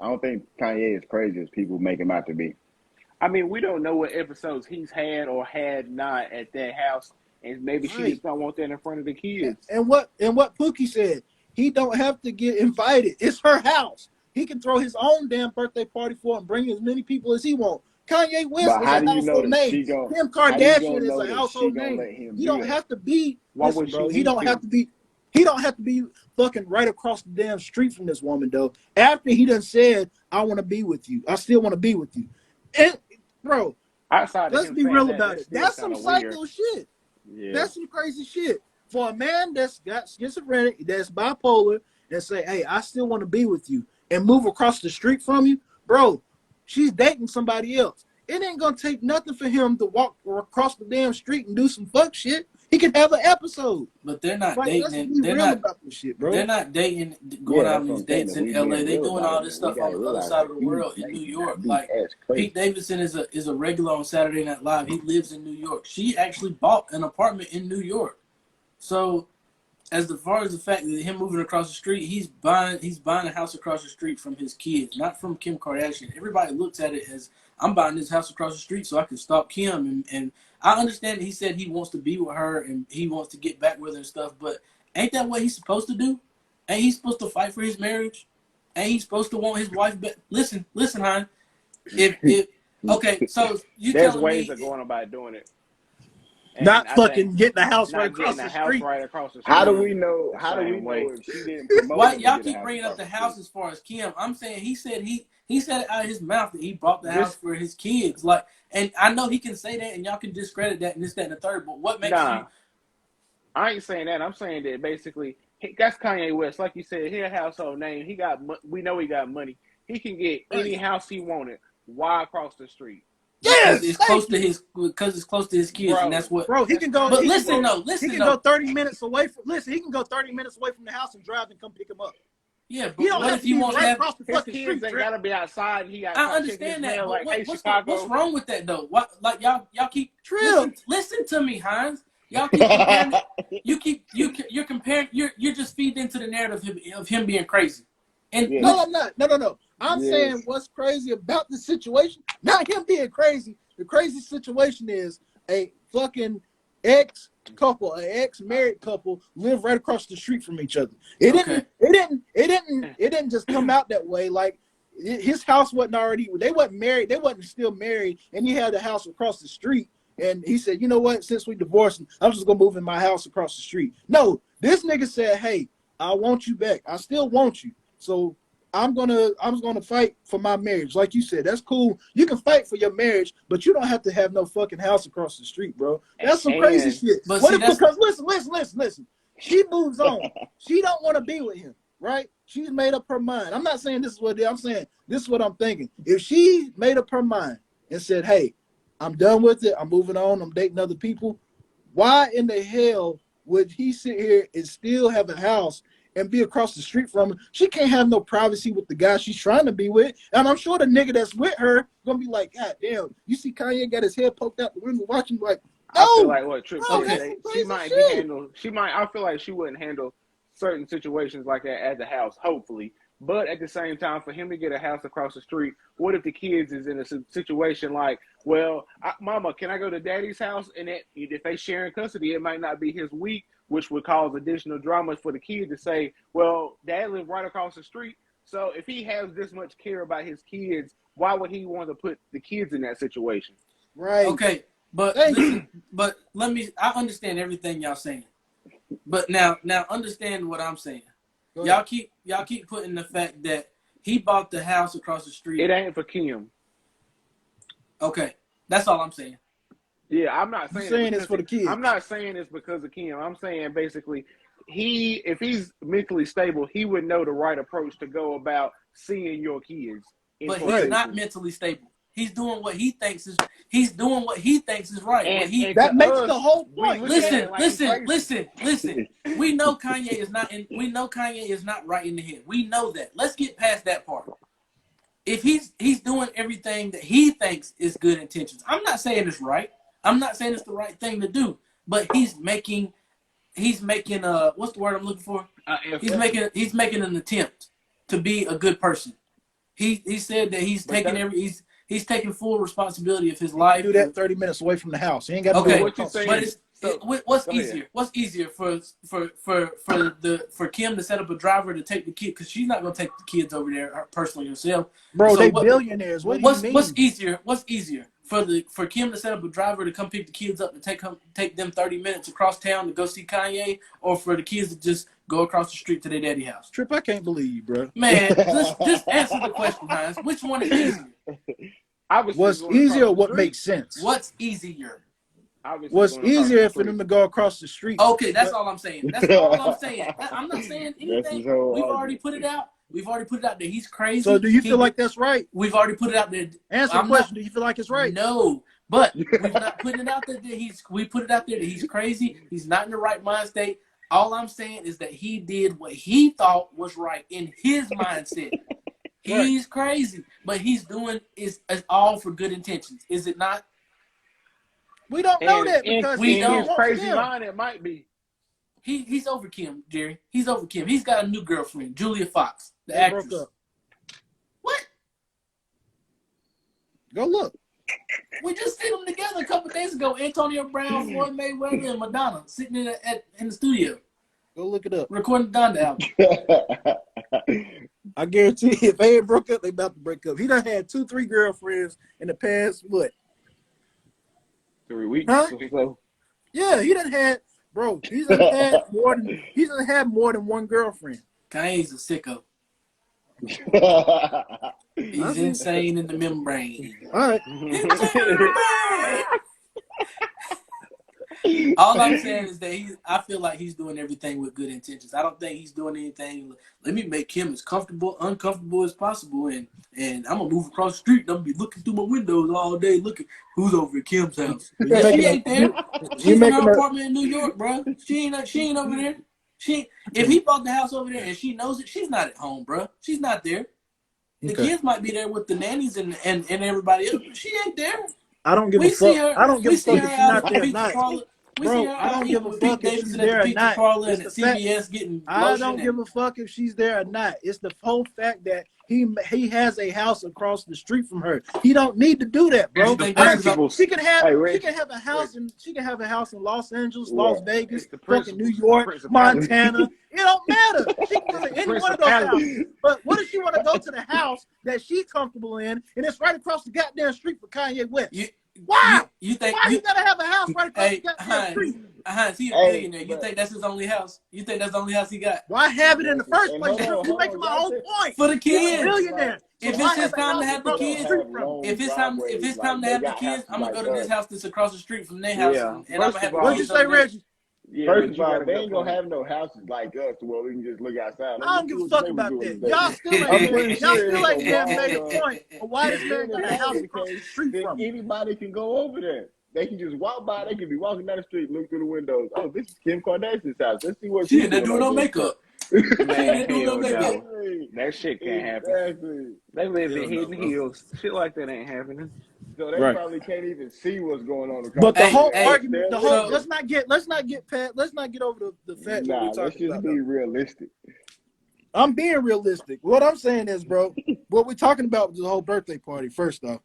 Speaker 3: I don't think Kanye is crazy as people make him out to be.
Speaker 5: I mean, we don't know what episodes he's had or had not at that house, and maybe she just don't want that in front of the kids.
Speaker 1: And what Pookie said, he don't have to get invited. It's her house. He can throw his own damn birthday party for her and bring as many people as he wants. Kanye West is a household name. Kim Kardashian is a household name. You don't have to be. Listen, bro, he don't have to be. He don't have to be fucking right across the damn street from this woman, though. After he done said, "I want to be with you. I still want to be with you," and bro, let's be real about it. That's some psycho shit. Yeah. That's some crazy shit for a man that's got schizophrenic, that's bipolar, and say, "Hey, I still want to be with you," and move across the street from you, bro. She's dating somebody else. It ain't gonna take nothing for him to walk across the damn street and do some fuck shit. He can have an episode.
Speaker 2: But they're not dating. They're not about this shit, bro. They're not dating, going out on these dates in LA. They're doing all this stuff on the other side of the world in New York. Like Pete Davidson is a regular on Saturday Night Live. He lives in New York. She actually bought an apartment in New York. So as far as the fact that him moving across the street, he's buying a house across the street from his kids, not from Kim Kardashian. Everybody looks at it as, I'm buying this house across the street so I can stop Kim. And I understand he said he wants to be with her and he wants to get back with her and stuff, but ain't that what he's supposed to do? Ain't he supposed to fight for his marriage? Ain't he supposed to want his wife back? Listen, Hein. Okay, so you
Speaker 5: there's
Speaker 2: telling
Speaker 5: ways
Speaker 2: me
Speaker 5: of going about doing it.
Speaker 1: And not fucking getting the house right across the street.
Speaker 3: How do we know? If she didn't promote?
Speaker 2: Why y'all keep bringing up the house as far as Kim? I'm saying he said it out of his mouth that he bought the house for his kids. Like, and I know he can say that, and y'all can discredit that and this, that, and the third. But what makes you?
Speaker 5: I ain't saying that. I'm saying that basically that's Kanye West. Like you said, he a household name. We know he got money. He can get any house he wanted. Why across the street?
Speaker 2: Yes, it's close to his kids, and that's what.
Speaker 1: Bro, he can go.
Speaker 2: But
Speaker 1: he
Speaker 2: listen,
Speaker 1: can go 30 minutes away from. Listen, he can go 30 minutes away from the house and drive and come pick him up.
Speaker 2: Yeah, but what if you want to have
Speaker 5: his kids ain't gotta be outside?
Speaker 2: I understand that. What's wrong with that though? What, like y'all keep listen to me, Hines. Y'all keep comparing. You're comparing. You're just feeding into the narrative of him being crazy. And
Speaker 1: no, I'm not. No. I'm
Speaker 3: Yes.
Speaker 1: saying what's crazy about the situation, not him being crazy. The crazy situation is a fucking ex-couple, an ex-married couple live right across the street from each other. It didn't just come out that way. Like his house wasn't already, they wasn't married, they wasn't still married, and he had a house across the street. And he said, you know what, since we divorced, I'm just gonna move in my house across the street. No, this nigga said, hey, I want you back. I still want you. So I'm gonna fight for my marriage. Like you said, that's cool. You can fight for your marriage, but you don't have to have no fucking house across the street, bro. That's some crazy shit.
Speaker 2: But
Speaker 1: what
Speaker 2: see,
Speaker 1: if, because listen. She moves on. She don't want to be with him, right? She's made up her mind. I'm not saying this is what it is. I'm saying this is what I'm thinking. If she made up her mind and said, hey, I'm done with it, I'm moving on, I'm dating other people, why in the hell would he sit here and still have a house and be across the street from her? She can't have no privacy with the guy she's trying to be with. And I'm sure the nigga that's with her gonna be like, God damn, you see Kanye got his head poked out the window watching, like, no.
Speaker 5: I feel like what Trip
Speaker 1: bro,
Speaker 5: said, she might be handled. I feel like she wouldn't handle certain situations like that at the house, hopefully. But at the same time, for him to get a house across the street, what if the kids is in a situation like, well, Mama, can I go to Daddy's house? And if they share in custody, it might not be his week, which would cause additional drama for the kid to say, well, Dad lives right across the street. So if he has this much care about his kids, why would he want to put the kids in that situation?
Speaker 1: Right.
Speaker 2: Okay, but listen, but I understand everything y'all saying. But now understand what I'm saying. Y'all keep putting the fact that he bought the house across the street.
Speaker 5: It ain't for Kim.
Speaker 2: Okay, that's all I'm saying.
Speaker 5: Yeah, I'm not saying
Speaker 1: it's for the kids.
Speaker 5: I'm not saying it's because of Kim. I'm saying basically if he's mentally stable, he would know the right approach to go about seeing your kids.
Speaker 2: But he's not mentally stable. He's doing what he thinks is right.
Speaker 5: And
Speaker 1: that makes the whole point.
Speaker 2: Listen. We know Kanye is not right in the head. We know that. Let's get past that part. If he's doing everything that he thinks is good intentions, I'm not saying it's right. I'm not saying it's the right thing to do. But he's making what's the word I'm looking for? He's making an attempt to be a good person. He said that he's taking full responsibility of his life.
Speaker 1: Do that 30 minutes away from the house. He ain't got to do
Speaker 5: what you saying.
Speaker 2: But what's easier? What's easier for Kim to set up a driver to take the kid, because she's not gonna take the kids over there personally herself.
Speaker 1: Bro, they billionaires. What do you mean?
Speaker 2: What's easier for Kim to set up a driver to come pick the kids up and take them 30 minutes across town to go see Kanye, or for the kids to just go across the street to their daddy house?
Speaker 1: Trip, I can't believe you, bro.
Speaker 2: Man, just answer the question, Hines. Which one is easier?
Speaker 1: What's easier or what makes sense?
Speaker 2: What's easier?
Speaker 1: What's easier for them to go across the street?
Speaker 2: Okay, that's all I'm saying. That's all I'm saying. I'm not saying anything. We've already put it out. We've already put it out there. He's crazy.
Speaker 1: So do you feel like that's right?
Speaker 2: We've already put it out there.
Speaker 1: Answer the question. Do you feel like it's right?
Speaker 2: No, but we're not putting it out there that we put it out there that he's crazy. He's not in the right mind state. All I'm saying is that he did what he thought was right in his mindset. He's crazy, but he's doing is all for good intentions. Is it not?
Speaker 1: We don't know that because
Speaker 5: we don't. His crazy mind, it might be.
Speaker 2: He's over Kim, Jerry. He's over Kim. He's got a new girlfriend, Julia Fox, the actress.
Speaker 1: Broke up.
Speaker 2: What?
Speaker 1: Go look.
Speaker 2: We just seen them together a couple days ago. Antonio Brown, Floyd Mayweather, and Madonna sitting in the studio.
Speaker 1: Go look it up.
Speaker 2: Recording the Donda album.
Speaker 1: I guarantee you, if they ain't broke up, they about to break up. He done had 2-3 girlfriends in the past, what?
Speaker 5: 3 weeks.
Speaker 1: Huh?
Speaker 5: So.
Speaker 1: Yeah, he done had, bro. He's done had more than one girlfriend.
Speaker 2: Kanye's a sicko. He's insane in the membrane.
Speaker 1: All right.
Speaker 2: All I'm saying is that I feel like he's doing everything with good intentions. I don't think he's doing anything. Let me make him as uncomfortable as possible, and I'm gonna move across the street and I'm gonna be looking through my windows all day, looking who's over at Kim's house. She ain't there. She's in her apartment in New York, bro. She ain't over there. If he bought the house over there and she knows it, she's not at home, bro. She's not there. The kids might be there with the nannies and everybody else. She ain't there.
Speaker 1: I don't give a fuck. I don't give a fuck if she's not there or not. Bro,
Speaker 2: her
Speaker 1: I don't give a
Speaker 2: with
Speaker 1: fuck
Speaker 2: Pete
Speaker 1: if she's
Speaker 2: Davidson at the
Speaker 1: there or
Speaker 2: pizza
Speaker 1: not.
Speaker 2: parlor
Speaker 1: It's
Speaker 2: and at
Speaker 1: the fact.
Speaker 2: CBS getting
Speaker 1: I
Speaker 2: lotion.
Speaker 1: don't give a fuck if she's there or not. It's the whole fact that he has a house across the street from her. He don't need to do that, bro.
Speaker 5: It's the
Speaker 1: I don't care.
Speaker 5: principles.
Speaker 1: She can have
Speaker 5: Hey, Rich,
Speaker 1: a house in Los Angeles,
Speaker 3: Yeah.
Speaker 1: Las Vegas,
Speaker 5: It's the
Speaker 1: fucking New
Speaker 5: principles.
Speaker 1: York,
Speaker 5: Principality.
Speaker 1: Montana. It don't matter. She can go to
Speaker 5: It's
Speaker 1: any one of those houses.
Speaker 5: principality.
Speaker 1: But what if she want to go to the house that she's comfortable in, and it's right across the goddamn street for Kanye West? Why?
Speaker 2: You think
Speaker 1: Why you gotta have a house right across the goddamn
Speaker 2: Hines,
Speaker 1: street?
Speaker 2: he a billionaire. You think that's his only house? You think that's the only house he got?
Speaker 1: Why have it in the first
Speaker 3: And
Speaker 1: place?
Speaker 3: hold on,
Speaker 1: You're making my whole point.
Speaker 2: For the
Speaker 1: He's a
Speaker 2: kids.
Speaker 1: billionaire. So
Speaker 2: If
Speaker 1: why
Speaker 2: it's his
Speaker 1: have a
Speaker 2: time to
Speaker 1: house
Speaker 2: have the
Speaker 1: across
Speaker 2: kids,
Speaker 1: street from him?
Speaker 2: if it's time to have the kids, I'm gonna go to this house that's across the street from their house,
Speaker 5: Yeah.
Speaker 2: and I'm gonna have the
Speaker 1: What'd you
Speaker 2: kids
Speaker 1: say,
Speaker 2: over there.
Speaker 1: Reggie?
Speaker 5: Yeah,
Speaker 3: First
Speaker 5: but
Speaker 3: of
Speaker 5: you got
Speaker 3: all,
Speaker 5: a
Speaker 3: they
Speaker 5: good
Speaker 3: ain't gonna
Speaker 5: point.
Speaker 3: have no houses like us where we can just look outside.
Speaker 1: I don't give a fuck about that. Y'all still ain't damn made a point of why this man got a house across the street
Speaker 3: Then
Speaker 1: from him.
Speaker 3: anybody can go over there. They can just walk by. They can be walking down the street, look through the windows. Oh, this is Kim Kardashian's house. Let's see what
Speaker 2: She
Speaker 3: she's
Speaker 2: ain't there doing no
Speaker 3: over there.
Speaker 2: makeup.
Speaker 5: Man,
Speaker 2: doing no
Speaker 5: hell
Speaker 2: makeup.
Speaker 5: no.
Speaker 3: Exactly.
Speaker 5: That shit can't happen.
Speaker 3: Exactly.
Speaker 5: They live
Speaker 2: Hell
Speaker 5: in
Speaker 2: no,
Speaker 5: Hidden
Speaker 2: bro.
Speaker 5: Hills. Shit like that ain't happening.
Speaker 3: So they
Speaker 1: Right.
Speaker 3: probably can't even see what's going on.
Speaker 1: But the
Speaker 2: Hey,
Speaker 1: whole
Speaker 2: hey,
Speaker 1: argument,
Speaker 2: so-
Speaker 1: let's not get over the fact what
Speaker 3: Nah,
Speaker 1: we're
Speaker 3: let's
Speaker 1: talking
Speaker 3: just
Speaker 1: about.
Speaker 3: be
Speaker 1: though.
Speaker 3: realistic.
Speaker 1: I'm being realistic. What I'm saying is, bro, what we're talking about was the whole birthday party. First off,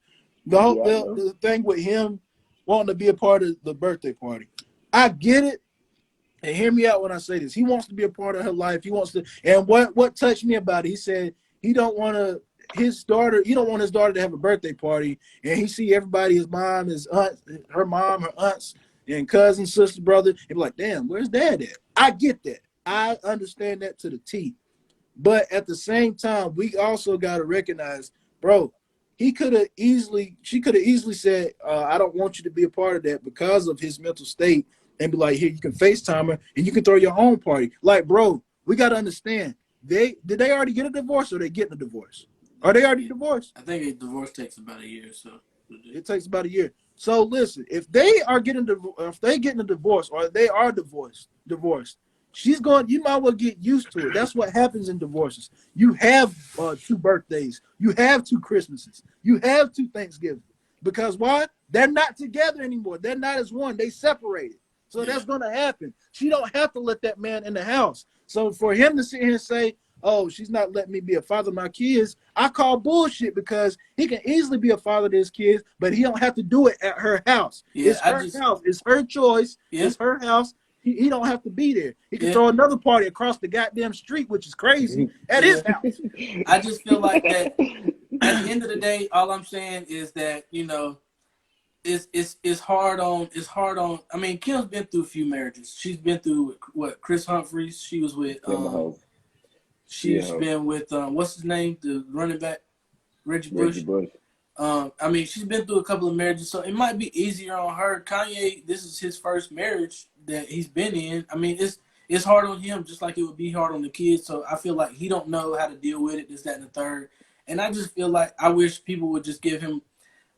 Speaker 1: the thing with him wanting to be a part of the birthday party. I get it, and hear me out when I say this. He wants to be a part of her life. He wants to. And what touched me about it, he said he don't want his daughter to have a birthday party, and he see everybody, his mom, his aunt, her mom, her aunts, and cousin, sister, brother, and be like, damn, where's dad at? I get that. I understand that to the T. But at the same time, we also got to recognize, bro, she could have easily said, I don't want you to be a part of that because of his mental state, and be like, here, you can FaceTime her and you can throw your own party. Like, bro, we got to understand, did they already get a divorce, or are they getting a divorce? Are they already divorced?
Speaker 2: I think a divorce takes about a year, so
Speaker 1: it takes about a year. So listen, if they getting a divorce, or they are divorced, you might well get used to it. That's what happens in divorces. You have 2 birthdays, you have 2 Christmases, you have 2 Thanksgivings. Because why? They're not together anymore. They're not as one. They separated. So that's gonna happen. She don't have to let that man in the house. So for him to sit here and say, oh, she's not letting me be a father of my kids, I call bullshit, because he can easily be a father to his kids, but he don't have to do it at her house.
Speaker 2: Yeah,
Speaker 1: it's her house. It's her choice.
Speaker 2: Yeah.
Speaker 1: It's her house. He don't have to be there. He can throw another party across the goddamn street, which is crazy, at his house.
Speaker 2: I just feel like that at the end of the day, all I'm saying is that, it's hard on I mean, Kim's been through a few marriages. She's been through Chris Humphries. She was with she's been with what's his name? The running back, Reggie Bush. I mean, she's been through a couple of marriages, so it might be easier on her. Kanye, this is his first marriage that he's been in. I mean, it's hard on him, just like it would be hard on the kids. So I feel like he don't know how to deal with it, this, that, and the third. And I just feel like I wish people would just give him.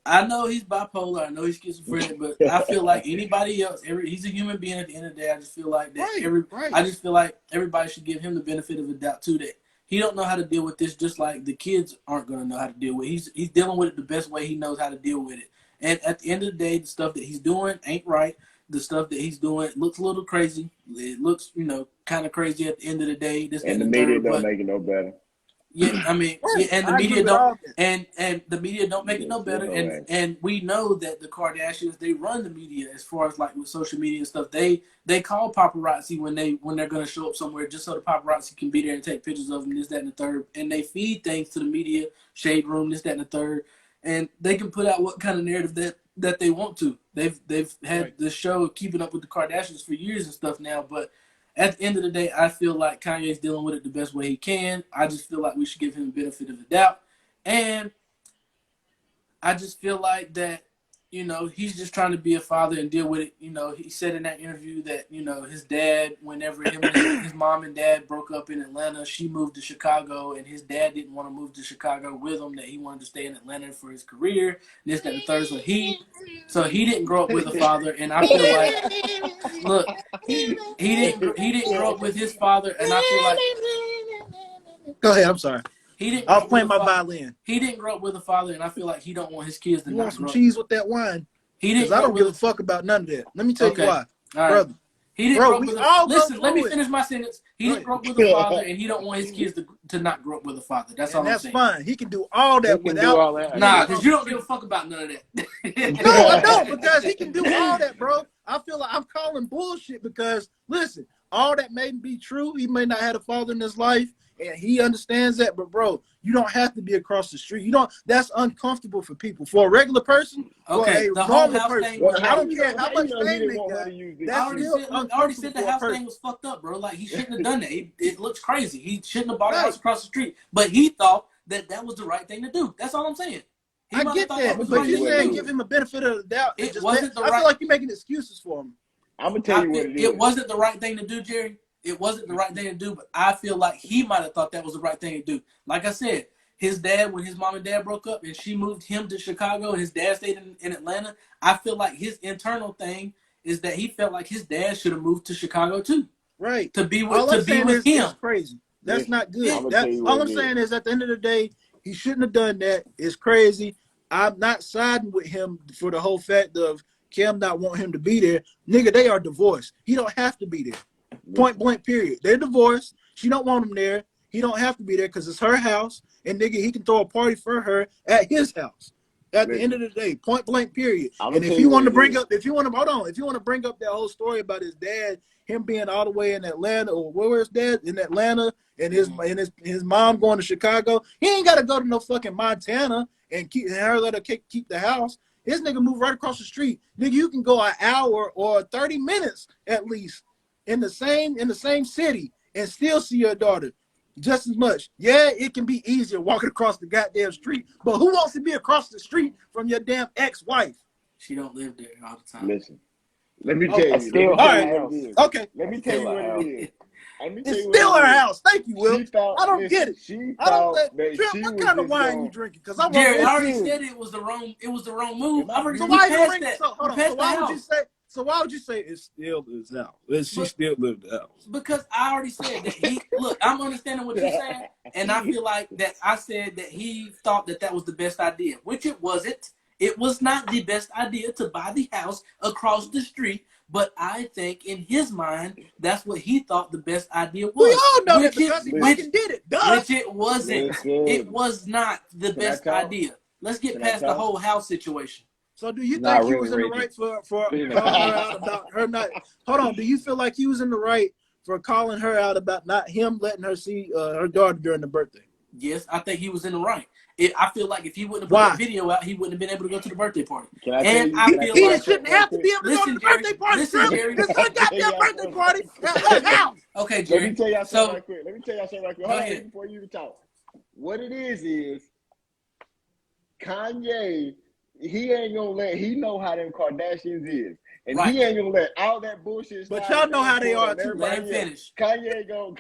Speaker 2: I know he's bipolar. I know he's schizophrenic, but I feel like anybody else, he's a human being at the end of the day. I just feel like that I just feel like everybody should give him the benefit of the doubt too, that he don't know how to deal with this, just like the kids aren't going to know how to deal with it. He's dealing with it the best way he knows how to deal with it. And at the end of the day, the stuff that he's doing ain't right. The stuff that he's doing looks a little crazy. It looks, kind of crazy at the end of the day. This,
Speaker 3: and the media don't make it no better.
Speaker 2: Yeah, I mean, and the media don't, and the media don't make it no better. And we know that the Kardashians, they run the media as far as like with social media and stuff. They call paparazzi when they're gonna show up somewhere, just so the paparazzi can be there and take pictures of them, this, that, and the third. And they feed things to the media, shade room, this, that, and the third. And they can put out what kind of narrative that they want to. They've had the show Keeping Up with the Kardashians for years and stuff now, but at the end of the day, I feel like Kanye's dealing with it the best way he can. I just feel like we should give him the benefit of the doubt. And I just feel like that, he's just trying to be a father and deal with it. He said in that interview that, his dad, whenever him and his mom and dad broke up in Atlanta, she moved to Chicago, and his dad didn't want to move to Chicago with him, that he wanted to stay in Atlanta for his career, this, that, and the third. So he didn't grow up with a father, and I feel like, look, he didn't grow up with his father, and I feel like.
Speaker 1: Go ahead. I'm sorry. I was playing my violin.
Speaker 2: He didn't grow up with a father, and I feel like he don't want his kids to.
Speaker 1: You want some cheese with that wine?
Speaker 2: He didn't.
Speaker 1: I don't give a fuck about none of that. Let me tell you why.
Speaker 2: All right.
Speaker 1: brother.
Speaker 2: He didn't
Speaker 1: Bro,
Speaker 2: grow up
Speaker 1: we
Speaker 2: with
Speaker 1: all
Speaker 2: a
Speaker 1: go
Speaker 2: listen. Let me
Speaker 1: through it.
Speaker 2: finish my sentence. He didn't
Speaker 1: Right.
Speaker 2: grow up with a father, and he don't want his kids to not grow up with a father. That's all
Speaker 1: And
Speaker 2: I'm
Speaker 1: that's
Speaker 2: saying.
Speaker 1: fine. He can do all
Speaker 5: He
Speaker 1: that
Speaker 5: can
Speaker 1: without
Speaker 5: do all that.
Speaker 1: being
Speaker 2: Nah,
Speaker 1: across
Speaker 2: because you
Speaker 1: the
Speaker 2: don't give a
Speaker 1: street.
Speaker 2: fuck about none of that.
Speaker 1: No, I don't, because he can do all that, bro. I feel like I'm calling bullshit because, listen, all that may be true. He may not have a father in his life, and he understands that. But, bro, you don't have to be across the street. You don't. That's uncomfortable for people. For a regular person,
Speaker 2: Okay,
Speaker 1: for
Speaker 2: the
Speaker 1: a
Speaker 2: whole
Speaker 1: normal
Speaker 2: house
Speaker 1: person,
Speaker 2: thing was
Speaker 1: I
Speaker 2: like.
Speaker 1: don't care how much
Speaker 3: he
Speaker 1: fame
Speaker 3: didn't
Speaker 1: they
Speaker 3: want her
Speaker 1: got.
Speaker 3: to use this
Speaker 1: That's
Speaker 2: I
Speaker 3: shit?
Speaker 1: still
Speaker 2: already said
Speaker 1: uncomfortable
Speaker 2: the
Speaker 1: for a
Speaker 2: house
Speaker 1: person.
Speaker 2: thing was fucked up, bro. Like he shouldn't have done that. It looks crazy. He shouldn't have bought a
Speaker 1: Right.
Speaker 2: house across the street. But he thought that was the right thing to do. That's all I'm saying. He
Speaker 1: I
Speaker 2: might have
Speaker 1: get
Speaker 2: thought that
Speaker 1: that,
Speaker 2: was the
Speaker 1: but
Speaker 2: right
Speaker 1: you're
Speaker 2: thing to
Speaker 1: saying
Speaker 2: do.
Speaker 1: give him a benefit of the doubt.
Speaker 2: It
Speaker 1: Just
Speaker 2: wasn't the
Speaker 1: I
Speaker 2: right.
Speaker 1: feel like you're making excuses for him.
Speaker 3: I'm gonna tell you what it is.
Speaker 2: It wasn't the right thing to do, Jerry. It wasn't the right thing to do, but I feel like he might have thought that was the right thing to do. Like I said, his dad, when his mom and dad broke up and she moved him to Chicago and his dad stayed in Atlanta, I feel like his internal thing is that he felt like his dad should have moved to Chicago too.
Speaker 1: Right.
Speaker 2: To be
Speaker 1: All I'm
Speaker 2: with
Speaker 1: saying is
Speaker 2: him.
Speaker 1: it's crazy. That's
Speaker 3: Listen,
Speaker 1: not good.
Speaker 3: I'm gonna
Speaker 1: That
Speaker 3: tell you
Speaker 1: all
Speaker 3: what
Speaker 1: I'm
Speaker 3: it
Speaker 1: saying is at the end of the day, he shouldn't have done that. It's crazy. I'm not siding with him for the whole fact of Kim not wanting him to be there. Nigga, they are divorced. He don't have to be there. Point blank, period. They're divorced. She don't want him there. He don't have to be there because it's her house. And nigga, he can throw a party for her at his house. At the end of the day, point blank, period.
Speaker 3: I'm
Speaker 1: And
Speaker 3: gonna
Speaker 1: if
Speaker 3: tell
Speaker 1: you
Speaker 3: you
Speaker 1: want
Speaker 3: what
Speaker 1: to
Speaker 3: it
Speaker 1: bring
Speaker 3: is.
Speaker 1: up, if you want to hold on, if you want to bring up that whole story about his dad, him being all the way in Atlanta, or where was his dad in Atlanta, and his mom going to Chicago, he ain't got to go to no fucking Montana and let her keep the house. His nigga moved right across the street. Nigga, you can go an hour or 30 minutes at least in the same city and still see your daughter just as much. Yeah, it can be easier walking across the goddamn street, but who wants to be across the street from your damn ex-wife?
Speaker 2: She don't live there all the time.
Speaker 3: Listen, let me tell you.
Speaker 5: It's still
Speaker 3: Let me tell
Speaker 5: her
Speaker 3: you what
Speaker 5: house.
Speaker 3: it is.
Speaker 1: Okay.
Speaker 3: Let me tell you what
Speaker 5: Still
Speaker 3: it is. Let me tell
Speaker 1: It's
Speaker 3: you what
Speaker 1: still
Speaker 3: it
Speaker 1: her
Speaker 3: is.
Speaker 1: house. Thank you, Will.
Speaker 3: She thought,
Speaker 1: I don't
Speaker 3: listen,
Speaker 1: get it.
Speaker 3: She
Speaker 1: I don't
Speaker 3: thought
Speaker 1: let
Speaker 3: that
Speaker 1: Trip,
Speaker 3: she
Speaker 1: what
Speaker 3: was
Speaker 1: kind of
Speaker 3: just
Speaker 1: wine
Speaker 3: going.
Speaker 1: you drinking? Because I want
Speaker 2: Jerry, I
Speaker 1: to.
Speaker 2: already
Speaker 3: Listen.
Speaker 2: said it was the wrong move.
Speaker 1: So
Speaker 2: We
Speaker 1: why you
Speaker 2: passed
Speaker 1: bring
Speaker 2: that.
Speaker 1: so hold
Speaker 2: We
Speaker 1: on.
Speaker 2: passed
Speaker 1: So
Speaker 2: the
Speaker 1: why would you
Speaker 2: house.
Speaker 1: say it's still his house? She
Speaker 2: But-
Speaker 1: still lived the house.
Speaker 2: Because I already said that look, I'm understanding what you're saying, and I feel like that I said that he thought that was the best idea, which it wasn't. It was not the best idea to buy the house across the street, but I think in his mind, that's what he thought the best idea was.
Speaker 1: We all know that
Speaker 2: which
Speaker 1: because he fucking did it. Duh.
Speaker 2: Which it wasn't.
Speaker 3: Listen.
Speaker 2: It was not the
Speaker 3: Can I
Speaker 2: best
Speaker 3: talk?
Speaker 2: idea. Let's get
Speaker 3: Can I
Speaker 2: past the
Speaker 3: talk?
Speaker 2: whole house situation.
Speaker 1: So do you
Speaker 5: Not
Speaker 1: think he
Speaker 5: really,
Speaker 1: was in the
Speaker 5: Reggie.
Speaker 1: right for
Speaker 5: Really
Speaker 1: calling her
Speaker 5: not.
Speaker 1: out about her not? Hold on. Do you feel like he was in the right for calling her out about not him letting her see her daughter during the birthday?
Speaker 2: Yes, I think he was in the right. I feel like if he wouldn't have put
Speaker 1: Why?
Speaker 2: that video out, he wouldn't have been able to go to the birthday party.
Speaker 3: Can I tell
Speaker 2: And
Speaker 3: you?
Speaker 2: I
Speaker 3: Can I
Speaker 2: feel
Speaker 3: tell you
Speaker 2: like
Speaker 1: Shouldn't have to be able to go to
Speaker 2: Listen,
Speaker 1: the
Speaker 2: Jerry.
Speaker 1: birthday party.
Speaker 2: Listen,
Speaker 1: Trip.
Speaker 2: Jerry.
Speaker 1: It's her goddamn birthday party at her house.
Speaker 2: Okay,
Speaker 3: Let
Speaker 2: Jerry.
Speaker 3: me tell y'all something right quick. Let me tell y'all something right quick.
Speaker 2: Go
Speaker 3: Hold on
Speaker 2: ahead.
Speaker 3: before you even talk. What it is Kanye, he ain't gonna let, he know how them Kardashians is. And
Speaker 2: Right.
Speaker 3: he ain't gonna let all that bullshit
Speaker 1: But
Speaker 3: slide
Speaker 1: y'all know how they
Speaker 3: down
Speaker 1: are,
Speaker 3: to
Speaker 1: too,
Speaker 2: Let him
Speaker 3: everybody else.
Speaker 2: finish.
Speaker 3: Kanye gonna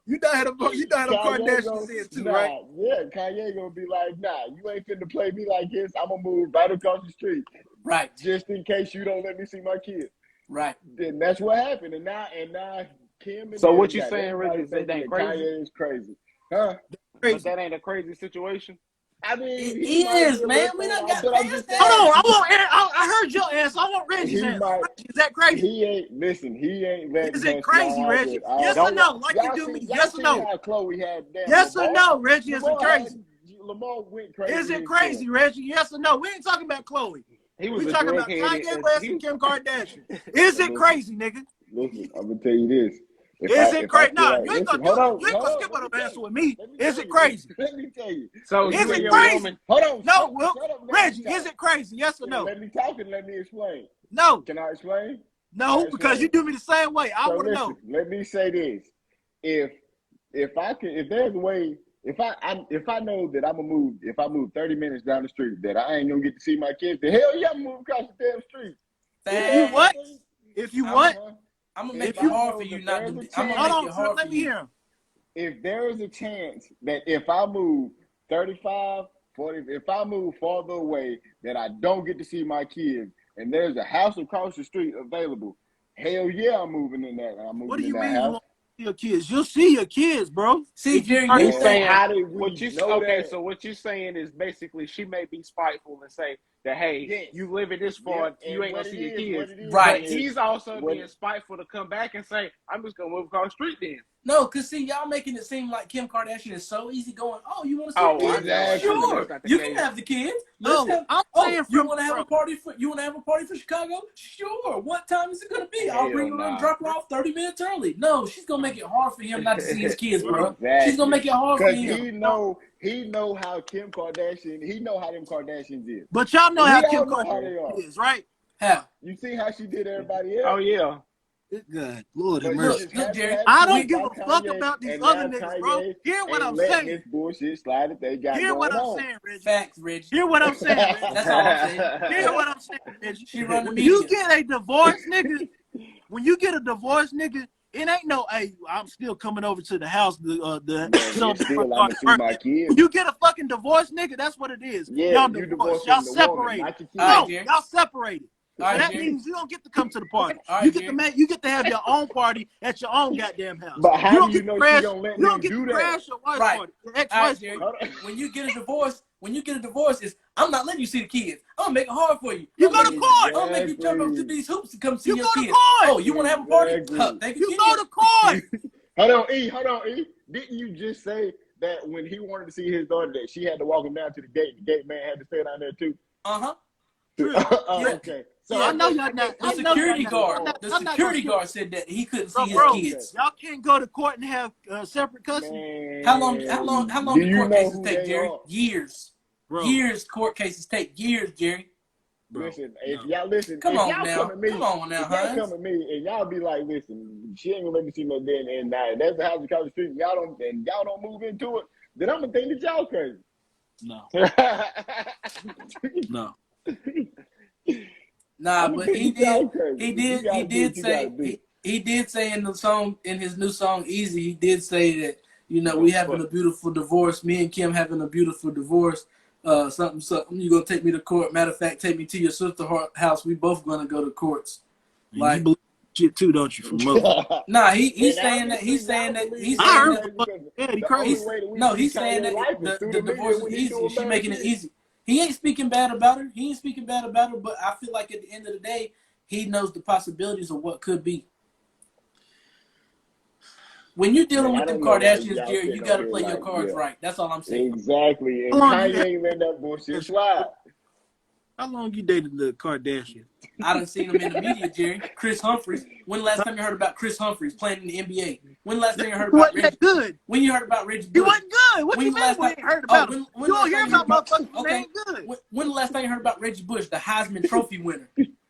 Speaker 1: You know how them Kardashians
Speaker 3: gonna,
Speaker 1: is too,
Speaker 3: nah,
Speaker 1: right?
Speaker 3: yeah, Kanye gonna be like, nah, you ain't finna play me like this. I'm gonna move right across the street.
Speaker 2: Right.
Speaker 3: Just in case you don't let me see my kid.
Speaker 2: Right.
Speaker 3: Then that's what happened. And now Kim and
Speaker 5: So
Speaker 3: them
Speaker 5: what you
Speaker 3: got
Speaker 5: saying,
Speaker 3: everybody
Speaker 5: Reggie, is that
Speaker 3: thinking
Speaker 5: ain't
Speaker 3: that
Speaker 5: crazy?
Speaker 3: Kanye is crazy. Huh?
Speaker 5: But
Speaker 1: Crazy.
Speaker 5: that ain't a crazy situation.
Speaker 3: I mean,
Speaker 2: It
Speaker 3: he might
Speaker 2: is,
Speaker 3: be a
Speaker 2: man.
Speaker 3: little
Speaker 2: We
Speaker 3: thing,
Speaker 2: done got
Speaker 3: but I'm
Speaker 2: past
Speaker 3: just
Speaker 2: that.
Speaker 3: saying.
Speaker 1: Hold on, I heard your answer. I want Reggie's
Speaker 3: He
Speaker 1: answer.
Speaker 3: might.
Speaker 1: Reggie, is that crazy?
Speaker 3: He ain't listen. He ain't letting
Speaker 1: Is
Speaker 3: her
Speaker 1: it crazy,
Speaker 3: slide
Speaker 1: Reggie?
Speaker 3: with all.
Speaker 1: Yes or no? Like you
Speaker 3: Y'all
Speaker 1: do
Speaker 3: see,
Speaker 1: me.
Speaker 3: y'all
Speaker 1: Yes or
Speaker 3: see
Speaker 1: no?
Speaker 3: how Chloe had damn
Speaker 1: Yes or
Speaker 3: Lamar.
Speaker 1: no, Reggie? Is it
Speaker 3: Lamar
Speaker 1: crazy?
Speaker 3: Lamar went crazy.
Speaker 1: Is it crazy, Reggie? Yes or no? We ain't talking about Chloe.
Speaker 5: He was
Speaker 1: We
Speaker 5: a
Speaker 1: talking about
Speaker 5: drug-headed.
Speaker 1: Kanye West and Kim Kardashian. Is it crazy, nigga?
Speaker 3: Listen, I'm gonna tell you this.
Speaker 1: Is it crazy?
Speaker 3: Feel
Speaker 1: Nah,
Speaker 3: like,
Speaker 1: you ain't
Speaker 3: listen,
Speaker 1: gonna
Speaker 3: hold on,
Speaker 1: you ain't gonna
Speaker 3: hold
Speaker 1: skip
Speaker 3: on.
Speaker 1: on an answer with me.
Speaker 3: Let me
Speaker 1: Is
Speaker 3: tell
Speaker 1: it
Speaker 3: you.
Speaker 1: crazy?
Speaker 3: Let me tell you.
Speaker 5: So
Speaker 1: Is
Speaker 5: you
Speaker 1: it
Speaker 5: and your
Speaker 1: crazy?
Speaker 5: woman.
Speaker 3: Hold on.
Speaker 1: No, Will.
Speaker 3: Shut up, let me
Speaker 1: Reggie,
Speaker 3: talk.
Speaker 1: is it crazy? Yes or no?
Speaker 3: Let me talk and let me explain.
Speaker 1: No.
Speaker 3: Can I explain?
Speaker 1: No, because you do me the same way. I
Speaker 3: So
Speaker 1: want to
Speaker 3: listen,
Speaker 1: know.
Speaker 3: let me say this: if I can, if there's a way, if I know that I'm gonna move, if I move 30 minutes down the street, that I ain't gonna get to see my kids, the hell yeah, I'm gonna move across the damn street.
Speaker 1: If you what? If you what?
Speaker 2: I'm gonna
Speaker 3: If
Speaker 2: make
Speaker 3: I
Speaker 2: it hard
Speaker 3: know
Speaker 2: for you
Speaker 3: that
Speaker 2: not
Speaker 3: there's
Speaker 2: to.
Speaker 3: a
Speaker 2: I'm gonna
Speaker 3: chance-
Speaker 2: make
Speaker 1: Hold
Speaker 2: it
Speaker 1: on,
Speaker 2: hard
Speaker 1: let
Speaker 2: for
Speaker 1: me
Speaker 2: you.
Speaker 1: hear him.
Speaker 3: If there is a chance that if I move 35, 40, if I move farther away, that I don't get to see my kids, and there's a house across the street available, hell yeah, I'm moving in that. I'm
Speaker 1: What do
Speaker 3: moving in
Speaker 1: you
Speaker 3: that
Speaker 1: mean you
Speaker 3: house.
Speaker 1: won't see your kids? You'll see your kids, bro.
Speaker 2: See,
Speaker 1: If you
Speaker 2: Jerry,
Speaker 1: already
Speaker 2: you
Speaker 5: He's
Speaker 1: said-
Speaker 2: think
Speaker 5: saying
Speaker 3: How did we
Speaker 5: what you
Speaker 3: know
Speaker 5: okay?
Speaker 3: that?
Speaker 5: So what you're saying is basically she may be spiteful and say, that, hey,
Speaker 3: Yes.
Speaker 5: you living this far,
Speaker 3: Yep,
Speaker 5: you
Speaker 3: and
Speaker 5: ain't
Speaker 3: what
Speaker 5: gonna see
Speaker 3: it
Speaker 5: your
Speaker 3: is,
Speaker 5: kids.
Speaker 3: what it is,
Speaker 2: Right.
Speaker 5: But he's also
Speaker 3: what-
Speaker 5: being spiteful to come back and say, I'm just gonna move across the street then.
Speaker 2: No, because see, y'all making it seem like Kim Kardashian is so easy going, oh, you want to see
Speaker 5: Oh,
Speaker 2: the
Speaker 5: I
Speaker 2: kids?
Speaker 5: know.
Speaker 3: Exactly.
Speaker 5: I know
Speaker 2: Sure.
Speaker 5: that's not the
Speaker 2: You
Speaker 5: case.
Speaker 2: can have the kids.
Speaker 1: No, I'm saying
Speaker 2: you
Speaker 1: from-
Speaker 2: want to have a party for Chicago? Sure. What time is it going to be? I'll bring her
Speaker 5: Hell
Speaker 2: and
Speaker 5: nah.
Speaker 2: drop her off 30 minutes early. No, she's going to make it hard for him not to see his kids, bro.
Speaker 3: Exactly.
Speaker 2: She's going to make it hard for
Speaker 3: Because
Speaker 2: him.
Speaker 3: he know how Kim Kardashian, he know how them Kardashians is.
Speaker 1: But y'all know
Speaker 3: We
Speaker 1: how
Speaker 3: all
Speaker 1: Kim
Speaker 3: know how they are.
Speaker 1: Kardashian is, right?
Speaker 2: How?
Speaker 3: You see how she did everybody else?
Speaker 5: Oh yeah.
Speaker 1: Good Lord
Speaker 3: But
Speaker 1: have
Speaker 3: you
Speaker 1: mercy.
Speaker 3: just
Speaker 2: Look,
Speaker 3: have to
Speaker 2: Jerry,
Speaker 3: have
Speaker 1: I
Speaker 3: peace
Speaker 1: don't give a
Speaker 3: by
Speaker 1: fuck
Speaker 3: Kanye,
Speaker 1: about these
Speaker 3: and
Speaker 1: other
Speaker 3: now
Speaker 1: niggas, bro.
Speaker 3: Kanye
Speaker 1: Hear what
Speaker 3: ain't
Speaker 1: I'm
Speaker 3: letting
Speaker 1: saying.
Speaker 3: this bullshit slide that they got
Speaker 1: Hear
Speaker 3: going
Speaker 1: what I'm
Speaker 3: on.
Speaker 1: saying, Reggie.
Speaker 2: Facts, Reggie.
Speaker 1: Hear what I'm saying, Reggie.
Speaker 2: That's all I'm saying.
Speaker 1: Hear what I'm saying, Reggie.
Speaker 2: She run the
Speaker 1: When
Speaker 2: media.
Speaker 1: you get a divorced nigga, it ain't no, hey, I'm still coming over to the house to
Speaker 3: Man, it's
Speaker 1: celebrate
Speaker 3: still,
Speaker 1: my
Speaker 3: I'm gonna see my
Speaker 1: birthday.
Speaker 3: kids.
Speaker 1: When you get a fucking divorced nigga, that's what it is.
Speaker 3: Yeah,
Speaker 1: Y'all
Speaker 3: you
Speaker 1: divorced.
Speaker 3: divorcing
Speaker 1: Y'all
Speaker 3: the woman,
Speaker 1: separated.
Speaker 3: not your kids.
Speaker 2: All right,
Speaker 1: No,
Speaker 2: Jerry.
Speaker 1: y'all separated.
Speaker 2: All right,
Speaker 1: So that
Speaker 2: Jerry.
Speaker 1: means you don't get to come to the party.
Speaker 2: All right,
Speaker 1: You get
Speaker 2: Jerry.
Speaker 1: to have your own party at your own goddamn house.
Speaker 3: But how
Speaker 1: don't
Speaker 3: do you
Speaker 1: get
Speaker 3: know
Speaker 1: to
Speaker 3: she
Speaker 1: crash,
Speaker 3: gonna let
Speaker 1: you don't
Speaker 3: him
Speaker 1: get
Speaker 3: do
Speaker 1: to
Speaker 3: that?
Speaker 1: crash your wife's
Speaker 2: Right.
Speaker 1: party, your
Speaker 2: All right,
Speaker 1: ex-wife's
Speaker 2: Jerry.
Speaker 1: party.
Speaker 2: When you get a divorce, is I'm not letting you see the kids. I'm gonna make it hard for you.
Speaker 1: You
Speaker 2: I'm
Speaker 1: go
Speaker 2: gonna
Speaker 1: to
Speaker 2: make
Speaker 1: court.
Speaker 2: I'm gonna make you jump up to
Speaker 3: Exactly.
Speaker 2: these hoops to come see
Speaker 1: You
Speaker 2: your
Speaker 1: go to
Speaker 2: kids.
Speaker 1: court.
Speaker 2: Oh, you want to have a party?
Speaker 3: Exactly.
Speaker 2: Huh, thank
Speaker 1: You
Speaker 2: you,
Speaker 1: go to court.
Speaker 3: Hold on, E. Didn't you just say that when he wanted to see his daughter, that she had to walk him down to the gate, the gate man had to stay down there too?
Speaker 2: Uh-huh.
Speaker 3: Oh,
Speaker 2: Yeah.
Speaker 3: okay. So
Speaker 2: Yeah.
Speaker 1: I know y'all not.
Speaker 2: The
Speaker 1: I know y'all
Speaker 2: security
Speaker 1: not.
Speaker 2: guard.
Speaker 1: I'm not-
Speaker 2: The
Speaker 1: I'm not
Speaker 2: security
Speaker 1: gonna-
Speaker 2: guard said that he couldn't
Speaker 1: Bro,
Speaker 2: see his
Speaker 1: bro,
Speaker 2: kids.
Speaker 1: y'all can't go to court and have separate custody.
Speaker 3: Man,
Speaker 2: How long
Speaker 3: do
Speaker 2: do
Speaker 3: you
Speaker 2: court
Speaker 3: know
Speaker 2: cases
Speaker 3: who
Speaker 2: take,
Speaker 3: they
Speaker 2: Jerry?
Speaker 3: are?
Speaker 2: Years.
Speaker 1: Bro,
Speaker 2: Years court cases take years, Jerry.
Speaker 1: bro.
Speaker 3: Listen,
Speaker 1: no.
Speaker 3: if y'all listen,
Speaker 2: Come
Speaker 3: if
Speaker 2: on
Speaker 3: y'all
Speaker 2: now.
Speaker 3: come at me,
Speaker 2: Come on now,
Speaker 3: if y'all
Speaker 2: Hines.
Speaker 3: come at me and y'all be like, listen, she ain't gonna let me see no damn and now that's the house across the street. Y'all don't move into it, then I'm gonna think that y'all crazy.
Speaker 1: No, no.
Speaker 2: Nah,
Speaker 3: I'm
Speaker 2: but
Speaker 3: gonna
Speaker 2: he
Speaker 3: think y'all
Speaker 2: did.
Speaker 3: crazy.
Speaker 2: He
Speaker 3: You
Speaker 2: did.
Speaker 3: gotta
Speaker 2: He
Speaker 3: do
Speaker 2: did
Speaker 3: what you
Speaker 2: say.
Speaker 3: gotta do.
Speaker 2: He did say in his new song "Easy." He did say that we having a beautiful divorce. Me and Kim having a beautiful divorce. Something. You gonna take me to court? Matter of fact, take me to your sister's house. We both gonna go to courts.
Speaker 1: Like, you believe shit too, don't you? From mother.
Speaker 2: Nah, he's
Speaker 3: And
Speaker 2: saying that.
Speaker 3: obviously
Speaker 2: He's saying
Speaker 3: y'all
Speaker 2: that.
Speaker 3: believe
Speaker 2: He's
Speaker 3: it
Speaker 1: I
Speaker 2: saying
Speaker 1: heard
Speaker 2: that.
Speaker 3: because
Speaker 1: yeah, he
Speaker 3: the
Speaker 1: crazy.
Speaker 3: only way that we
Speaker 2: No,
Speaker 3: see
Speaker 2: he's saying
Speaker 3: Kanye life is
Speaker 2: that
Speaker 3: through
Speaker 2: the
Speaker 3: the media
Speaker 2: divorce is
Speaker 3: when he's
Speaker 2: easy.
Speaker 3: doing
Speaker 2: She
Speaker 3: bad
Speaker 2: making it
Speaker 3: shit.
Speaker 2: easy. He ain't speaking bad about her. He ain't speaking bad about her. But I feel like at the end of the day, he knows the possibilities of what could be. When you're dealing
Speaker 3: Man, I
Speaker 2: with them
Speaker 3: don't know why
Speaker 2: Kardashians,
Speaker 3: y'all
Speaker 2: Jerry, you
Speaker 3: sitting
Speaker 2: got
Speaker 3: on
Speaker 2: to
Speaker 3: here
Speaker 2: play your
Speaker 3: like,
Speaker 2: cards
Speaker 3: yeah,
Speaker 2: right. That's all I'm saying.
Speaker 3: exactly. And
Speaker 1: How long you
Speaker 3: Kanye ain't letting that bullshit slide.
Speaker 1: How long you dated the Kardashian?
Speaker 2: I done seen him in the media, Jerry. Chris Humphries. When the last time you heard about Chris Humphries playing in the NBA? When the last time you heard
Speaker 1: He
Speaker 2: about
Speaker 1: wasn't
Speaker 2: Reggie?
Speaker 1: that good.
Speaker 2: When you heard about Reggie
Speaker 1: He
Speaker 2: Bush?
Speaker 1: wasn't good. What
Speaker 2: When
Speaker 1: you
Speaker 2: the
Speaker 1: mean
Speaker 2: last
Speaker 1: we
Speaker 2: time?
Speaker 1: ain't heard
Speaker 2: Oh,
Speaker 1: about him?
Speaker 2: when
Speaker 1: You
Speaker 2: the
Speaker 1: don't
Speaker 2: last
Speaker 1: hear
Speaker 2: time you heard
Speaker 1: about
Speaker 2: about?
Speaker 1: motherfuckers when they
Speaker 2: Okay.
Speaker 1: ain't good.
Speaker 2: When the last time you heard about Reggie Bush, the Heisman Trophy winner?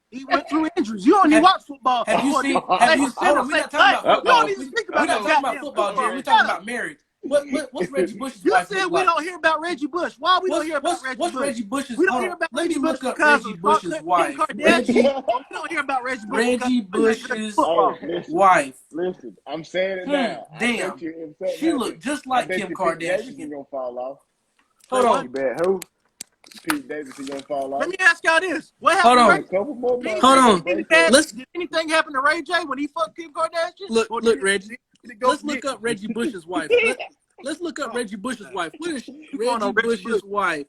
Speaker 1: He went through injuries. You don't even
Speaker 2: Have,
Speaker 1: watch football.
Speaker 2: have you
Speaker 1: Or
Speaker 2: seen?
Speaker 1: did
Speaker 2: Have
Speaker 1: say
Speaker 2: you? Hold on, we're
Speaker 1: say
Speaker 2: not talking
Speaker 1: play.
Speaker 2: about
Speaker 1: You don't
Speaker 2: football.
Speaker 1: even speak
Speaker 2: We're
Speaker 1: about
Speaker 2: not
Speaker 1: no
Speaker 2: talking about
Speaker 1: goddamn
Speaker 2: football, Jerry.
Speaker 1: football.
Speaker 2: We're
Speaker 1: Shut
Speaker 2: talking
Speaker 1: up.
Speaker 2: about marriage. What's Reggie Bush's
Speaker 1: You
Speaker 2: wife
Speaker 1: said
Speaker 2: look
Speaker 1: we
Speaker 2: like?
Speaker 1: don't hear about Reggie Bush. Why we don't hear about Reggie
Speaker 2: What's
Speaker 1: Bush?
Speaker 2: Reggie Bush's?
Speaker 1: We don't
Speaker 2: Hold
Speaker 1: hear
Speaker 2: on.
Speaker 1: about
Speaker 2: Let me
Speaker 1: Reggie Bush
Speaker 2: look up
Speaker 1: because
Speaker 2: Reggie
Speaker 1: of
Speaker 2: Bush's
Speaker 1: Kim
Speaker 2: wife.
Speaker 1: Kardashian. We don't hear about Reggie Bush because
Speaker 2: Reggie
Speaker 1: he plays good
Speaker 2: Bush's
Speaker 1: football.
Speaker 3: Hey, listen,
Speaker 2: wife.
Speaker 3: listen. I'm saying it now. I bet
Speaker 2: Damn.
Speaker 3: you if something
Speaker 2: She looked
Speaker 3: happens,
Speaker 2: just
Speaker 3: I
Speaker 2: like
Speaker 3: bet
Speaker 2: Kim
Speaker 3: you Pete Davidson
Speaker 2: Kardashian.
Speaker 3: gonna fall off.
Speaker 2: Hold
Speaker 1: Say what?
Speaker 5: You
Speaker 2: on.
Speaker 5: bet who?
Speaker 3: Pete Davidson gonna fall
Speaker 1: Let
Speaker 3: off.
Speaker 1: me ask y'all this: what
Speaker 2: Hold
Speaker 1: happened to
Speaker 3: And
Speaker 1: Ray?
Speaker 3: a
Speaker 2: on.
Speaker 3: couple more months,
Speaker 2: Hold
Speaker 3: they
Speaker 2: on.
Speaker 3: gonna break up.
Speaker 1: Did anything happen to Ray J when he fucked Kim Kardashian?
Speaker 2: Look,
Speaker 1: Or
Speaker 2: Reggie.
Speaker 1: did it go
Speaker 2: Let's
Speaker 1: for
Speaker 2: look
Speaker 1: dick?
Speaker 2: up Reggie Bush's wife. Let's look up
Speaker 1: Oh,
Speaker 2: Reggie Bush's wife. What is
Speaker 1: you going
Speaker 2: Reggie
Speaker 1: on Reggie Bush?
Speaker 2: Bush's wife?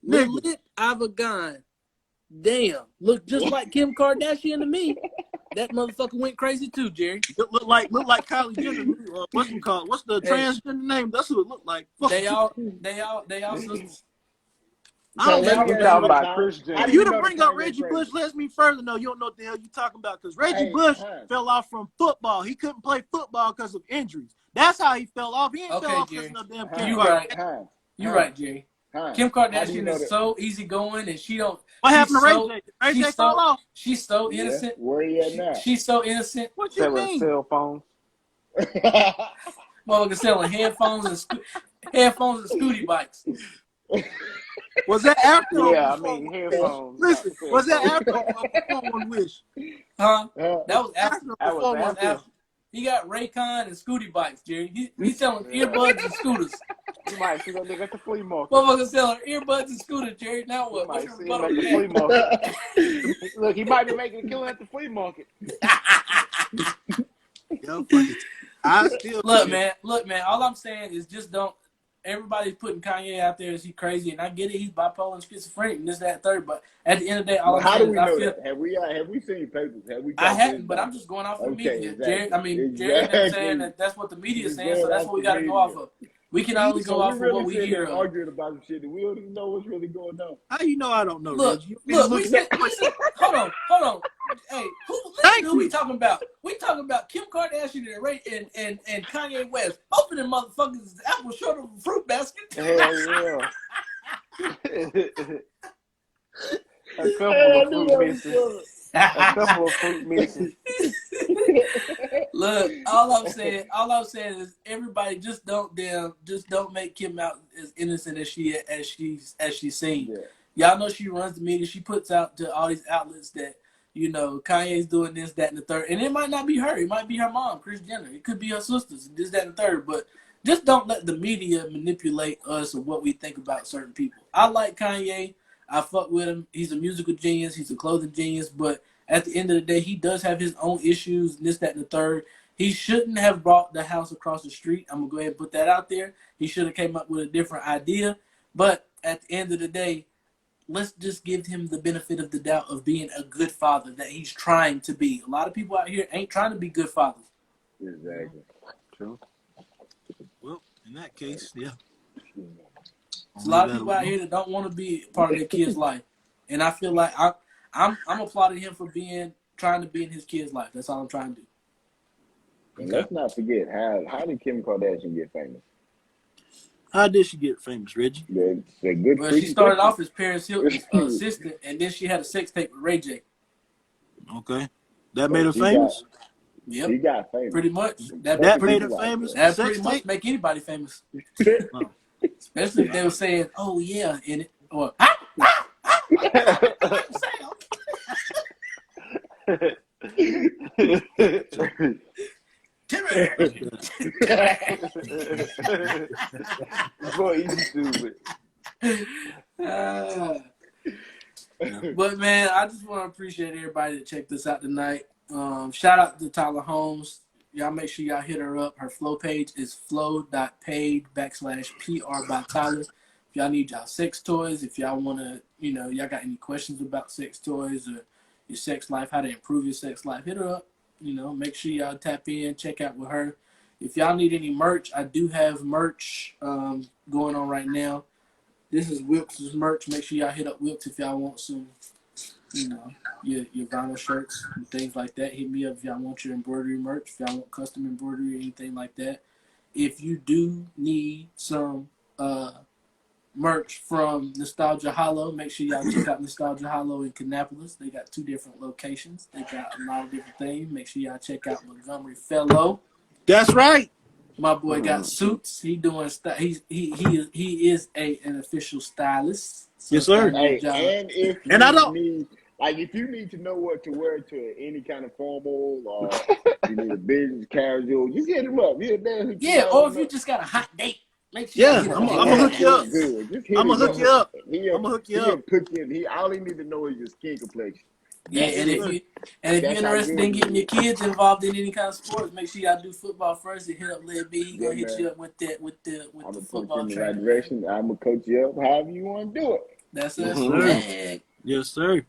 Speaker 1: Nigga.
Speaker 2: Lilith Avagan. Damn. Look just like Kim Kardashian to me. That motherfucker went crazy too, Jerry.
Speaker 1: Look like Kylie Jenner. What's it called? What's the
Speaker 2: Hey.
Speaker 1: transgender name? That's what it looked like.
Speaker 2: They all sisters.
Speaker 1: I
Speaker 3: So
Speaker 1: don't
Speaker 3: let
Speaker 1: know.
Speaker 3: me
Speaker 5: You
Speaker 3: ask
Speaker 5: talking
Speaker 3: you this,
Speaker 5: about
Speaker 3: Hines.
Speaker 5: Chris
Speaker 3: How
Speaker 5: Jenner?
Speaker 3: do
Speaker 1: You
Speaker 3: you
Speaker 1: to
Speaker 3: know
Speaker 1: bring
Speaker 3: that
Speaker 1: up
Speaker 3: Kanye
Speaker 1: Reggie
Speaker 3: crazy?
Speaker 1: Bush lets me further know you don't know what the hell you talking about because Reggie
Speaker 3: Hey,
Speaker 1: Bush
Speaker 3: Hines.
Speaker 1: fell off from football. He couldn't play football because of injuries. That's how he fell off. He ain't
Speaker 2: Okay,
Speaker 1: fell off
Speaker 2: Jerry.
Speaker 1: because of no damn
Speaker 3: Hines,
Speaker 1: Kim
Speaker 2: You
Speaker 1: Kardashian.
Speaker 2: right.
Speaker 3: Hines,
Speaker 2: You're right, Jerry.
Speaker 3: Hines.
Speaker 2: Kim
Speaker 3: How do you
Speaker 2: Kardashian
Speaker 3: know
Speaker 2: is
Speaker 3: that?
Speaker 2: so easygoing and she don't.
Speaker 1: What happened to Ray
Speaker 2: So,
Speaker 1: J? Did Ray J fall off?
Speaker 2: she's so
Speaker 3: Yeah,
Speaker 2: innocent.
Speaker 3: where he at now?
Speaker 2: She's so innocent.
Speaker 1: What you
Speaker 5: Selling
Speaker 1: mean?
Speaker 5: cell phones.
Speaker 2: Motherfucker selling headphones and scooty bikes.
Speaker 1: Was that after or
Speaker 5: Yeah, I
Speaker 1: before?
Speaker 5: mean headphones.
Speaker 1: Listen,
Speaker 5: not cell
Speaker 1: was that
Speaker 5: phones.
Speaker 1: after or before One Wish?
Speaker 2: Huh?
Speaker 3: Uh,
Speaker 2: That was after.
Speaker 1: After or
Speaker 5: That was
Speaker 1: before One
Speaker 5: after.
Speaker 1: Wish?
Speaker 2: He got Raycon and scooty bikes, Jerry. He's selling earbuds and scooters.
Speaker 5: You might see that nigga at the flea market.
Speaker 2: Motherfucker selling earbuds and scooters, Jerry. Now
Speaker 5: You
Speaker 2: what? What's
Speaker 5: might
Speaker 2: your
Speaker 5: see him
Speaker 2: rebuttal
Speaker 5: at
Speaker 2: to
Speaker 5: the flea
Speaker 2: that?
Speaker 5: market. Look, he might be making a killing at the flea market.
Speaker 1: Yo, fucking, I still
Speaker 2: Look, man. All I'm saying is just don't. everybody's putting Kanye out there as he crazy, and I get it. He's bipolar and schizophrenic and this, that, and third. But at the end of the day, all I'm
Speaker 3: How
Speaker 2: saying
Speaker 3: do
Speaker 2: is
Speaker 3: we
Speaker 2: I
Speaker 3: know
Speaker 2: feel.
Speaker 3: that? Have we seen papers? Have we?
Speaker 2: I hadn't, but I'm just going off of the media.
Speaker 3: Exactly.
Speaker 2: Jerry them saying that's what the media is saying, so that's what we got to go off of. We can only go off of what we hear.
Speaker 3: Arguing about some shit that we don't even know what's really going on.
Speaker 1: How you know I don't know?
Speaker 2: Look,
Speaker 1: Reggie?
Speaker 2: we said, hold on. Hey, who we talking about? We talking about Kim Kardashian and Kanye West. Both of them motherfuckers is apple short of a fruit basket.
Speaker 5: Hell yeah. A couple of fruit mixes.
Speaker 2: Look, all I'm saying is everybody just don't make Kim out as innocent as she's seen.
Speaker 3: Yeah.
Speaker 2: Y'all know she runs the media. She puts out to all these outlets that, you know, Kanye's doing this, that, and the third. And it might not be her. It might be her mom, Kris Jenner. It could be her sisters, this, that, and the third. But just don't let the media manipulate us or what we think about certain people. I like Kanye. I fuck with him. He's a musical genius. He's a clothing genius. But at the end of the day, he does have his own issues, and this, that, and the third. He shouldn't have brought the house across the street. I'm going to go ahead and put that out there. He should have came up with a different idea. But at the end of the day, let's just give him the benefit of the doubt of being a good father that he's trying to be. A lot of people out here ain't trying to be good fathers.
Speaker 3: Exactly.
Speaker 5: True.
Speaker 1: Well, in that case, yeah.
Speaker 2: There's a lot of people out here that don't want to be part of their kid's life. And I feel like I'm applauding him for trying to be in his kid's life. That's all I'm trying to do.
Speaker 3: And let's not forget, how did Kim Kardashian get famous?
Speaker 1: How did she get famous, Reggie?
Speaker 3: The good.
Speaker 2: Well, she started off as Paris Hilton's assistant, and then she had a sex tape with Ray J.
Speaker 1: Okay. That made her famous?
Speaker 2: Yep.
Speaker 3: She got famous.
Speaker 2: Pretty much.
Speaker 1: That made her famous?
Speaker 2: That pretty much make anybody famous.
Speaker 1: No.
Speaker 2: Especially if they were saying, "Oh yeah," in it, or
Speaker 3: Boy, you stupid.
Speaker 2: But man, I just want to appreciate everybody that checked us out tonight. Shout out to Tyler Holmes. Y'all make sure y'all hit her up. Her flow page is flow.paid/PR by Tyler. If y'all need y'all sex toys, if y'all want to, y'all got any questions about sex toys or your sex life, how to improve your sex life, hit her up. Make sure y'all tap in, check out with her. If y'all need any merch, I do have merch going on right now. This is Wilkes' merch. Make sure y'all hit up Wilkes if y'all want some, your vinyl shirts and things like that. Hit me up if y'all want your embroidery merch, if y'all want custom embroidery or anything like that. If you do need some merch from Nostalgia Hollow, make sure y'all check out Nostalgia Hollow in Kannapolis. They got 2 different locations. They got a lot of different things. Make sure y'all check out Montgomery Fellow.
Speaker 1: That's right.
Speaker 2: My boy got suits. He doing he is an official stylist. So
Speaker 1: yes, sir.
Speaker 3: Hey, and if you need to know what to wear to any kind of formal or you need a business casual, you hit him up.
Speaker 2: Yeah, or if you just got a hot date, make sure.
Speaker 1: Yeah, I'm gonna hook you up. I'm gonna hook you up.
Speaker 3: All he need to know is your skin complexion.
Speaker 2: Yeah, and if you're interested in getting your kids involved in any kind of sports, make sure y'all do football first and hit up Lil B. He gonna hit you up with the football
Speaker 3: in the
Speaker 2: trainer.
Speaker 3: right direction. I'm gonna coach you up however you want to do it.
Speaker 2: That's us, man.
Speaker 1: Yes, sir.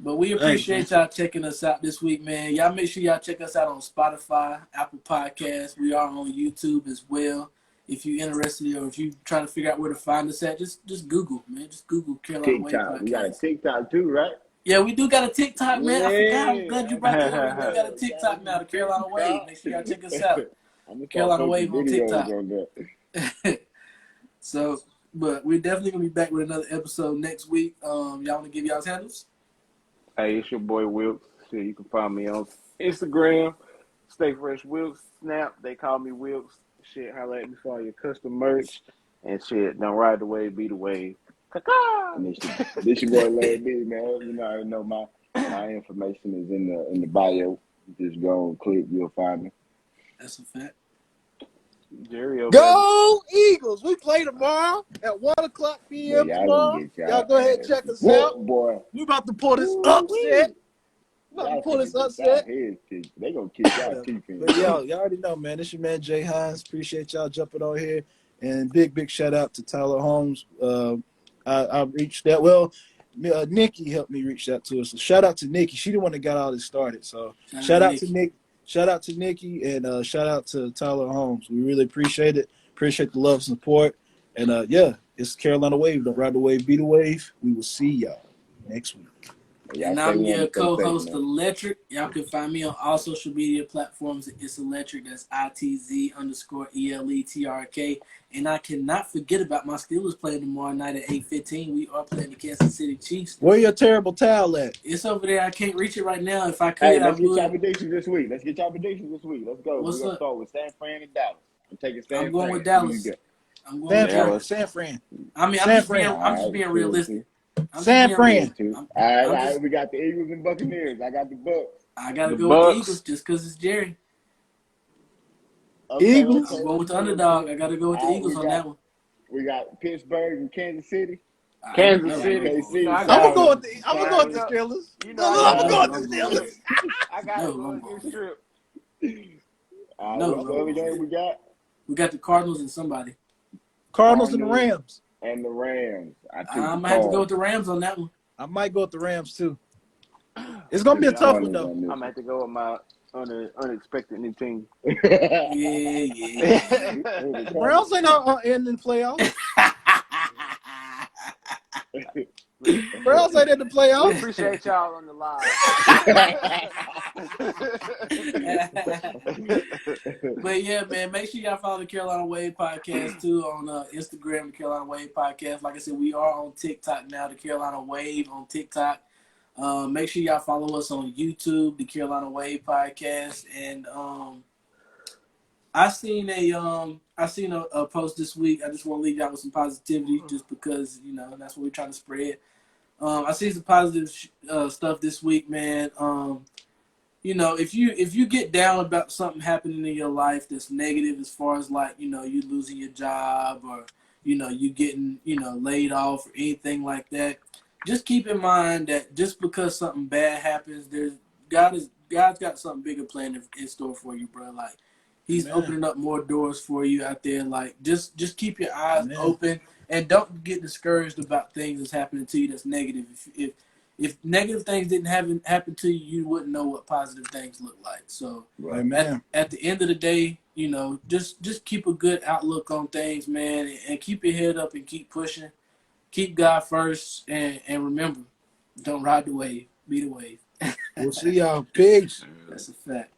Speaker 2: But we appreciate y'all checking us out this week, man. Y'all make sure y'all check us out on Spotify, Apple Podcasts. We are on YouTube as well. If you're interested or if you're trying to figure out where to find us at, just Google, man. Just Google Carolina Way
Speaker 3: TikTok.
Speaker 2: Podcast.
Speaker 3: We got a TikTok too, right?
Speaker 2: Yeah, we do got a TikTok, man.
Speaker 3: Yeah.
Speaker 2: I forgot. I'm glad you brought that up. We got a TikTok now, the Carolina Wave. Make sure y'all check us out. Carolina Wave on TikTok. So, but we're definitely going to be back with another episode next week. Y'all want to give y'all's handles?
Speaker 5: Hey, it's your boy Wilkes. Shit, you can find me on Instagram, Stay Fresh Wilkes. Snap, they call me Wilkes. Shit, holla at me for all your custom merch. And shit, don't ride the wave, be the wave.
Speaker 3: This your boy Larry B, man. You know, I already know my information is in the bio. Just go and click, you'll find me.
Speaker 2: That's a fact.
Speaker 5: Jerry,
Speaker 1: Go Eagles! We play tomorrow at 1:00 p.m. tomorrow. Y'all go ahead and check us out.
Speaker 3: Boy.
Speaker 1: We about to pull this upset.
Speaker 3: They gonna kick y'all teeth in.
Speaker 1: But y'all already know, man. This your man Jay Hines. Appreciate y'all jumping on here And big shout out to Tyler Holmes. I reached that. Well, Nikki helped me reach out to her. So shout out to Nikki. She the one that got all this started. So shout out to Nick. Shout out to Nikki and shout out to Tyler Holmes. We really appreciate it. Appreciate the love and support. And yeah, it's Carolina Wave. Don't ride the wave, be the wave. We will see y'all next week.
Speaker 2: And I'm your co-host, Electric. Y'all can find me on all social media platforms. It's Electric. That's ITZ_ELETRK. And I cannot forget about my Steelers playing tomorrow night at 8:15. We are playing the Kansas City Chiefs.
Speaker 1: Where your terrible towel at?
Speaker 2: It's over there. I can't reach it right now. If I could,
Speaker 3: Hey,
Speaker 2: I
Speaker 3: let's get
Speaker 2: would.
Speaker 3: your predictions this week. Let's get your predictions this week. Let's go.
Speaker 2: What's
Speaker 3: We're going to
Speaker 2: up?
Speaker 3: start with San Fran and Dallas. I'm taking San Fran.
Speaker 2: I'm going with Dallas. I'm going with Dallas.
Speaker 1: San Fran.
Speaker 2: I mean, I'm just being realistic.
Speaker 1: San Fran.
Speaker 3: All right, we got the Eagles and Buccaneers. I got the Bucks.
Speaker 2: I got to go with the Eagles just because it's Jerry.
Speaker 3: Okay,
Speaker 1: Eagles?
Speaker 2: I'm going with the underdog. I got to go with the Eagles on that one.
Speaker 3: We got Pittsburgh and Kansas City.
Speaker 5: Kansas City.
Speaker 1: I'm gonna go with the Steelers.
Speaker 5: You know,
Speaker 1: I'm gonna go with the Steelers.
Speaker 5: I got to go against Strip.
Speaker 3: What's the other game we got?
Speaker 2: We got the Cardinals and somebody.
Speaker 1: Cardinals and the Rams.
Speaker 3: And the Rams.
Speaker 2: I might have to go with the Rams on that one.
Speaker 1: I might go with the Rams too. It's gonna be a tough one though.
Speaker 5: I'm gonna have to go with my unexpected new team.
Speaker 2: Yeah.
Speaker 1: The Browns ain't in the playoffs. Browns ain't in the playoffs.
Speaker 5: Appreciate y'all on the live.
Speaker 2: But yeah, man, make sure y'all follow the Carolina Wave Podcast too on Instagram, the Carolina Wave Podcast. Like I said, we are on TikTok now, the Carolina Wave on TikTok. Make sure y'all follow us on YouTube, the Carolina Wave Podcast. And I seen a post this week. I just want to leave y'all with some positivity, just because that's what we're trying to spread. I see some positive stuff this week, man. If you get down about something happening in your life that's negative, as far as like you losing your job or you getting laid off or anything like that, just keep in mind that just because something bad happens, God's got something bigger planned in store for you, bro. Like He's opening up more doors for you out there. Like just keep your eyes open and don't get discouraged about things that's happening to you that's negative. If negative things didn't happen to you, you wouldn't know what positive things look like. So at the end of the day, just keep a good outlook on things, man, and keep your head up and keep pushing. Keep God first, and remember, don't ride the wave, be the wave.
Speaker 1: We'll see y'all. Peace.
Speaker 2: That's a fact.